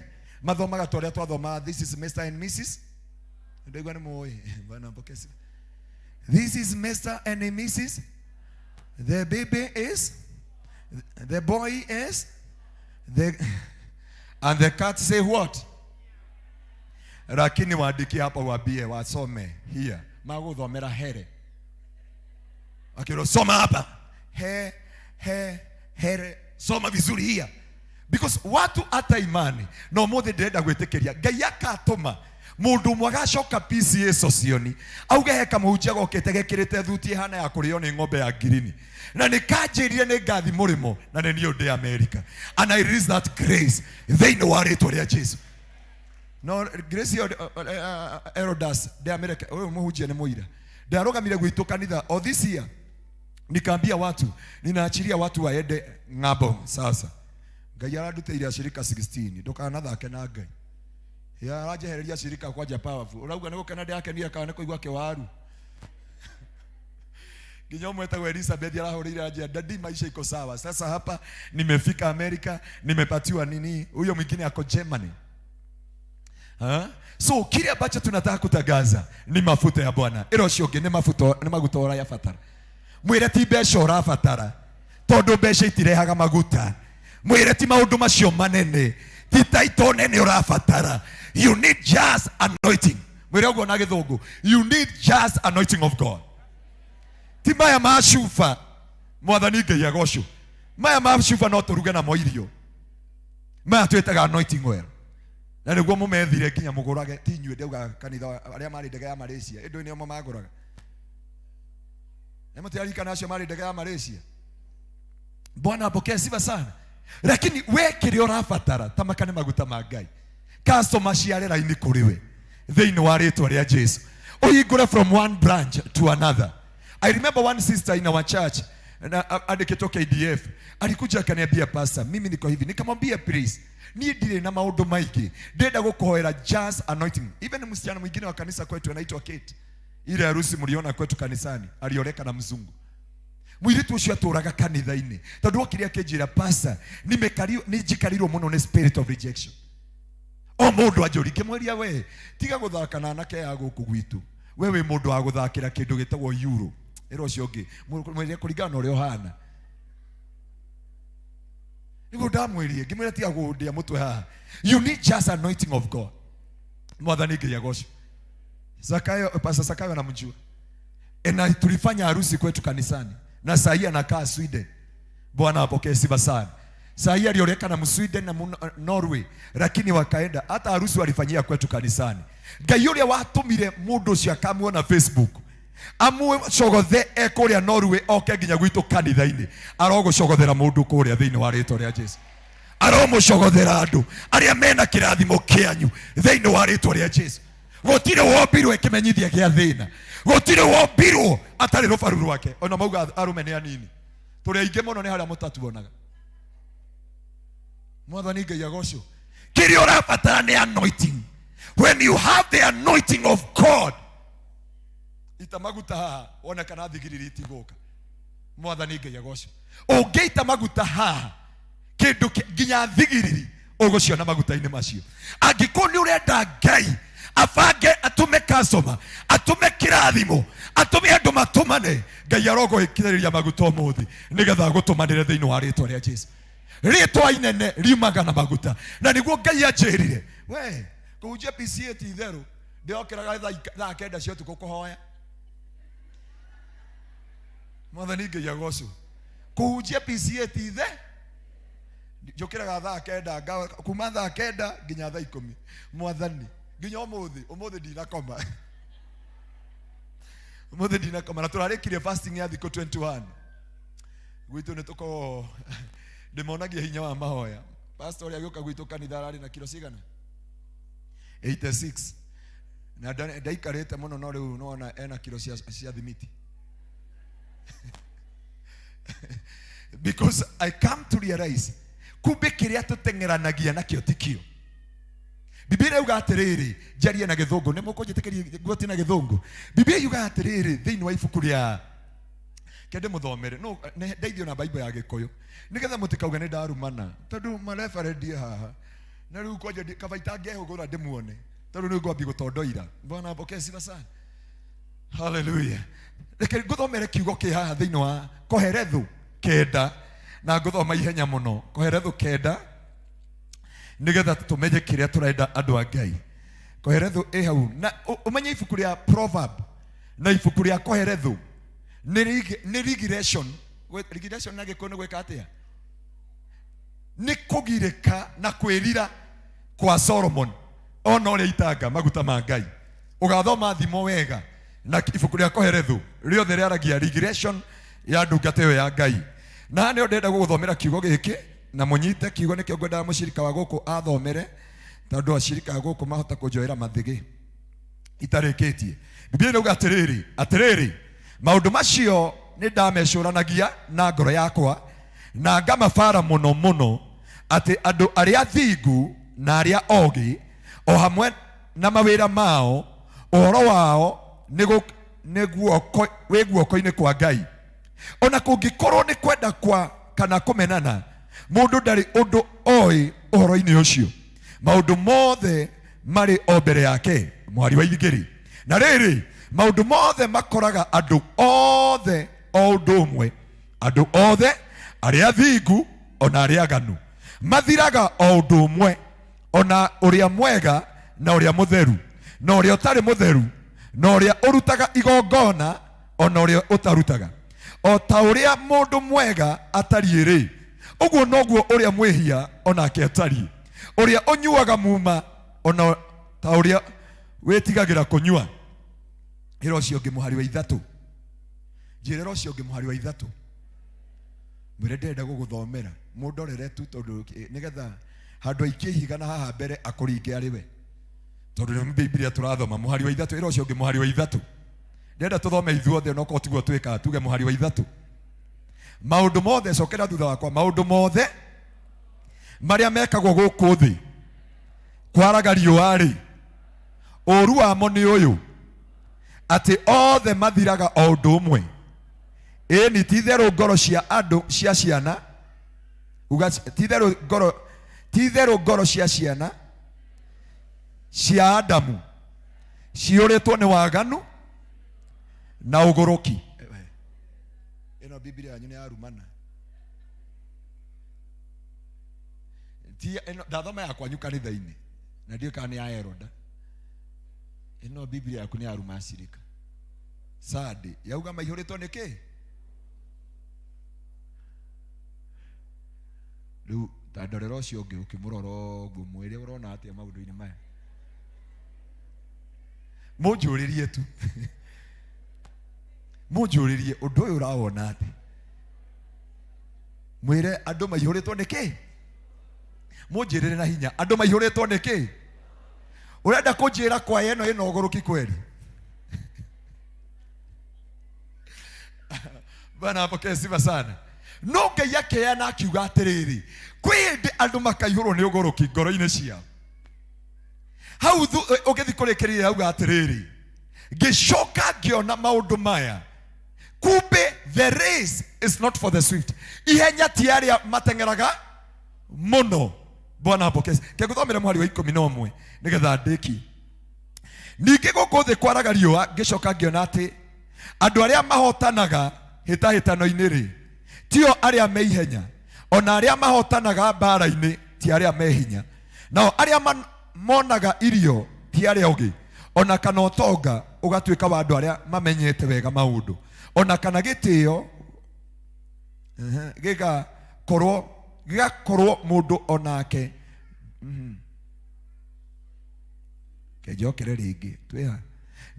mathomaga ta ũrĩa twathoma this is Mr. and Mrs. Ndĩgwa nĩ mũĩ. Bwana apokee sifa. This is Mr. and Mrs. The baby is, the boy is, and the cat say what? Lakini waandiki hapa waambie wasome here. Maguthomera here. Akiro soma hapa. Here. Soma vizuri here. Because watu hata imani no mothe ndenda gwĩtĩkĩria Ngai akatũma mundu mwagacoka P.C.E.A socioni auge heka mũhunjia gokĩte gekĩrĩte thuti hana ya kũrĩo nĩ ng'ombe ya ngirini, na nĩkanjĩrire nĩ ngathi mũrĩmo na nĩ niĩ ndĩ America, and I release that grace thĩinĩ wa rĩtwa rĩa Jesu. No grace Erodas ndĩ America, ũyũ mũhunjia nĩ mũira, ndarũgamire gwitũ kanitha o this year, nikaambia watu ninaachilia watu waende ng'ambo. Sasa Ngai aradutĩire ashirika 16 ndũkanathake na Ngai ya arajehereria shirika kwa powerful. Urauga niko Canada yake ndiye kana kuigwa kewaru. Kinyo mwetagwo Elizabeth arahurira aje dadi, maisha iko sawa. Sasa hapa nimefika America, nimepatiwa nini? Huyo mwingine ako Germany. So kile ambacho tunataka kutangaza ni mafuta ya Bwana. Ilo cionge ni maguta ora ya fatara. Mwire ti besha ora fatara. Tondu besha itirehaga maguta. Mwire ti maundu macio manene. Ti taito nene ora fatara. You need just anointing. Mwire ugo na githungu. You need just anointing of God. Ti maya mashufa. Mwathani Ngai agocwo. Maya mashufa no turuge na moirio. Maya twetaga anointing oil. Na niguo mumethire nginya mugurage ti nyue ndauga kanitha aria mari ndege ya Malaysia indu ni omo maguraga. Nemo tiari kana acio mari ndege ya Malaysia. Bwana apokee sifa sana. Lakini we kile ũrabatara tamakane maguta ma Ngai. Customer ciare raini kuriwe. Thĩinĩ wa rĩtwa rĩa Jesu. Ũhingũre from one branch to another. I remember one sister in our church andikitwo KDF alikuja akaniambia, pastor, mimi niko hivi. Nikamwambia, please, ni ndire na maundu maingĩ, ndenda gukoera just anointing. Even msichana mwingine wa kanisa kwetu anaitwa Kate, ile harusi mliona kwetu kanisani alioleka na mzungu. Mwiritu ucio aturaga kanitha-inĩ tondu okire akinjira, pastor, nijikarirwo muno ni spirit of rejection. O mundu ajuri kimweria, we tiga guthaka na anake ya guku gwitu, wewe mundu wa guthakira kindu gitagwo euro ero cio ngi mwire kuringana uria uhana. Nigo ndamwirie ngimwira tiga gundia mutwe haha. You need just anointing of God. Mwathani Ngai agocwo. Zakayo, pastor Zakayo anamjua. Na tulifanya harusi kwetu kanisani na sahi anakaa Sweden. Bwana apokee sifa sana. Sahi alioleka na Sweden na Norway, lakini wakaenda hata harusi walifanyia kwetu kanisani. Ngai uria watumire mundu ucio akamuona Facebook amũcogothe ekũrĩa Norway oke nginya gwitũ kanitha-inĩ arogũcogothera mũndũ kũrĩa thĩinĩ wa rĩtwa rĩa Jesũ aromũcogothera andũ arĩa mena kĩrathimo kĩanyu thĩinĩ wa rĩtwa rĩa Jesũ gũtirĩ wombirwo ĩkĩmenyithia gĩa thĩna gũtirĩ wombirwo atarĩ rũbaru rwake ona mauga arũme nĩ anini tũrĩ aingĩ mũno nĩ harĩa mũtatuonaga Mwathani Ngai agocwo kĩrĩa ũrabatara nĩ anointing when you have the anointing of God ita maguta haha ona kana thigiriri itigũka Mwathani Ngai agocwo ũngĩita maguta haha kĩndũ nginya thigiriri ũgũciona maguta-inĩ macio angĩkorwo nĩ ũrenda Ngai afange atume customer atume kĩrathimo atume andũ matũmane Ngai arogũĩkĩrĩria maguta ũmũthĩ nĩgetha gũtũmanĩre thĩinĩ wa rĩtwa rĩa Jesũ rĩtwa inene riumaga na maguta na nĩguo Ngai anjĩrire we kũhunjia P.C.E.A ti itherũ ndĩokĩraga thaa kenda cia ũtukũ kũhoya Mwathani Ngai agocwo kũhunjia P.C.E.A ti itherũ njũkĩraga thaa kenda kuma thaa kenda nginya thaa 10 Mwathani nginya ũmũthĩ ndinakoma ũmũthĩ ndinakoma na tũrarĩkirie fasting ya thikũ 21 gwitũ nĩ tũko ndĩmonagia hinya wa mahoya pastor ũrĩa agĩũka gwitũ kanitha ararĩ na kilo cigana 86 na ndaikarĩte mũno no rĩu nona ena kilo cia thimiti because I come to realize kumbe kĩrĩa tũteng'eranagia nakĩo tikio Biblia yuga atĩrĩrĩ njarie na gĩthũngũ nĩ mũkũnjĩtĩkĩria guoti na gĩthũngũ Biblia yuga atĩrĩrĩ thĩinĩ wa ibuku rĩa kende mũthomere no ndeithio na Bible ya Gĩkũyũ nĩgetha mũtikauga nĩ ndarumana tondũ mareferendie haha na rĩu kwanja kabaita ngehũgũra ndĩmuone tondũ nĩ ngwambi gũtondoira Bwana apokee sifa sana hallelujah reke ngũthomere kiugo kĩ haha thĩinĩ wa Koherethu 9 na ngũthoma ihenya mũno Koherethu 9 nĩgetha tũmenye kĩrĩa tũrenda andũ a Ngai Koherethu hau na ũmenye ibuku rĩa Proverb na ibuku rĩa Koherethu nĩ regulation na Gĩkũyũ nĩ gwĩka atĩa nĩ kũgirĩka na kwĩrira kwa Solomon ona ũrĩa itanga maguta ma Ngai ũgathoma thimo wega na ibuku rĩa Koherethu rĩothe rĩaragia regulation ya ndungata ĩyo ya Ngai na nĩ ndenda gũgũthomera kiugo gĩkĩ na mũnyite kiugo nĩkĩo ngwendaga mũcirika wa gũkũ athomere tondũ acirika wa gũkũ mahota kũnjoera mathĩgĩ itarĩkĩtie Biblia inauga atĩrĩrĩ maũndũ macio nĩ ndamecũranagia na ngoro yakwa na ngamabara mũno mũno atĩ andũ arĩa thingu na arĩa ogĩ o hamwe na mawĩra mao ũhoro wao nĩ guoko-inĩ kwa Ngai ona kũngĩkorwo nĩ kwenda kwa kana kũmenana mũndũ ndarĩ ũndũ oĩ ũhoro-inĩ ũcio maũndũ mothe marĩ o mbere yake mwari wa igĩrĩ na rĩrĩ maũndũ mothe makoraga andũ othe o ũndũ ũmwe andũ othe arĩa thingu ona arĩa aganu mathiraga o ũndũ ũmwe ona ũrĩa mwega na ũrĩa mũtheru na ũrĩa ũtarĩ mũtheru na ũrĩa ũrutaga igongona ona ũrĩa ũtarutaga o ta ũrĩa mũndũ mwega atariĩ ũguo noguo ũrĩa mwĩhia onake atariĩ ũrĩa ũnyuaga muma ona ta ũrĩa wĩtigagĩra kũnyua ĩra ũcio ũngĩ mũhari wa ithatũ njĩrĩra ũcio ũngĩ mũhari wa ithatũ mwĩre ndĩrenda gũgũthomera mũndorere tu tondũ nĩgetha handũ aikie ihiga na haha mbere akũringe arĩ we tondũ nĩ Biblia tũrathoma mũhari wa ithatũ ĩra ũcio ũngĩ mũhari wa ithatũ ndĩrenda tũthome ithuothe no ko tiguo twĩkaga tuge mũhari wa ithatũ maũndũ mothe cokera thutha wakwa maũndũ mothe marĩa mekagwo gũkũ thĩ kwaraga riũa-rĩ ũru wamo nĩ ũyũ atĩ othe mathiraga o ũndũ ũmwe ĩni ti itherũ ngoro cia andũ cia ciana ti itherũ ngoro cia ciana cia Adamu ciũrĩtwo nĩ waganu na ũgũrũki ĩno Biblia yanyu nĩ yarumana ndathoma yakwanyu kanitha-inĩ na ndiũĩ kana nĩ ya Eroda ĩno Biblia yaku nĩ yaruma acirika Sade yauga maihũrĩtwo nĩ kĩ rĩu ta ndorera ũcio ũngĩ ũkĩmũrora ũguo mwĩrĩ ũrona atĩa maũndũ-inĩ maya mũnjũrĩrie tu Munjuririe undu uyu urawona ati. Mwire andu maihũrĩtwo nĩkĩ? Munjirire na hinya andu maihũrĩtwo nĩkĩ? Urenda kunjira kwa eno ĩno ũgũrũki kweli? Bwana apokee sifa sana. No Ngai akeana akiuga atiriri, kwĩ hĩndĩ andũ makaihũrwo nĩ ũgũrũki ngoro-inĩ ciao. Hau ũgĩthi kũrĩkĩrĩria auga atiriri, ngĩcoka ngĩona maũndũ maya. Kumbe the race is not for the swift. Ihenya ti arĩa mateng'eraga mũno. Bwana apokee. Kegũthomera mũhari wa 11 nĩgetha ndĩki. Ningĩ gũkũ thĩ kwaraga riũa, ngĩcoka ngĩona atĩ andũ arĩa mahotanaga hĩtahĩtano-inĩ rĩ, tio arĩa me ihenya, ona arĩa mahotanaga mbara-inĩ ti arĩa me hinya. Nao arĩa monaga irio ti arĩa ũngĩ, ona kana ũtonga ũgatuĩka wa andũ arĩa mamenyete wega maũndũ, ona kana gĩtĩo gĩgakorwo mũndũ onake. Kejokere rĩngĩ twĩha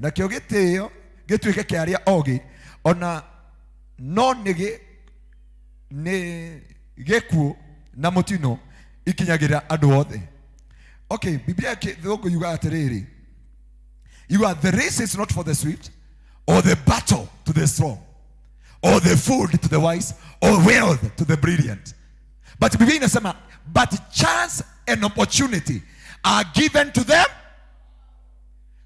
nakĩo gĩtĩo gĩtuĩke kĩa arĩa ogĩ, ona no nĩ gĩkuũ na mũtino ikinyagĩra andũ othe. Okay, Biblia thũngũ yuga atĩrĩrĩ, yuga the race is not for the swift, or the battle to the strong, or the food to the wise, or wealth to the brilliant. But Biblia inasema, but chance and opportunity are given to them.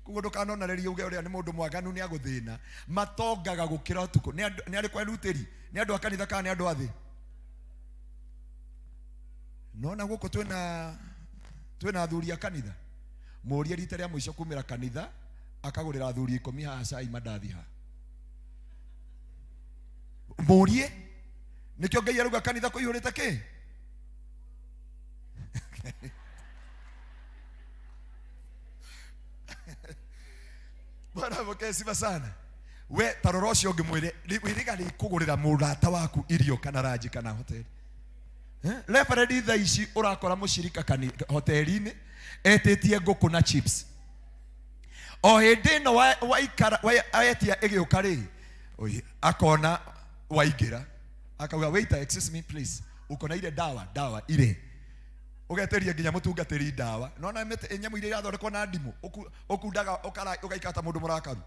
Kugo ndukanona rĩrĩa uge ũrĩa nĩ mũndũ mwaganu nĩ agũthĩna, matongaga gũkĩra ũtukũ. Nĩ arĩ kwa rutĩri, nĩ andũ a kanitha kana nĩ andũ a thĩ? Nona gũkũ twĩna athuri a kanitha. Mũrie rita rĩa mũico kumĩra kanitha akagũrĩra athuri 10 haha cai mandathi ha. Mũrie nĩkĩo Ngai arauga kanitha kũihũrĩte kĩ? Bwana apokee sifa sana. We tarora ũcio ũngĩmwĩre wĩrĩga nĩ kũgũrĩra mũrata waku irio kana ranji kana hoteli. Referee thaa ici ũrakora mũcirika hoteli-inĩ etĩtie ngũkũ na chips. O hĩndĩ ĩno waikara waetia ĩgĩũka rĩ, akona waingĩra akauga waiter excuse me please, ukona ile dawa ile ugeteria nginya mutungatiri dawa. Nona nyamũ iria irathondekwo na ndimũ ũkundaga ũgaikata mũndũ mũrakaru.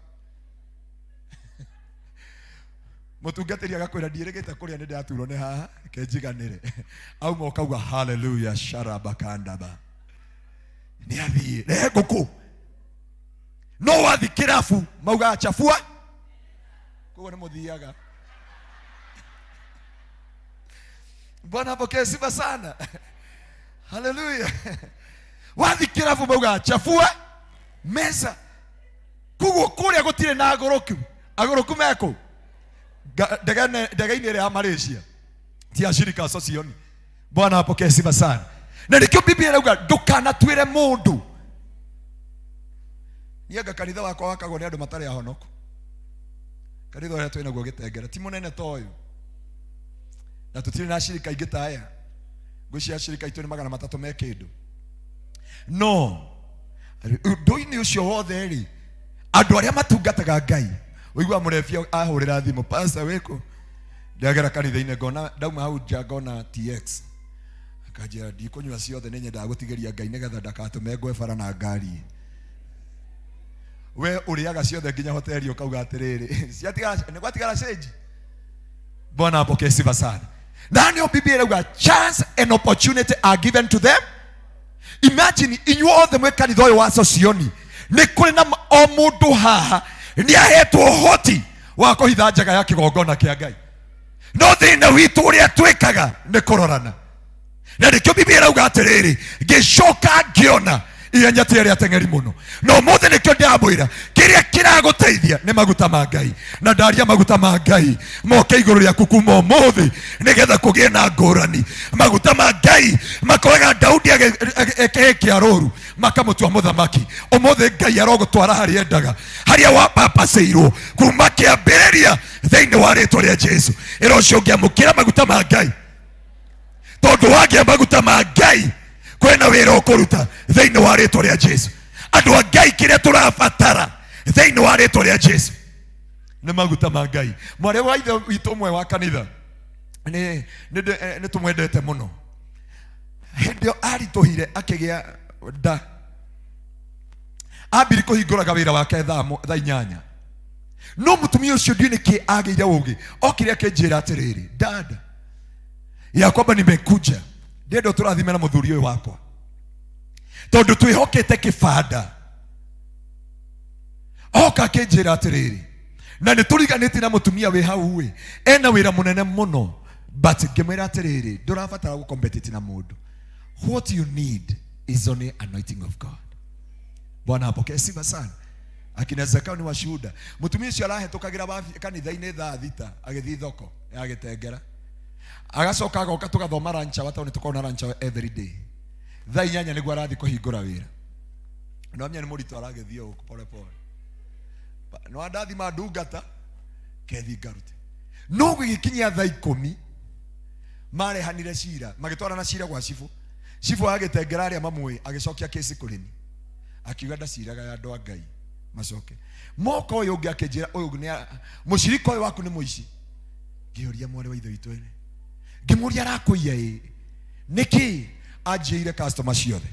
Mutungatiri agakwĩra ndirĩgĩte kũrĩa nĩ ndaturwo nĩ haha kenjiganĩre. Auma ũkauga hallelujah sharabakandaba. Nĩ athiĩ rehe ngũkũ. No wathi kĩrabu mauga chafua. Koguo nĩ mũthiaga. Bwana apokee sifa sana. Hallelujah. Wathi kĩrabu mauga chafua meza. Koguo kũrĩa gũtirĩ na agũrũku meko. Ndege-inĩ ĩrĩa ya Malaysia ti ashirika association. Bwana apokee sifa sana. Na nĩkĩo Biblia ĩrauga ndũkanatuĩre mũndũ. Nianga kanitha wakwa wakagwo nĩ andũ matarĩ ahonoku. Kanitha ũrĩa twĩ naguo Gĩtengera ti mũnene ta ũyũ, na tũtirĩ na ashirika ingĩ ta aya. Ngwĩciria ashirika itũ nĩ 300 me kĩndũ. No ũndũ-inĩ ũcio wothe rĩ, andũ arĩa matungataga Ngai, ũigua mũrebia ahũrĩra thimũ, pastor wĩkũ? Ndagera kanitha-inĩ ngona ndauma hau nja ngona TX. Akajia ndikũnyua ciothe nĩ nyendaga gũtigĩria Ngai nĩgetha ndakatũme ngwe bara na ngari. We ũrĩaga ciothe nginya hoteli ũkauga atĩrĩrĩ nĩ gwatigara change. Bwana apokee sifa sana. Na nĩo Biblia ĩrauga chance and opportunity are given to them. Imagine inyuĩ othe mwĩ kanitha ũyũ wa Socioni, nĩ kũrĩ na o mũndũ haha nĩ ahetwo ũhoti wa kũhitha njaga ya kĩgongona kĩa Ngai. No thĩna witũ ũrĩa twĩkaga nĩ kũrorana. Na nĩkĩo Biblia ĩrauga atĩrĩrĩ, ngĩcoka ngĩona ihenya ti rĩa teng'eri mũno. No mũthĩ nĩkĩo ndamwĩra kĩrĩa kĩragũteithia nĩ maguta ma Ngai. Na ndaria maguta ma Ngai moke igũrũ rĩaku kuma ũmũthĩ nĩgetha kũgĩe na ngũrani. Maguta ma Ngai makoraga Daudi akĩhĩkia rũũru makamũtua mũthamaki. Ũmũthĩ Ngai arogũtwara harĩa endaga, harĩa wapapacĩirwo kuma kĩambĩrĩria thĩinĩ wa rĩĩtwa rĩa Jesũ. Ĩra ũcio ũngĩamũkĩra maguta ma Ngai, tondũ wagĩa maguta ma Ngai kwena wĩra ũkũruta thĩinĩ wa rĩĩtwa rĩa Jesũ. Andũ a Ngai kĩrĩa tũrabatara thĩinĩ wa rĩĩtwa rĩa Jesũ nĩ maguta ma Ngai. Mwarĩ wa ithe witũ ũmwe wa kanitha nĩ tũmwendete mũno. Hĩndĩ ĩyo aritũhire akĩgĩa nda, ambire kũhingũraga wĩra wake thaa 8. No mũtumia ũcio ndiũ nĩkĩ agĩire ũgĩ, okire akĩnjĩra atĩrĩrĩ, dada ya kwamba nimekuja ndĩrenda tũrathime na mũthuri ũyũ wakwa, tondũ twĩhokete kĩbanda. Oka akĩnjĩra atĩrĩrĩ, na nĩ tũriganĩtie na mũtumia wĩ hau ena wĩra mũnene mũno, but ngĩmwĩra atĩrĩrĩ, ndũrabatara gũcompete na mũndũ. What you need is only anointing of God. Bwana apokee sifa sana. Akina Zakao ni washuhuda. Mũtumia ũcio arahetũkagĩra kanitha-inĩ thaa 6 agĩthiĩ thoko ya Gĩtengera, agacoka agoka tũgathoma rancha wata nĩ tũkona rancha every day. Thaa 8 nĩguo arathiĩ kũhingũra wĩra. No amenya nĩ mũritũ aragĩthiĩ ũko pole pole. No andathima ndungata kethi ngarute. No gĩgĩkinyia thaa 10 marehanire cira, magĩtwarana cira gwa cibu. Cibu agĩtengera arĩa mamwe agĩcokia kesi kũrĩni, akiuga ndaciraga ya andũ a Ngai macoke. Moka ũyũ ũngĩ akĩnjĩra ũyũ nĩ mũcirika ũyũ waku nĩ mũici. Ngĩũria mwarĩ wa ithe witũ ene, ngĩmũria arakũiya nĩkĩ? Anjĩire customer ciothe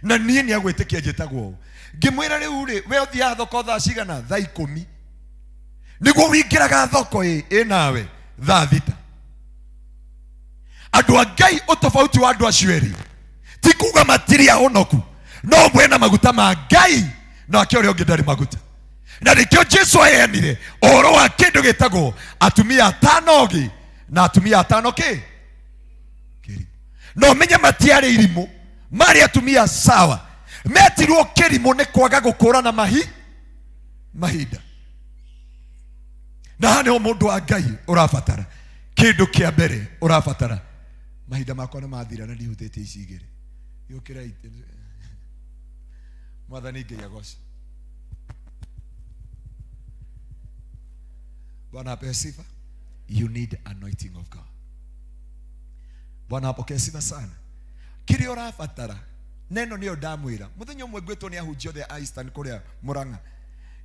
na niĩ nĩ agwĩtĩkia njĩtagwo. Ngĩmwĩra rĩu we ũthiaga thoko thaa cigana? Thaa 10 nĩguo wĩingĩraga thoko nawe thaa 6. Andũ a Ngai ũtofauti wa andũ acio erĩ ti kuga matiri ahonoku, no mwena maguta ma Ngai na akĩo ũrĩa ũngĩ ndarĩ maguta. Na nĩkĩo Jesũ aheanire ũhoro wa kĩndũ gĩtagwo atumia 5 na atumia 5 kĩrimũ. No menye matiarĩ irimũ, marĩ atumia sawa. Metirwo kĩrimũ nĩ kwaga gũkũrana mahinda. Na hane o mũndũ wa Ngai ũrabatara kĩndũ kĩa mbere, ũrabatara mahinda makwa nĩ mathira na ndihutĩtie ici igĩrĩ. Yũkĩra Mwathani Ngai agoce. Bwana apee sifa. You need anointing of God. Bwana apokee sifa sana. Kĩrĩa ũrabatara neno nĩyo ndamwĩra. Mũthenya ũmwe gwĩtwo nĩ ahunjia othe a Eastern kũrĩa Mũrang'a.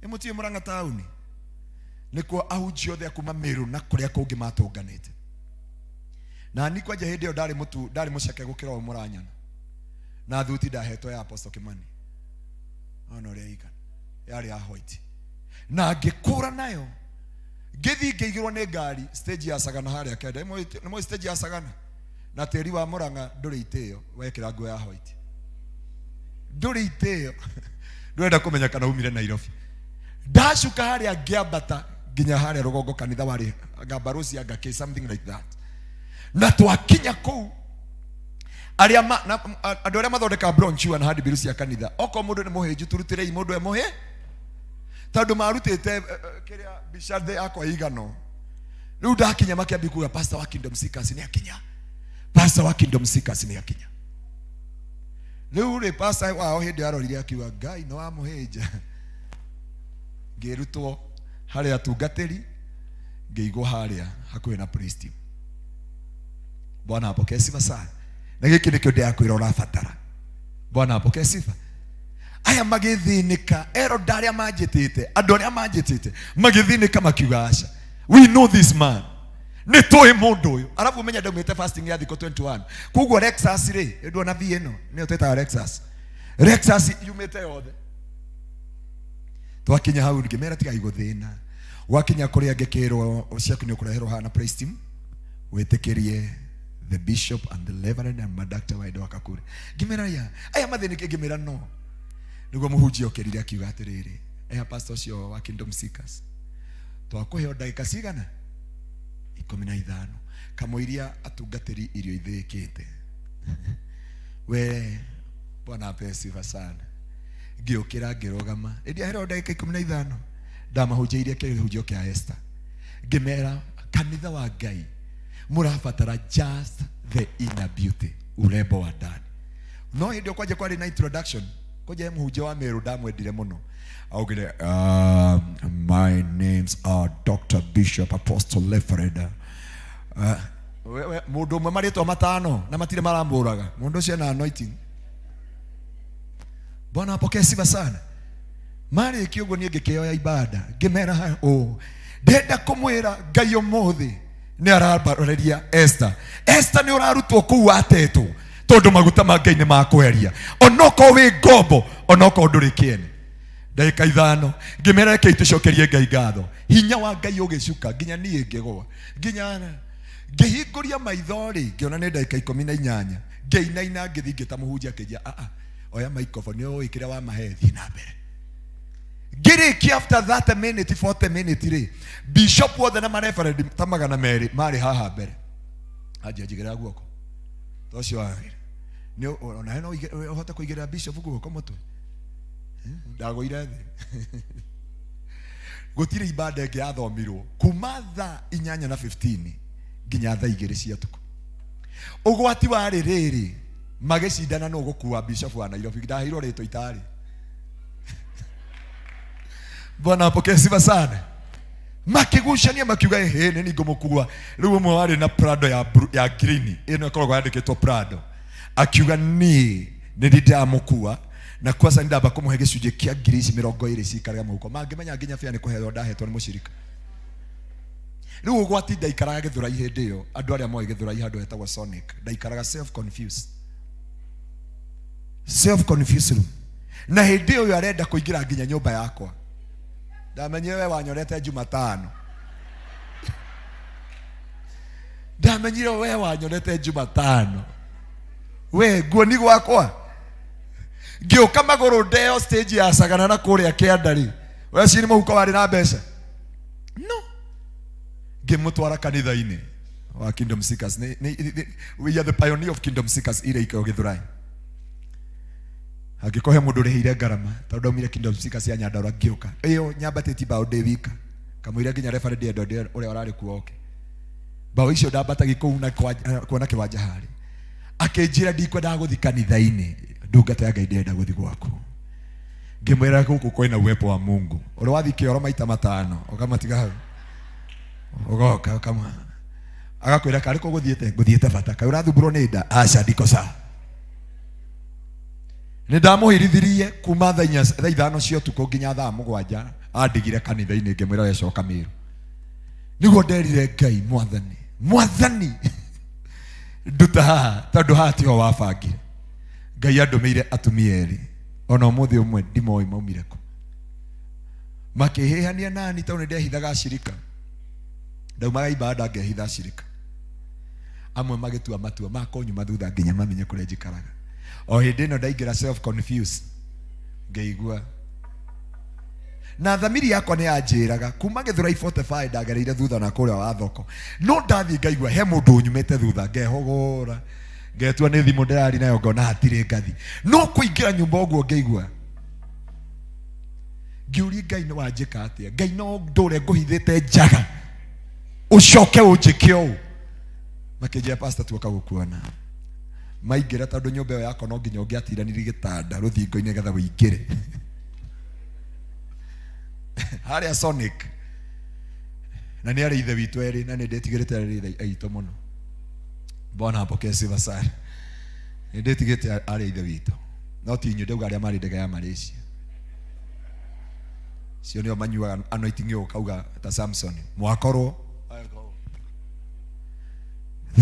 Mũtiĩ Mũrang'a taũni nĩkuo ahunjia othe akuma Meru na kũrĩa kũngĩ matũnganĩte. Na ni kwanja hĩndĩ ĩyo ndarĩ mũceke gũkĩra o Mũranyana, na thuti ndahetwo ya Apostle Kimani ona ũrĩa igana yarĩ ya white, na ngĩkũra nayo ngĩthiĩ ngĩigĩrwo nĩ ngari stage ya Sagana harĩa kenda. Nĩ stage ya Sagana na tĩri wa Mũrang'a ndũrĩ itĩyo wekĩra nguo ya white, ndũrĩ itĩyo ndũrenda kũmenya kana umire Nairobi. Ndacuka harĩa ngĩambata nginya harĩa rũgongo kanitha warĩ Gambarosi Agake something like that. Na twakinya kũu andũ arĩa mathondeka bronchiwa na hadi biru cia kanitha, oko mũndũ nĩ mũhĩnju turutĩre mũndũ mũhĩ, tondũ marutĩte kĩrĩa bicathe akwa igano. Rĩu ndakinya makĩambia kuga pastor wa Kingdom Seekers nĩ akinya, pastor wa Kingdom Seekers nĩ akinya. Rĩu pastor wao hĩndĩ arorire akiuga Ngai no amũhĩnja. Ngĩrutwo harĩa atungatĩri, ngĩigwo harĩa hakuhĩ na praise team. Bwana apokee sifa sana. Na gĩkĩ nĩkĩo ndĩrakwĩra ũrabatara. Bwana apokee sifa. Aya magĩthĩnĩka, Eroda arĩa manjĩtĩte, andũ arĩa manjĩtĩte magĩthĩnĩka makiuga aca, we know this man, nĩ tũĩ mũndũ ũyũ. Arabu umenya ndaumĩte fasting ya thikũ 21. Koguo Lexus rĩ, ndona vi ĩno nĩyo twĩtaga Lexus yumĩte yothe. Twakinya hau ngĩmera tigai gũthĩna. Wakinya kũrĩa ngĩkĩrwo ciaku nĩ ũkũreherwo hana praise team, wĩtĩkĩrie the bishop and the reverend and madakta wa Edo Kakure. Ngĩmera ya aya mathĩnĩke, ngĩmera no. Nĩguo mũhunjia ũkĩrire akiuga atĩrĩrĩ, aya pastor ũcio wa Kingdom Seekers twakũheo ndagĩka cigana 15 kamũiria atungatĩri irio ithĩkĩte. We Bwana apee sifa sana. Ngĩũkĩra ngĩrũgama, ĩndĩ ahero ndagĩka 15 ndamahunjĩirie kĩhunjio kĩa Esther. Ngĩmera kanitha wa Ngai mũrabatara just the inner beauty, urembo wa ndani. No hĩndĩ ũkwanja kwarĩ na introduction, koja mũhunjia wa Meru ndamwendire mũno. Augire my names are Dr. Bishop Apostle Lefereda. Mũndũ ũmwe marĩtwa matano na matirĩ marambũraga. Mũndũ ũcio na anointing. Bwana apokee sifa sana. mari kiugo nie ngikioya ibada ngimera ndenda kumwira Ngai umuthi ni arabaroreria Esther ni urarutwo kuu atetwo tondu maguta ma Ngai ni makweria onoko wi ngombo onoko nduri kiene ndagika 5 ngimera ke itucokerie Ngai ngatho hinya wa Ngai ugicuka nginya nie ngigwa nginya ngihinguria maithori ngiona ni ndagika 18 ngiinaina ngithingita muhunjia akijia oya microphone yo ikira wa mahethi na mbere ngirikia after 30 minutes 40 minutes ri bishop wothe na mareferend tamagana meri mari haha mbere ajigira guoko tocio wagire ni ona no uhota kuigira bishop guoko mutwe ndagoire thi gutire ibada ngi athomirwo kuma thaa 8:15 nginya thaa 2 cia tuko ugwati wa riri magicindana no gukua bishop wa Nairobi ndahirwo rito itari Bwana apokee sifa sana makigushania makiuga ni ngomukua riu mwe wari na Prado ya green ino ikoragwo yandikitwo Prado akiuga ni ndamukua na kwasa ndaba kumuhe gicunje kia ngirici 20 cikaraga muhuko mangimenya nginya fia ni kuheo ndahetwo ni mushirika riu ugwati ndaikaraga githurai hindi iyo andu aria moe githurai handu hetagwo Sonic ndaikaraga self confused na hindi iyo arenda kuingira nginya nyumba yakwa ndamenyewe wanyorete Jumatano ndamenyire we wanyorete Jumatano we guoni gwakwa ngioka maguru ndeo stage ya sagana na kuria kiandari we cini muhuko wari na mbeca no ngimutwara kanitha-ini wa Kingdom Seekers we are the pioneer of Kingdom Seekers ire iko Githurai agikohe mundu rihire ngarama tondu umire Kingdom Seekers ya Nyandarua ngioka iyo nyambatiti bao de wika kamwira nginya referee ndo uria urari kuoke bao icio ndambata gikou na kuona kiwanja hari akinjira ndikwenda guthi kanitha-ini ndungata ya Ngai ndenda guthi gwaku ngimwira guku kwina uwepo wa Mungu uri wathi kioro maita 5 ukamatiga hau ugoka kama agakwira kari ko guthiete bata kai urathuburo ni nda aca ndiko sawa ni ndamuhirithirie kuma thaa 5 cia tuko nginya thaa 7 andigire kanitha-ini ngimwira we coka miru niguo nderire Ngai mwathani nduta haha tondu haha tiho wabangire Ngai andumeire atumia eri ona umuthi umwe ndimoi maumire ku makihihania nani tondu ndehithaga shirika ndaumaga ibada ngehitha shirika amwe magitua matua makonyuma thutha nginya mamenye kuria njikaraga o hindi no ndaingira self confused ngeigua na thamiri yakwa ni anjiraga kuma Githurai 45 ndagereire thutha na kuria wa thoko no ndathi ngaigua he mundu nyumite thutha ngehogora ngetua ni thimu ndirari nayo ngona hatire ngathi no kuingira nyumba oguo ngeigua ngiuri Ngai no wanjika atia Ngai no ndure nguhithite njaga ucoke unjike u makijia pastor tuoka gukuona maingira tondu nyumba yo yako no nginya ungiatiraniri gitanda ruthingo-ini getha wingire haria Sonic na ni ari ithe witu eri na ni ndetigirite ari aito muno Bwana apokee sifa sana ni ndetigirite ari ithe witu no tinyu ndauga aria mari ndege ya Malaysia cio nio manyuaga anointing yo kauga ta Samson mwakorwo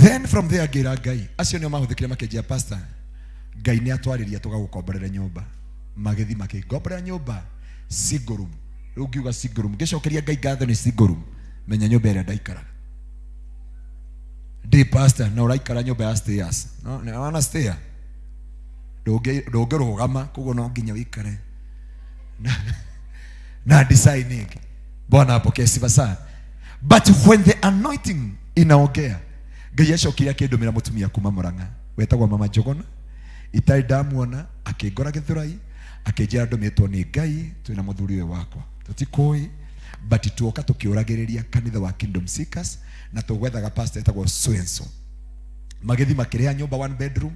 then from there gira Ngai acio nio mahuthikire makejia pastor Ngai ni atwariria tugagukomborera nyumba magithi makigomborera nyumba single room riu ngiuga single room ngicokeria Ngai ngatho ni single room menya nyumba ĩrĩa ndaikara ndi pastor na uraikara nyumba ya stairs no ni wana stair ndũngĩrũgama koguo no nginya wikare na designing Bwana apokee sifa sana but when the anointing inaongea Ngai acokire akindumira mutumia kuma Murang'a wetagwo mama Njogona itai ndamuona akingora Githurai akinjira ndumitwo ni Ngai twina muthuri we wakwa tutikoi but tuoka tukiuragiriria kanitha wa Kingdom Seekers na tugwethaga pastor etagwo Swenso magithi makirea nyumba 1 bedroom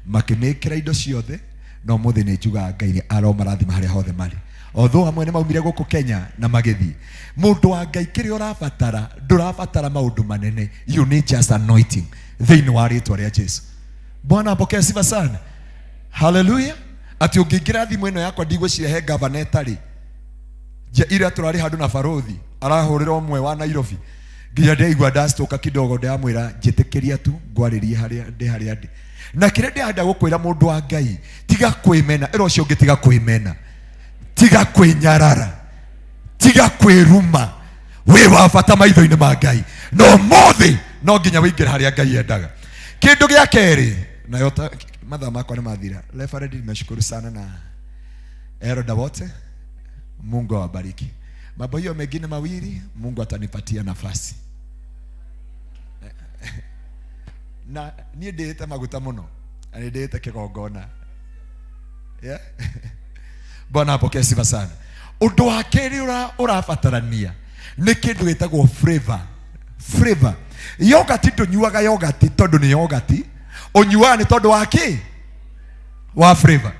makimekira indo ciothe no muthi ni njuga Ngai aro marathima haria hothe mari although amwe ni maumire guku Kenya na magithi mundu wa Ngai kiri urabatara ndurabatara maundu manene you need just anointing thiini wa ritwa ria Jesu Bwana apokee sifa sana hallelujah ati ungingira thimu ino yakwa ndigwicira he governor etari ira turari handu na barothi arahurira umwe wa Nairobi nginya ndeigua ndastoka kidogo ndamwira njitikiria tu ngwaririe haria ndi na kire ndenda gukwira mundu wa Ngai tiga kwimena ero cio ngi tiga kwimena tiga kwinyarara tiga kwiruma we wa bata maitho-ini ma Ngai no mothe no nginya wingire haria Ngai endaga. Kindu gia keri nayo mathaa makwa ni mathira. Reverend, nimeshukuru sana na eroda wote, Mungu awabariki. Mambo hiyo mengine mawili Mungu atanipatia nafasi. Na niĩ ndĩĩte maguta mũno, na nĩ ndĩĩte kĩgongona. Yeah. Bwana apokee sifa sana. Ũndũ wa kerĩ ũrabatarania nĩ kĩndũ gĩtagwo flavor. Flavor. Yogurt ndũnyuaga yogurt tondũ nĩ yogurt, ũnyuaga nĩ tondũ wa kĩ? Wa flavor.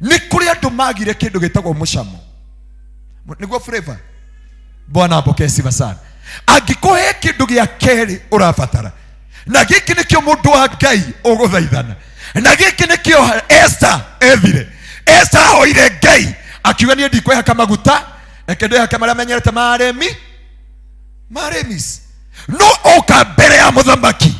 Nĩ kũrĩ andũ magire kĩndũ gĩtagwo mũcamo. Nĩguo flavor. Bwana apokee sifa sana. Angĩkũhe kĩndũ gĩa kerĩ ũrabatara, na gĩkĩ nĩkĩo mũndũ wa Ngai ũgũthaithana, na gĩkĩ nĩkĩo Esther ethire. Esther ahoire Ngai akiuga niĩ ndikwĩhaka maguta, reke ndĩhake marĩa menyerete maremis. No oka mbere ya mũthamaki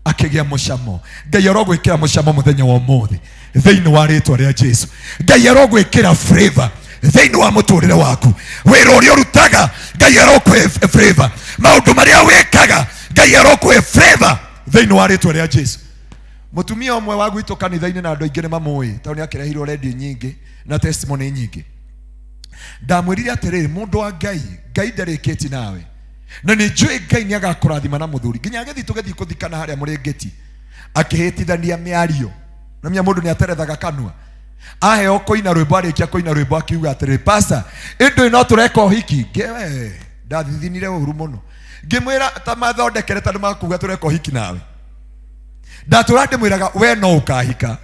akĩgĩa mũcamo. Ngai arogwĩkĩra mũcamo mũthenya wa ũmũthĩ thĩinĩ wa rĩĩtwa rĩa Jesũ. Ngai arogwĩkĩra flavor thĩinĩ wa mũtũrĩre waku. Wĩra ũrĩa ũrutaga Ngai arokũhe flavor. Maũndũ marĩa wĩkaga Ngai arokũhe flavor thĩinĩ wa rĩĩtwa rĩa Jesũ. Mũtumia ũmwe wa gwitũ kanitha-inĩ na andũ aingĩ nĩ mamũĩ tondũ nĩ akĩrehirwo redio nyingĩ na testimony nyingĩ. Ndamwĩrire atĩrĩrĩ, mũndũ wa Ngai, Ngai ndarĩkĩti nawe, na nĩ njũĩ Ngai nĩ agakũrathima na mũthuri. Nginya tũgĩthiĩ kũthikana harĩa mũrĩngĩti akĩhĩtithania mĩario, na mũndũ nĩ aterethaga kanua. Aheo kũina rwĩmbo, arĩkia kũina rwĩmbo akiuga atĩrĩrĩ, pastor, ĩndũ ĩno tũreka ũhiki. Ngewe ndathithinire ũru mũno, ngĩmwĩra ta mathondekere tondũ makuga tũreka ũhiki nawe. Ndatũra ndĩmwĩraga we no ũkahika.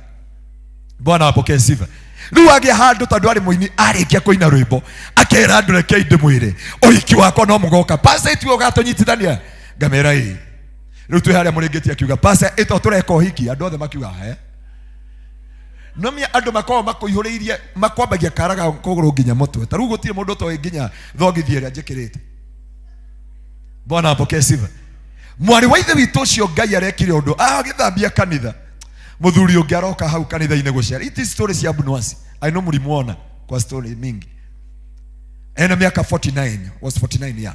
Bwana apokee sifa. Rĩu agĩa handũ tondũ arĩ mũini, arĩkia kũina rwĩmbo akera andũ rekei ndĩmwĩre ũhiki wakwa no mũgoka. Pastor, ĩtuo ũgatũnyitithania? Ngamera ĩ. Rĩu twĩ harĩa mũrĩngĩti akiuga, pastor, ĩto tũreka ũhiki. Andũ othe makiuga he. No mia andũ makorwo makũihũrĩirie makwambagia karaga kũgũrũ nginya mũtwe. Ta rĩu gũtirĩ mũndũ ũtoĩ nginya thogithi ĩrĩa njĩkĩrĩte. Bwana apokee sifa. Mwari wa ithe witũ ũcio Ngai arekire ũndũ agĩthambia kanitha. Mũthuri ũngĩ aroka hau kanitha-inĩ gũcera. It is story cia Abunwasi. I know mũlimuona kwa story mingi. Ena miaka 49, was 49 ya.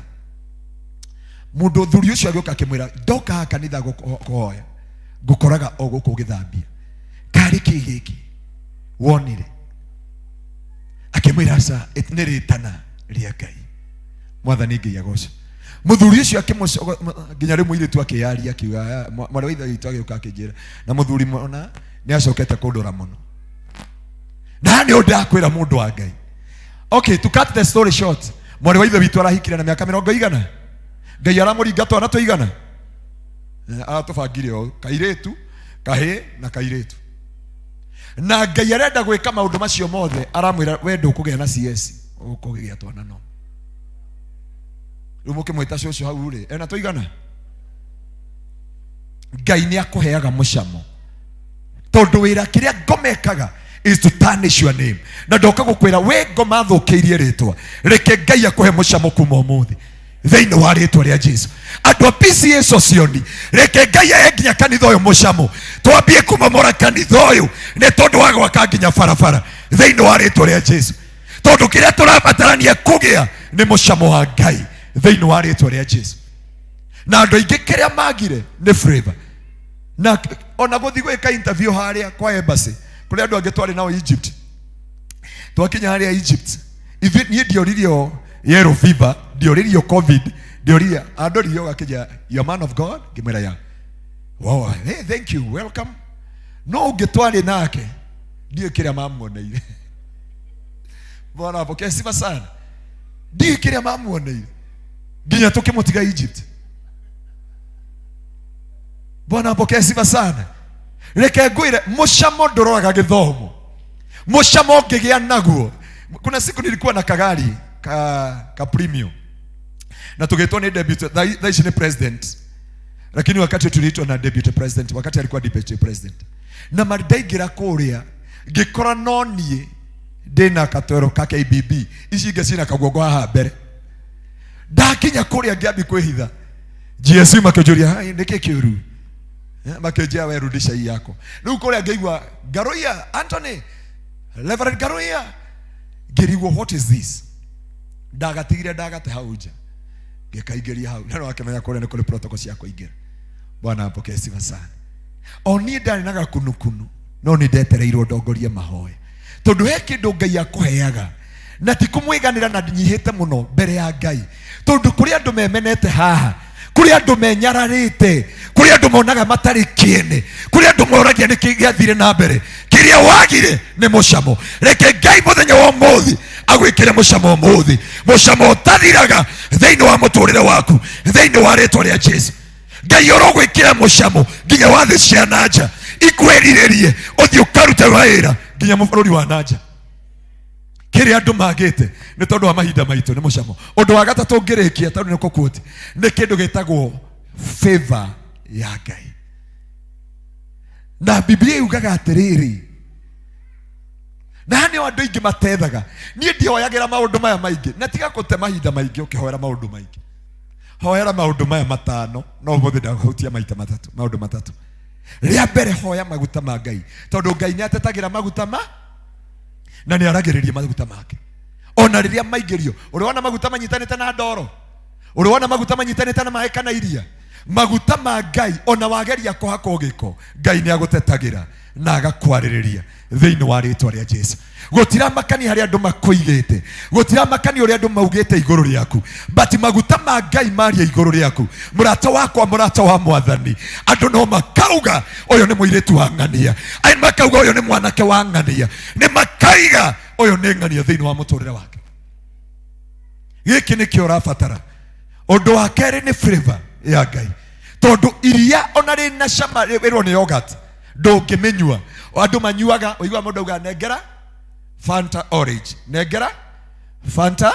Mũndũ thuri ũcio agĩũka akĩmwĩra, ndoka kanitha kũhoya, ngũkoraga o gũkũ ũgĩthambia. Karĩ kĩ gĩkĩ wonire? Akĩmwĩra aca nĩ rĩtana rĩa Ngai. Mwathani Ngai agocwo. Mũthuri ũcio nginya rĩu mũirĩtu akĩyaria akiuga, mwarĩ wa ithe witũ agĩũka akĩnjĩra, na mũthuri mona nĩ acokete kũndũra mũno. Na nĩ ũndũ akwĩra mũndũ wa Ngai. Okay, to cut the story short, mwarĩ wa ithe witũ arahikire na mĩaka 100. Ngai aramũringa twana tũigana. Aratũbangire o kairĩtu, kahĩ na kairĩtu. Na Ngai arenda gwĩka maũndũ macio mothe, aramwĩra we ndũkũgĩa na CS, ũkũgĩa twana no. Rĩu mũkĩmwĩta cũcũ hau rĩ, ena tũigana? Ngai nĩ akũheaga mũcamo tondũ wĩra kĩrĩa ngomekaga is to tarnish your name. Na ndoka gũkwĩra we ngoma thũkĩirie rĩtwa, reke Ngai akũhe mũcamo kuma ũmũthĩ thĩinĩ wa rĩtwa rĩa Jesũ. Andũ a P.C.E.A socioni, reke Ngai ahe nginya kanitha ũyũ mũcamo, twambie kumamora kanitha ũyũ nĩ tondũ wa gwaka nginya barabara thĩinĩ wa rĩtwa rĩa Jesũ. Tondũ kĩrĩa tũrabatarania kũgĩa nĩ mũcamo wa Ngai thĩinĩ wa rĩtwa rĩa Jesũ. Na andũ aingĩ kĩrĩa magire nĩ flavor. Na ona gũthiĩ gwĩka interview harĩa kwa embassy, kũrĩ andũ angĩ twarĩ nao Egypt. Twakinya harĩa Egypt, niĩ ndioririo yellow fever, ndioririo COVID, ndioririo andũ rio gakĩja, you man of God, ngĩmwĩra ya. Wow, hey, thank you, welcome. No ũngĩtwarĩ nake ndiĩ kĩrĩa mamuoneire. Bwana apokee sifa sana. Ndiĩ kĩrĩa mamuoneire nginya tukĩmũtiga Egypt. Bwana apokee sifa sana. Reke ngwĩre mũcamo ndũroraga gĩthomo. Mũcamo ngĩgĩa naguo. Kuna siku nilikuwa na kagari ka premium, na tugĩtwo nĩ deputy, thaa ici nĩ president, lakini wakati tuliitwa na deputy president, wakati alikuwa deputy president. Na ndaingĩra kũrĩa ngĩkora no niĩ ndina katwero ka KBB ici ingĩ cina kaguongo haha mbere. Ndakinya kũrĩa ngĩambi kwĩhitha, GSU makĩnjũria hai nĩkĩ kĩũru, makĩnjia we rudisha hii yako. Rĩu kũrĩa ngĩigua Garoia Anthony, Reverend Garoia, ngĩrigwo what is this. Ndagatigire ndagate hau nja, ngĩkaingĩria hau, na no akĩmenya kũrĩa nĩ kũrĩ protocol cia kũingĩra. Bwana apokee sifa sana. O niĩ ndarĩ na gakunukunu, no nĩ ndetereirwo ndongorie mahoya, tondũ he kĩndũ Ngai akũheaga na ti kũmwĩganĩra na nyihĩte mũno mbere ya Ngai, tondũ kũrĩ andũ memenete haha, kũrĩ andũ menyararĩte, kũrĩ andũ monaga matarĩ kĩene, kũrĩ andũ moragia nĩkĩ gĩathire na mbere. Kĩrĩa wagire nĩ mũcamo. Reke Ngai mũthenya wa ũmũthĩ agwĩkĩre mũcamo ũmũthĩ, mũcamo ũtathiraga thĩinĩ wa mũtũrĩre waku, thĩinĩ wa rĩtwa rĩa Jesũ. Ngai ũrogwĩkĩra mũcamo nginya wa thĩ cia nanja ikwĩrirĩrie ũthiĩ ũkarute wĩra nginya bũrũri wa nanja. Kĩrĩa andũ magĩte nĩ tondũ wa mahinda maitũ nĩ mũcamo. Ũndũ wa gatatũ ngĩrĩkia tondũ nĩ kũkuoti, nĩ kĩndũ gĩtagwo favor ya Ngai. Na Biblia yugaga atĩrĩrĩ, na nĩ andũ aingĩ matethaga. Niĩ ndioyagĩra maũndũ maya maingĩ, na tiga gũte mahinda maingĩ ũkĩhoera maũndũ maingĩ. Hoera maũndũ maya matano, no ũmũthĩ ndahutia maita matatũ, maũndũ matatũ. Rĩa mbere hoya maguta ma Ngai, tondũ Ngai nĩ atetagĩra maguta na nĩ aragĩrĩria maguta make. Ona rĩrĩa maingĩrio, ũrĩona maguta manyitanĩte na ndoro, ũrĩona maguta manyitanĩte na maĩ kana iria. Maguta ma Ngai ona wageria kũhakwo gĩko, Ngai nĩ agũtetagĩra na agakwarĩrĩria thĩinĩ wa rĩtwa rĩa Jesũ. Gũtiramakania harĩa andũ makũigĩte, gũtiramakania ũrĩa andũ maugĩte igũrũ rĩaku, but maguta ma Ngai maria igũrũ rĩaku. Mũrata wakwa, mũrata wa Mwathani, andũ no makauga ũyũ nĩ mũirĩtu wa ng'ania, ai makauga ũyũ nĩ mwanake wa ng'ania, nĩ makaiga ũyũ nĩ ng'ania thĩinĩ wa mũtũrĩre wake. Gĩkĩ nĩkĩo ũrabatara. Ũndũ wa kerĩ nĩ flavor ya Ngai, tondũ iria ona rĩna cama rĩrwo nĩ yogurt ndũngĩmĩnyua. Andũ manyuaga, ũigua mũndũ auga nengera Fanta orange, nengera Fanta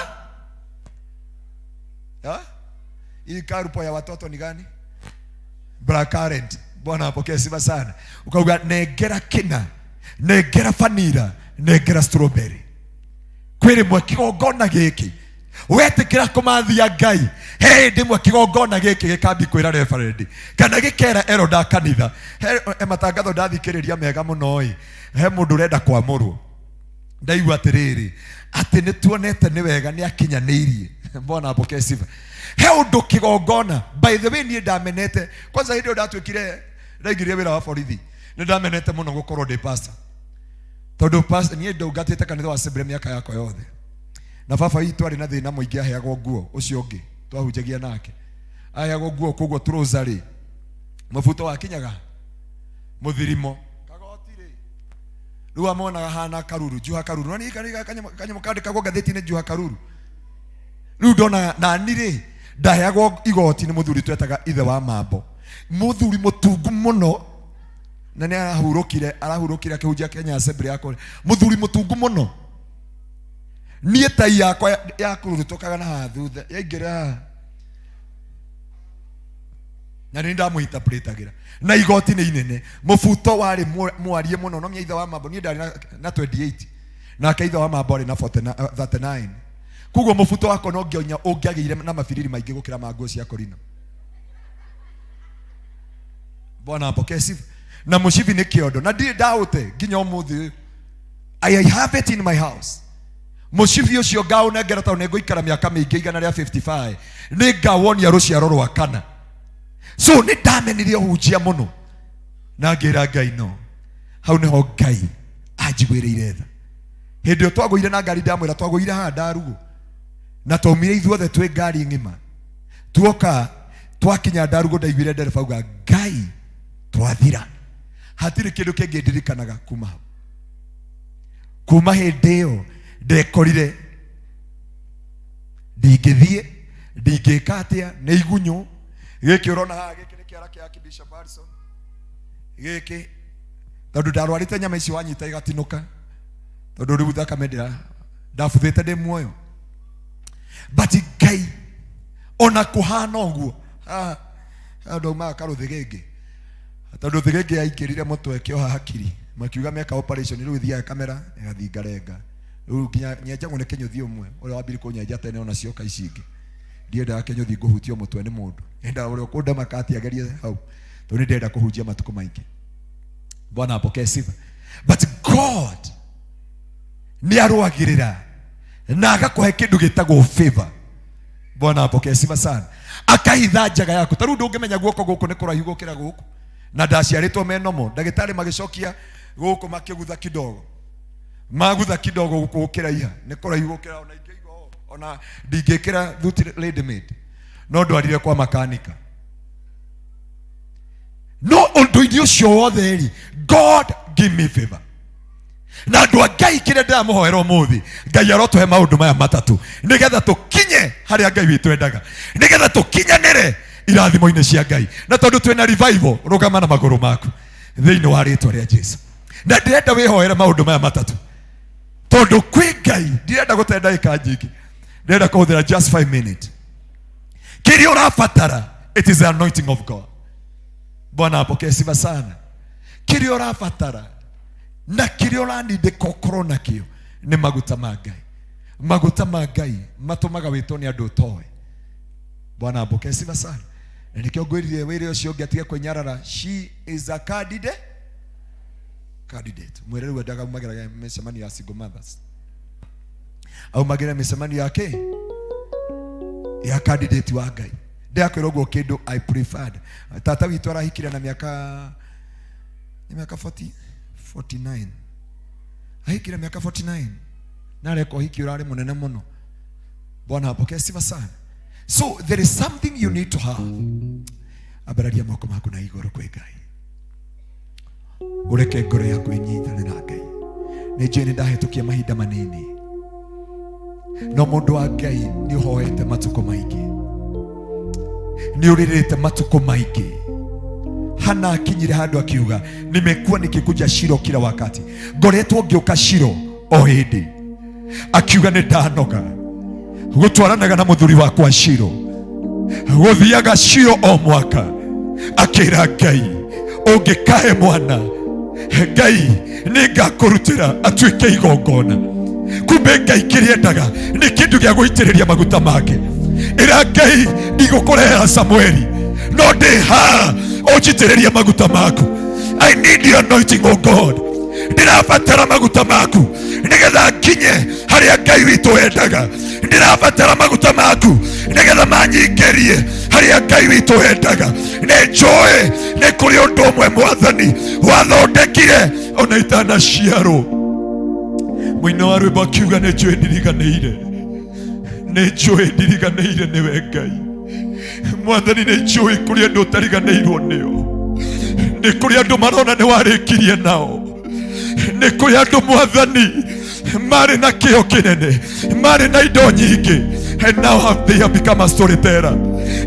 hii karupo ya watoto ni gani? Blackcurrant. Bwana apokee sifa sana. Ukauga nengera kina, nengera vanilla, nengera strawberry. Kwĩrĩ mwe kĩgongona gĩkĩ wetĩkĩra kũmathia Ngai, he ndĩmwe kĩgongona gĩkĩ gĩkambi kwĩra reverend kana gĩkera eroda kanitha, he matangatho ndathikĩrĩria mega mũno ĩ, he mũndũ ũrenda kwamũrwo, ndaigua atĩrĩrĩ atĩ nĩ tuonete nĩ wega nĩ akinyanĩirie. Bwana apokee sifa. He ũndũ kĩgongona, by the way niĩ ndamenete, kwanza hĩndĩ ĩyo ndatuĩkire ndaingĩrire wĩra wa borithi, nĩ ndamenete mũno gũkorwo ndĩ pastor, tondũ pastor niĩ ndũngatĩte kanitha wa Assembly mĩaka yakwa yothe, na baba witũ arĩ na thĩna mũingĩ, aheagwo nguo, ũcio ũngĩ twahunjagia nake aheagwo nguo, koguo trũza-rĩ mũbuto wakinyaga mũthirimo kagoti rĩ, rĩu amonaga hana karuru, njuha karuru, nani kanyamũ kandĩkagwo ngathĩti-inĩ njuha karuru. Rĩu ndona nani rĩ ndaheagwo igoti nĩ mũthuri twetaga ithe wa mambo, mũthuri mũtungu mũno, na nĩ arahurũkire akĩhunjia Kenya Assembly yakwa, mũthuri mũtungu mũno. Niĩ tai yakwa ya kũrutũkaga na haha thutha yaingĩra na nĩ ndamũinterpretagĩra na igoti nĩ inene. Mũbuto warĩ mwarie mũno, no ithe wa mambo niĩ ndarĩ na 28 nake ithe wa mambo arĩ na 39, koguo mũbuto wako no ũngĩagĩire na mabiriri maingĩ gũkĩra ma nguo cia Korino. Bwana apokee sifa. Na mũcibi nĩ kĩondo, na ndirĩ ndaũte nginya ũmũthĩ. I have it in my house. Mũcibi ũcio ngaũnengera tondũ nĩngũikara mĩaka mĩingĩ, igana rĩa 55 nĩ ngawonia rũciaro rwa kana. So nĩ ndamenirie ũhunjia mũno na ngĩra Ngai no, hau nĩho Ngai anjiguĩrĩire tha. Hĩndĩ ĩyo twagũire na ngari, ndamwĩra twagũire haha Ndarugu na twaumire ithuothe twĩ ngari ng'ima, tuoka twakinya Ndarugu ndaiguire ndereba auga Ngai twathira. Hatirĩ kĩndũ kĩngĩ ndirikanaga kuma hau. Kuma hĩndĩ ĩyo ndekorire ndingĩthiĩ ndingĩka atĩa, nĩ igunyũ. Gĩkĩ ũrona haha, gĩkĩ nĩ kĩara kĩa Bishop Harrison gĩkĩ, tondũ ndarwarĩte nyama ici wanyita igatinũka, tondũ rĩu thakame ndabuthĩte ndĩ muoyo. But Ngai ona kũhana ũguo andũ aumaga karũthĩ gĩngĩ, tondũ thĩ gĩngĩ yaingĩrire mũtwe kĩoha hakiri, makiuga meka operation, rĩu thiaga kamera ĩgathingarenga nyenja ngone kenyuthi umwe ule wabiri kunyenja tene ona cioka icingi ndienda kenyuthi nguhutio mutwe ni mundu enda ule ukunda makati agerie hau to ni ndenda kuhunjia matuko maingi. Bwana apokee sifa. But God ni arwagirira na agakuhe kindu gitagwo favor. Bwana apokee sifa sana. Akahitha njaga yaku. Taru ndungimenya guoko guku ni kuraihu gukira guku na ndaciaritwo menomo ndagitari magicokia guku makigutha kidogo magutha kidogo guku gukira iha ni kuraihu gukira ona ingeigo ona ndingikira thuti lady maid no ndwarire kwa makanika no undu idio cio wothe ri God give me favor na ndwa Ngai kire ndamuhoera muthi Ngai arotuhe maundu maya matatu nigetha tukinye haria Ngai witu endaga nigetha tukinyanire irathimo-ini cia Ngai na tondu twina revival rugama na maguru maku thiini wa ritwa ria Jesu na ndirenda wihoere maundu maya matatu tondu kwi Ngai ndirenda gute ndagika nyingi ndirenda kuhuthira just 5 minutes kiri urabatara it is the anointing of God. Bwana apokee sifa sana. Kiri urabatara na kiri urandinde kokoro nakio ni maguta ma Ngai. Maguta ma Ngai matumaga witwo ni andu toe. Bwana apokee sifa sana. Nikio gwirire wire ucio ngiatige kwenyarara she is a candidate. Mwereru wendaga umagiraga micemani ya single mothers au magira micemani yake ya candidate wa Ngai ndakwirwo guo kindu I preferred. Tata witu arahikire na miaka 49 ahikire miaka 49 na reko hiki urari munene muno. Bwana apokee sifa sana. So there is something you need to have. Abararia moko maku na iguru kwe Ngai. Ureke ngoro yaku inyitane na Ngai. Ni njeni ndahitukia mahinda manini no mundu wa Ngai ni uhoete matuko maingi ni uririte matuko maingi. Hana akinyire handu akiuga nimekuwa nikikuja Shiro kila wakati ngoretwo ngioka Shiro o hindi akiuga ni ndanoga gutwaranaga na muthuri wakwa Shiro guthiaga Shiro o mwaka akira Ngai ungikahe mwana Ngai ningakurutira atuike igongona. Kumbe Ngai kiriendaga ni kindu gia guitiriria maguta make. Ira Ngai ndigukurehera Samueli no ndi ha ujitiriria maguta maku. I need the anointing of God. Ndirabatara maguta maku nigetha nginye haria Ngai witu endaga. Ndirabatara maguta maku nigetha manyingerie haria Ngai witu endaga. Ni joy ni kuri undu umwe mwathani wathondekire ona itanaciarwo. Mwino wa rwimbo akiuga ni joy ndiriganeire niwe Ngai. Mwathani ni joy kuri andu utariganeirwo nio. Ni kuri andu marona ni warikirie nao. Ni kuri andu Mwathani mari na kio kinene mari na indo nyingi and now they have become a storyteller.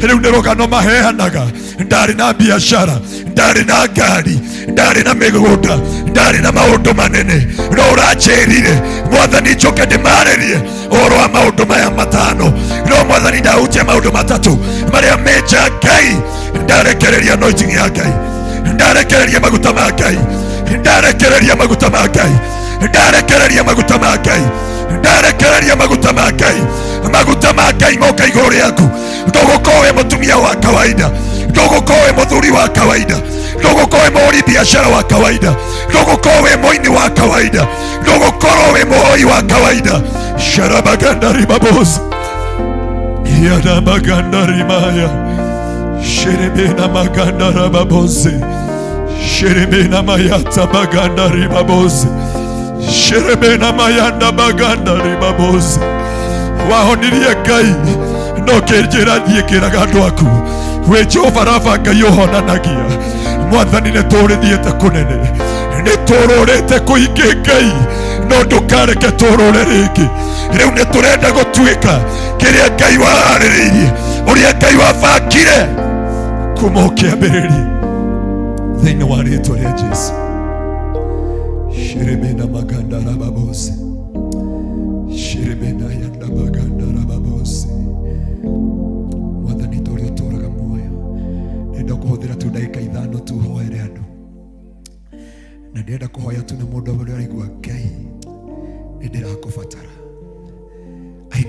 Riu ni rugano maheanaga ndari na biashara ndari na ngari ndari na migunda ndari na maundu manene no urachirire Mwathani njoke ndimaririe uhoro wa maundu maya matano no Mwathani ndahunjia maundu matatu maria meja Ngai. Ndarekereria anointing ya Ngai ndarekereria maguta ma Ngai ndarekereria maguta ma Ngai ndarekereria maguta ma Ngai ndarekereria maguta ma Ngai. Maguta ma Ngai moka iguru riaku ndugukowe mutumia wa kawaida ndugukowe muthuri wa kawaida ndugukowe muri biashara wa kawaida ndugukowe moini wa kawaida ndugukowe mohoi wa kawaida. Sharabagandari babos yada bagandari maya sherebena magandara babose sherebena mayata bagandari babose sherebena mayanda bagandari babose. Wahonirie Ngai no kinjira thie kiraga andu aku we Jehova Rafa Ngai uhonanagia. Mwathani ni turithiete kunene ni tururite kuingi Ngai no ndukareke turure ringi. Riu ni turenda gutuika kiria Ngai wahaririirie uria Ngai wabangire kuma ukiambiriria thiini wa ritwa ria Jesu. Shirimena maganda rababose shirimena yanda maganda rababose. Mwathani turi uturaga muoyo nenda kuhuthira tu ndagika ithano tu hoere andu na ndenda kuhoya tu na mundu uria araigua Ngai ndirakubatara. I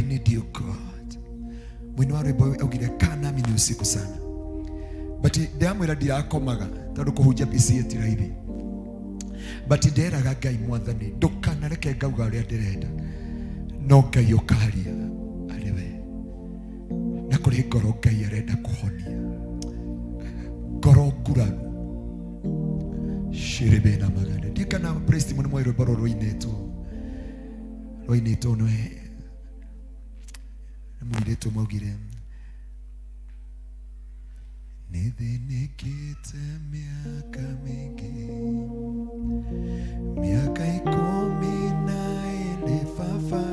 need you God. Mwini wa rwimbo augire kana mimi usiku sana, but ndamwira ndirakomaga tondu kuhunjia P.C.E.A ti raithi, but nderaga Ngai Mwathani ndukanareke ngauga uria ndirenda, no Ngai ukaria ari we, na kuri ngoro Ngai arenda kuhonia, ngoro nguraru shiribe na magana ndikana praise mu mwe rwimbo rwinetwo no mwiretu maugire nithinikite miaka mingi, miaka 14 baba,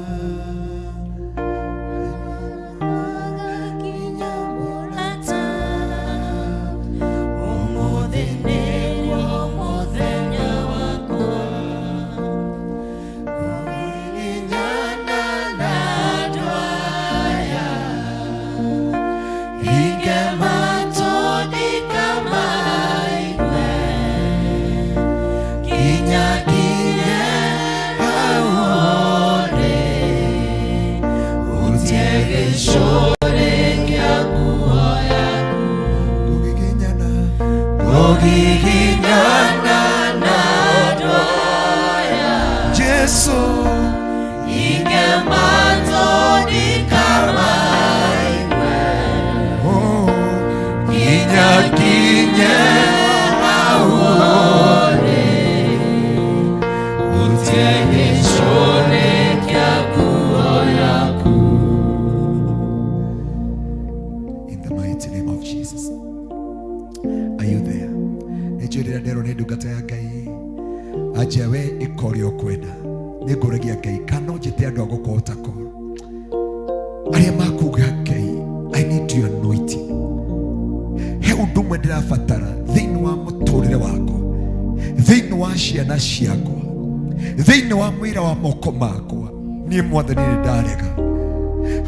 ni Mwathani ndarega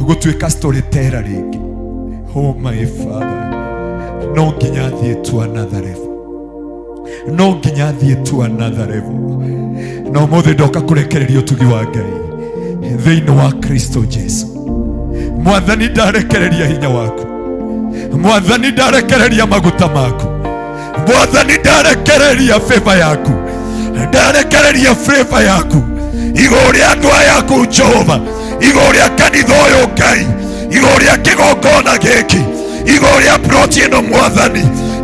gutuika storyteller ringi. Oh my Father, no nginya thie to another level, no nginya thie to another level. No mothe ndoka kurekereria utugi wa Ngai thiini wa Kristo Jesu. Mwathani ndarekereria hinya waku, Mwathani ndarekereria maguta maku, Mwathani ndarekereria favor yaku, ndarekereria favor yaku igori andu ayaku Jehova, igori kanitha uyu Ngai, igori kigongona giki, igori proti ino Mwathani,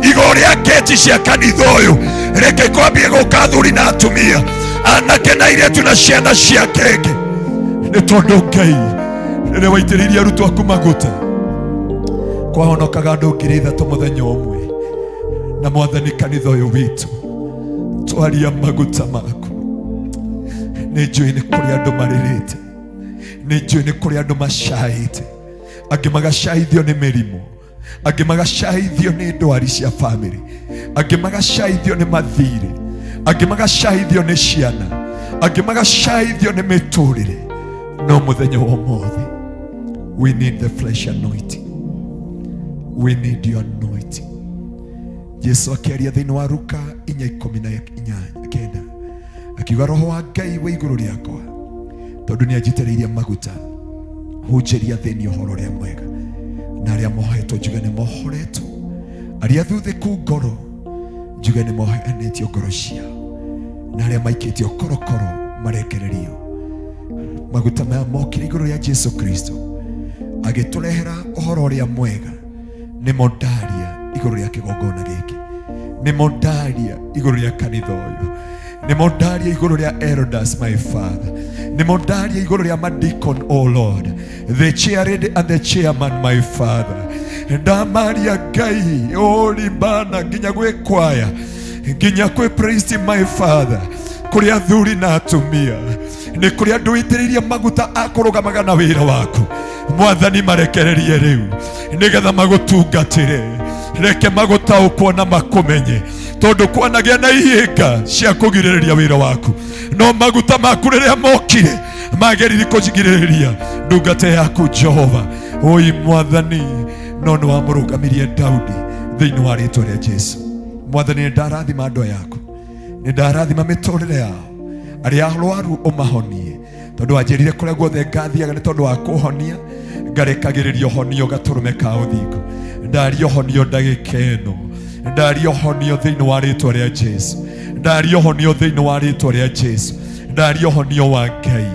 igori keti cia kanitha uyu, reke kwambie guka thuri na atumia, anake na iretu na ciana cia kenge, ni tondu Ngai rĩrĩa waitĩrĩirie arutwo aku maguta kwahonokaga andũ ngiri ithatũ mũthenya ũmwe. Na Mwathani kanitha ũyũ witũ twaria maguta maku, nĩ njũĩ nĩ kũrĩ andũ marĩrĩte, nĩ njũĩ nĩ kũrĩ andũ macahĩte, angĩ magacahithio nĩ mĩrimũ, angĩ magacahithio nĩ ndwari cia family, angĩ magacahithio nĩ mathirĩ, angĩ magacahithio nĩ ciana, angĩ magacahithio nĩ mĩtũrĩre. No mũthenya wa ũmũthĩ, we need the flesh anointing, we need your anointing. Jesu akĩaria thĩinĩ wa Luka 4:19 akiuga roho wa Ngai wĩ igũrũ rĩakwa tondũ nĩ anjitĩrĩirie maguta hunjĩria thĩinĩ ũhoro ũrĩa mwega, na arĩa mohetwo njuge nĩ mohoretwo, arĩa thuthĩku ngoro njuge nĩ mohenetio ngoro ciao, na arĩa maikĩtio korokoro marekererio. Maguta maya mokire igũrũ rĩa Jesu Kristo agĩtũrehera ũhoro ũrĩa mwega. Nĩmo ndaria igũrũ rĩa kĩgongona gĩkĩ, nĩmo ndaria igũrũ rĩa kanitha ũyũ, nĩmo ndaria igũrũ rĩa elders my Father, nĩmo ndaria igũrũ rĩa madikon oh Lord, the chairhead and the chairman my Father. Ndamaria Ngai olibana nginya gwĩ kwaya, nginya kwĩ priest my Father, kũrĩ athuri na atumia, nĩ kũrĩ andũ wĩitĩrĩirie maguta akũrũgamaga na wĩra waku. Mwathani marekererie rĩu nĩgetha magũtungatĩre, reke magũtaũkwo na makũmenye, tondũ kwanagĩa na ihĩnga cia kũgirĩrĩria wĩra waku, no maguta maku rĩrĩa mokire mageririe kũgirĩrĩria ndungata yaku Jehova. Oi Mwathani, no nĩ wamũrũgamirie Daudi thĩinĩ wa rĩĩtwa rĩa Jesu. Mwathani, nĩ ndarathima andũ yaku, nĩ ndarathima mĩtũrĩre yao, aria arwaru umahonie tondu anjirire kuria guothe ngathiaga ni tondu wa kuhonia ngarekagiriria honio gaturume ka uthingu ndaria honio ndagika ino ndaria honio thiini wa ritwa ria Jesu ndaria honio thiini wa ritwa ria Jesu ndaria honio wa Ngai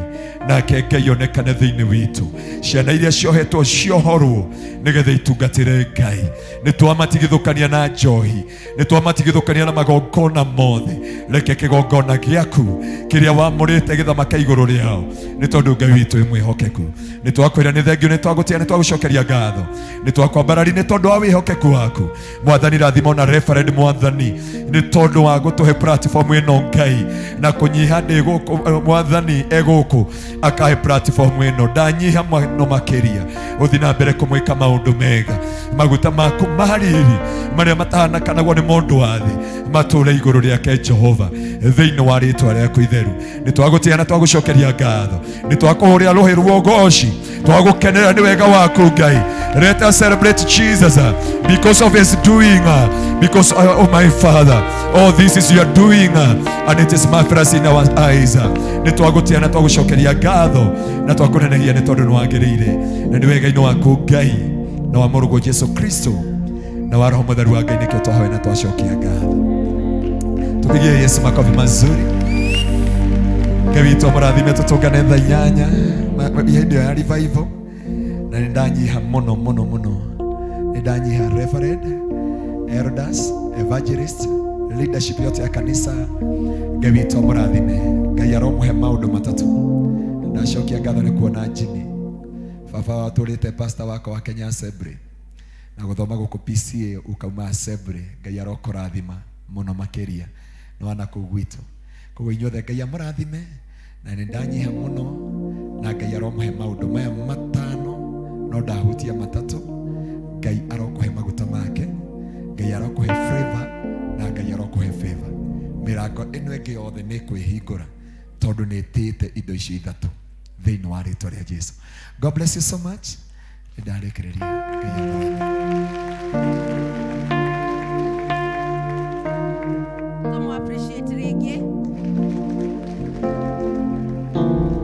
nake Ngai onekane thiini witu ciana iria ciohetwo ciohorwo nigetha itungatire Ngai ni twamatigithukania na njohi ni twamatigithukania na magongona mothe reke kigongona giaku kiria wamurite githamaka iguru riao ni tondu Ngai witu imwihokeku ni twakwira ni thengio ni twagutia ni twagucokeria ngatho ni twakwambarari ni tondu wa wihokeku waku mwathani rathimo na referend mwathani ni tondu wa gutuhe platform ino Ngai na kunyiha ndi guku mwathani eguku akahe platform ino ndanyiha no makiria uthina mbere kumwika maundu mega maguta maku mariri maria matahana kanagwo ni mundu wathi mature iguru riake Jehova thiini wa ritwa riaku itheru ni twagutia na twagucokeria ngatho ni twakuhuria ruhi ruogoci twagukenera ni wega waku Ngai let us celebrate Jesus because of his doing because of my Father oh this is your doing and it is marvelous in our eyes ni twagutia na twagucokeria ngatho na twakunenehia ni tondu nwagirire na ni wega ino waku Ngai na wa murugo Jesu Kristo na wa roho mutheru wa Ngai nikio twahoe na twacokia ngatho tupigie Yesu makofi mazuri Ngai witu murathime tutungane thaa 8 hindi ya revival na nindanyiha muno muno muno nindanyiha reverend elders evangelist leadership yote ya kanisa Ngai witu murathime Ngai aromuhe maundu matatu ndacokia ngatho ni kuona njini baba waturite pastor wako wa Kenya Assembly na guthoma guku P.C.E.A ukauma Assembly Ngai arokurathima muno makiria no wana kugwitu koguo inyothe Ngai amurathime na nindanyiha muno na Ngai aromuhe maundu maya matano no ndahutia matatu Ngai arokuhe maguta make Ngai arokuhe favor na Ngai arokuhe favor mirango ino ingi yothe ni kwihingura tondu ni tite indo ici ithatu thiini wa ritwa ria Jesu. God bless you so much. Ndarekereria Ngai Tomo appreciate rege.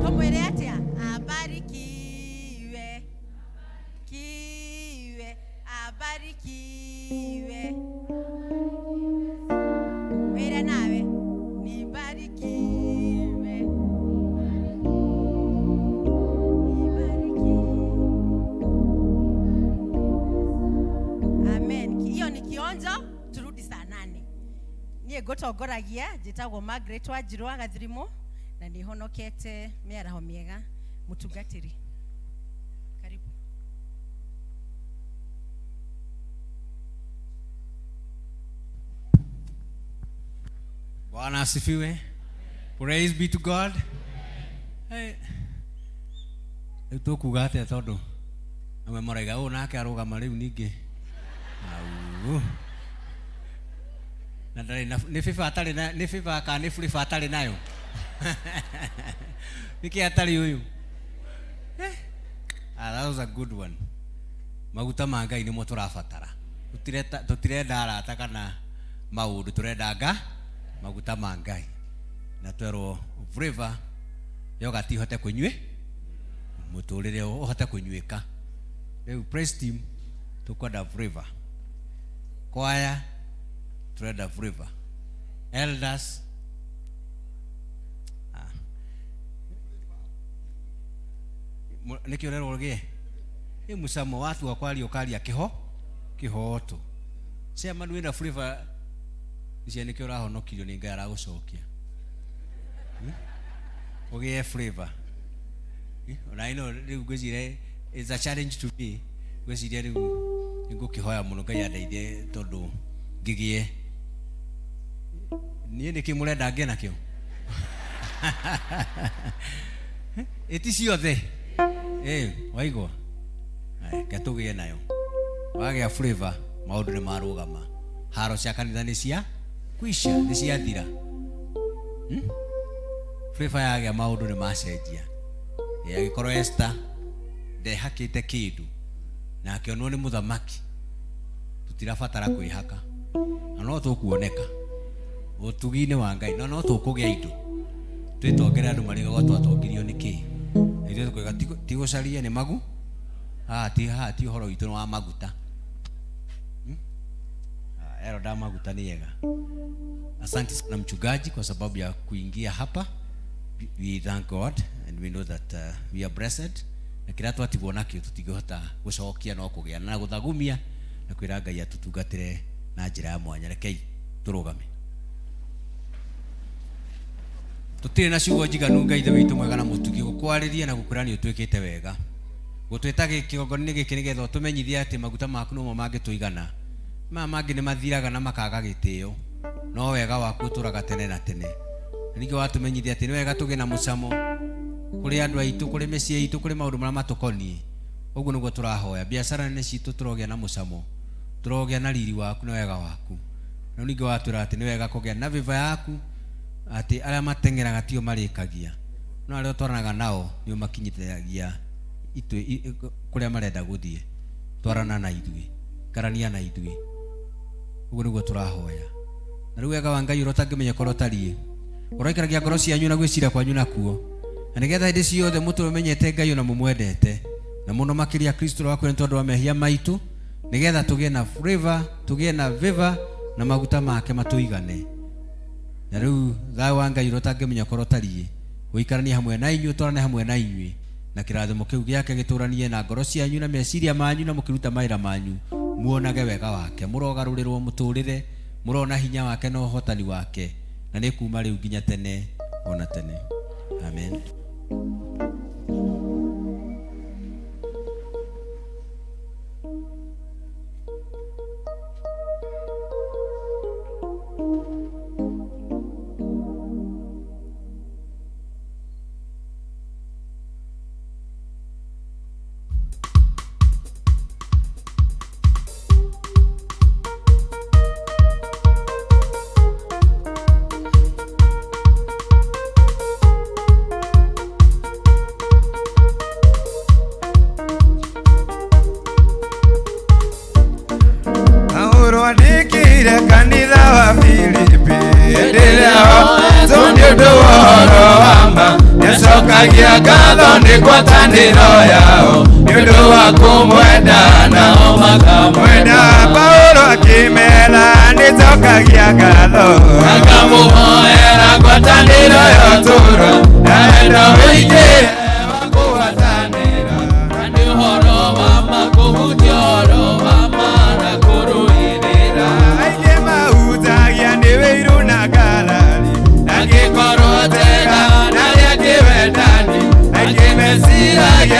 Tomo ereatia abarikiwe. Kiwe abarikiwe. Wera nawe nibarikiwe. Amen. Hiyo ni kionjo, turudi saa 8. Niĩ ngũtongoragia njĩtagwo Margaret Wanjirũ wa Gathirimu na nĩ honokete mĩaraho mĩega mũtungatĩri. Karibu. Bwana asifiwe. Praise be to God. Hey. Tukuga atĩa tondu amwe maraiga ũũ nake arũgama rĩu ningĩ au na ndarĩ nĩ FIFA atarĩ na nĩ FIFA kana nĩ FIFA atarĩ nayo nĩkĩ atarĩ ũyũ that was a good one. Maguta ma Ngai nĩmo tũrabatara tũtirenda arata kana maũndũ tũrendaga maguta ma Ngai na twerwo flavor yogati ihote kũnyue muturire uhote kunyuika rĩu praise team tukwenda flavor choir turenda flavor elders nikio rero gie ni musamo watu wakwali okalia kihoto cia manu ina flavor cia nikio rahonokirio ni Ngai aragucokia ogie flavor. And I know it's a challenge to me. Gweciria riu ngukihoya muno Ngai andeithie tondu ngigie nie niki murenda ngie nakio eti ciothe waigwa gatugie nayo wagia flavor maundu ni marugama haro cia kanitha ni cia kwisha ni cia thira flavor yagia maundu ni macenjia yagikorwo Esther ndehakite kindu na akionwo ni muthamaki tutirabatara kwihaka na no tukuoneka utugine wa Ngai no tukugia indo twitongere andu mariga gwatwatongirio niki ithuĩ kwega ti gũcaria nĩ magu ti ũhoro witũ wa maguta da maguta ni yega. Asante sana mchungaji kwa sababu ya kuingia hapa. We thank God and we know that we are blessed. Na kila twatibwo nakio tutigihota gucokia no kugĩa na guthagumia na kwĩra Ngai atutungatĩre na njĩra ya mwanya. Rekei turugame. Tutire na ciugo njiganu Ngai ithe witũ mwega na mũtugi gũkwarĩria na gũkũrania ũtwĩkĩte wega. Gũtwĩta kĩgongona gĩkĩ nĩgetha ũtũmenyithie atĩ maguta maku no mangĩtũigana. Mangĩ nĩ mathiraga na makaga gĩtĩo, no wega waku ũtũraga tene na tene. Ningĩ watumenyithia atĩ nĩ wega tũgĩe na mũcamo kũrĩ andũ aitũ, kũrĩ mĩciĩ itũ, kũrĩ maũndũ marĩa matũkoniĩ. Ũguo nĩguo tũrahoya. Biacara nĩ citũ tũrogĩa na mũcamo, tũrogĩa na riri waku na wega waku. Na ningĩ watwĩra atĩ nĩ wega kũgĩa na viva yaku, atĩ arĩa mateng'eraga tio marĩkagia, no arĩa twaranaga nao nĩo makinyithĩragia kũrĩa marenda gũthiĩ. Twarana na ithuĩ, karania na ithuĩ. Ũguo nĩguo tũrahoya. Na rĩu wega wa Ngai ũrĩa ũtangĩmenya korwo tariĩ ũroikaragia ngoro cianyu na gwĩciria kwanyu nakuo, na nĩgetha hĩndĩ ciothe mũtũmenyete Ngai na mũmwendete, na mũno makĩria Kristo wakwa nĩ tondũ wa mehia maitũ, nĩgetha tũgĩe na flavor, tũgĩe na viva na maguta make matũigane. Na rĩu thayũ wa Ngai ũrĩa ũtangĩmenya korwo tariĩ gũikarania hamwe na inyuĩ, twarane hamwe na inyuĩ, na kĩrathimo kĩu gĩake gĩtũranie na ngoro cianyu na meciria manyu, na mũkĩruta mawĩra manyu muonage wega wake, mũrogarũrĩrwo mũtũrĩre, mũrona hinya wake na ũhotani wake, na nĩ kuma rĩu nginya tene ona tene. Amen. Kanitha wa Filipi ndireo tundu woro wama yacokagia ngatho nĩ ngwatanĩro yao nĩũndũ wa kũmwenda nao makamwenda. Paulo akĩmera nĩcokagia ngatho akamũhoera ngwatanĩro yo tũra naenda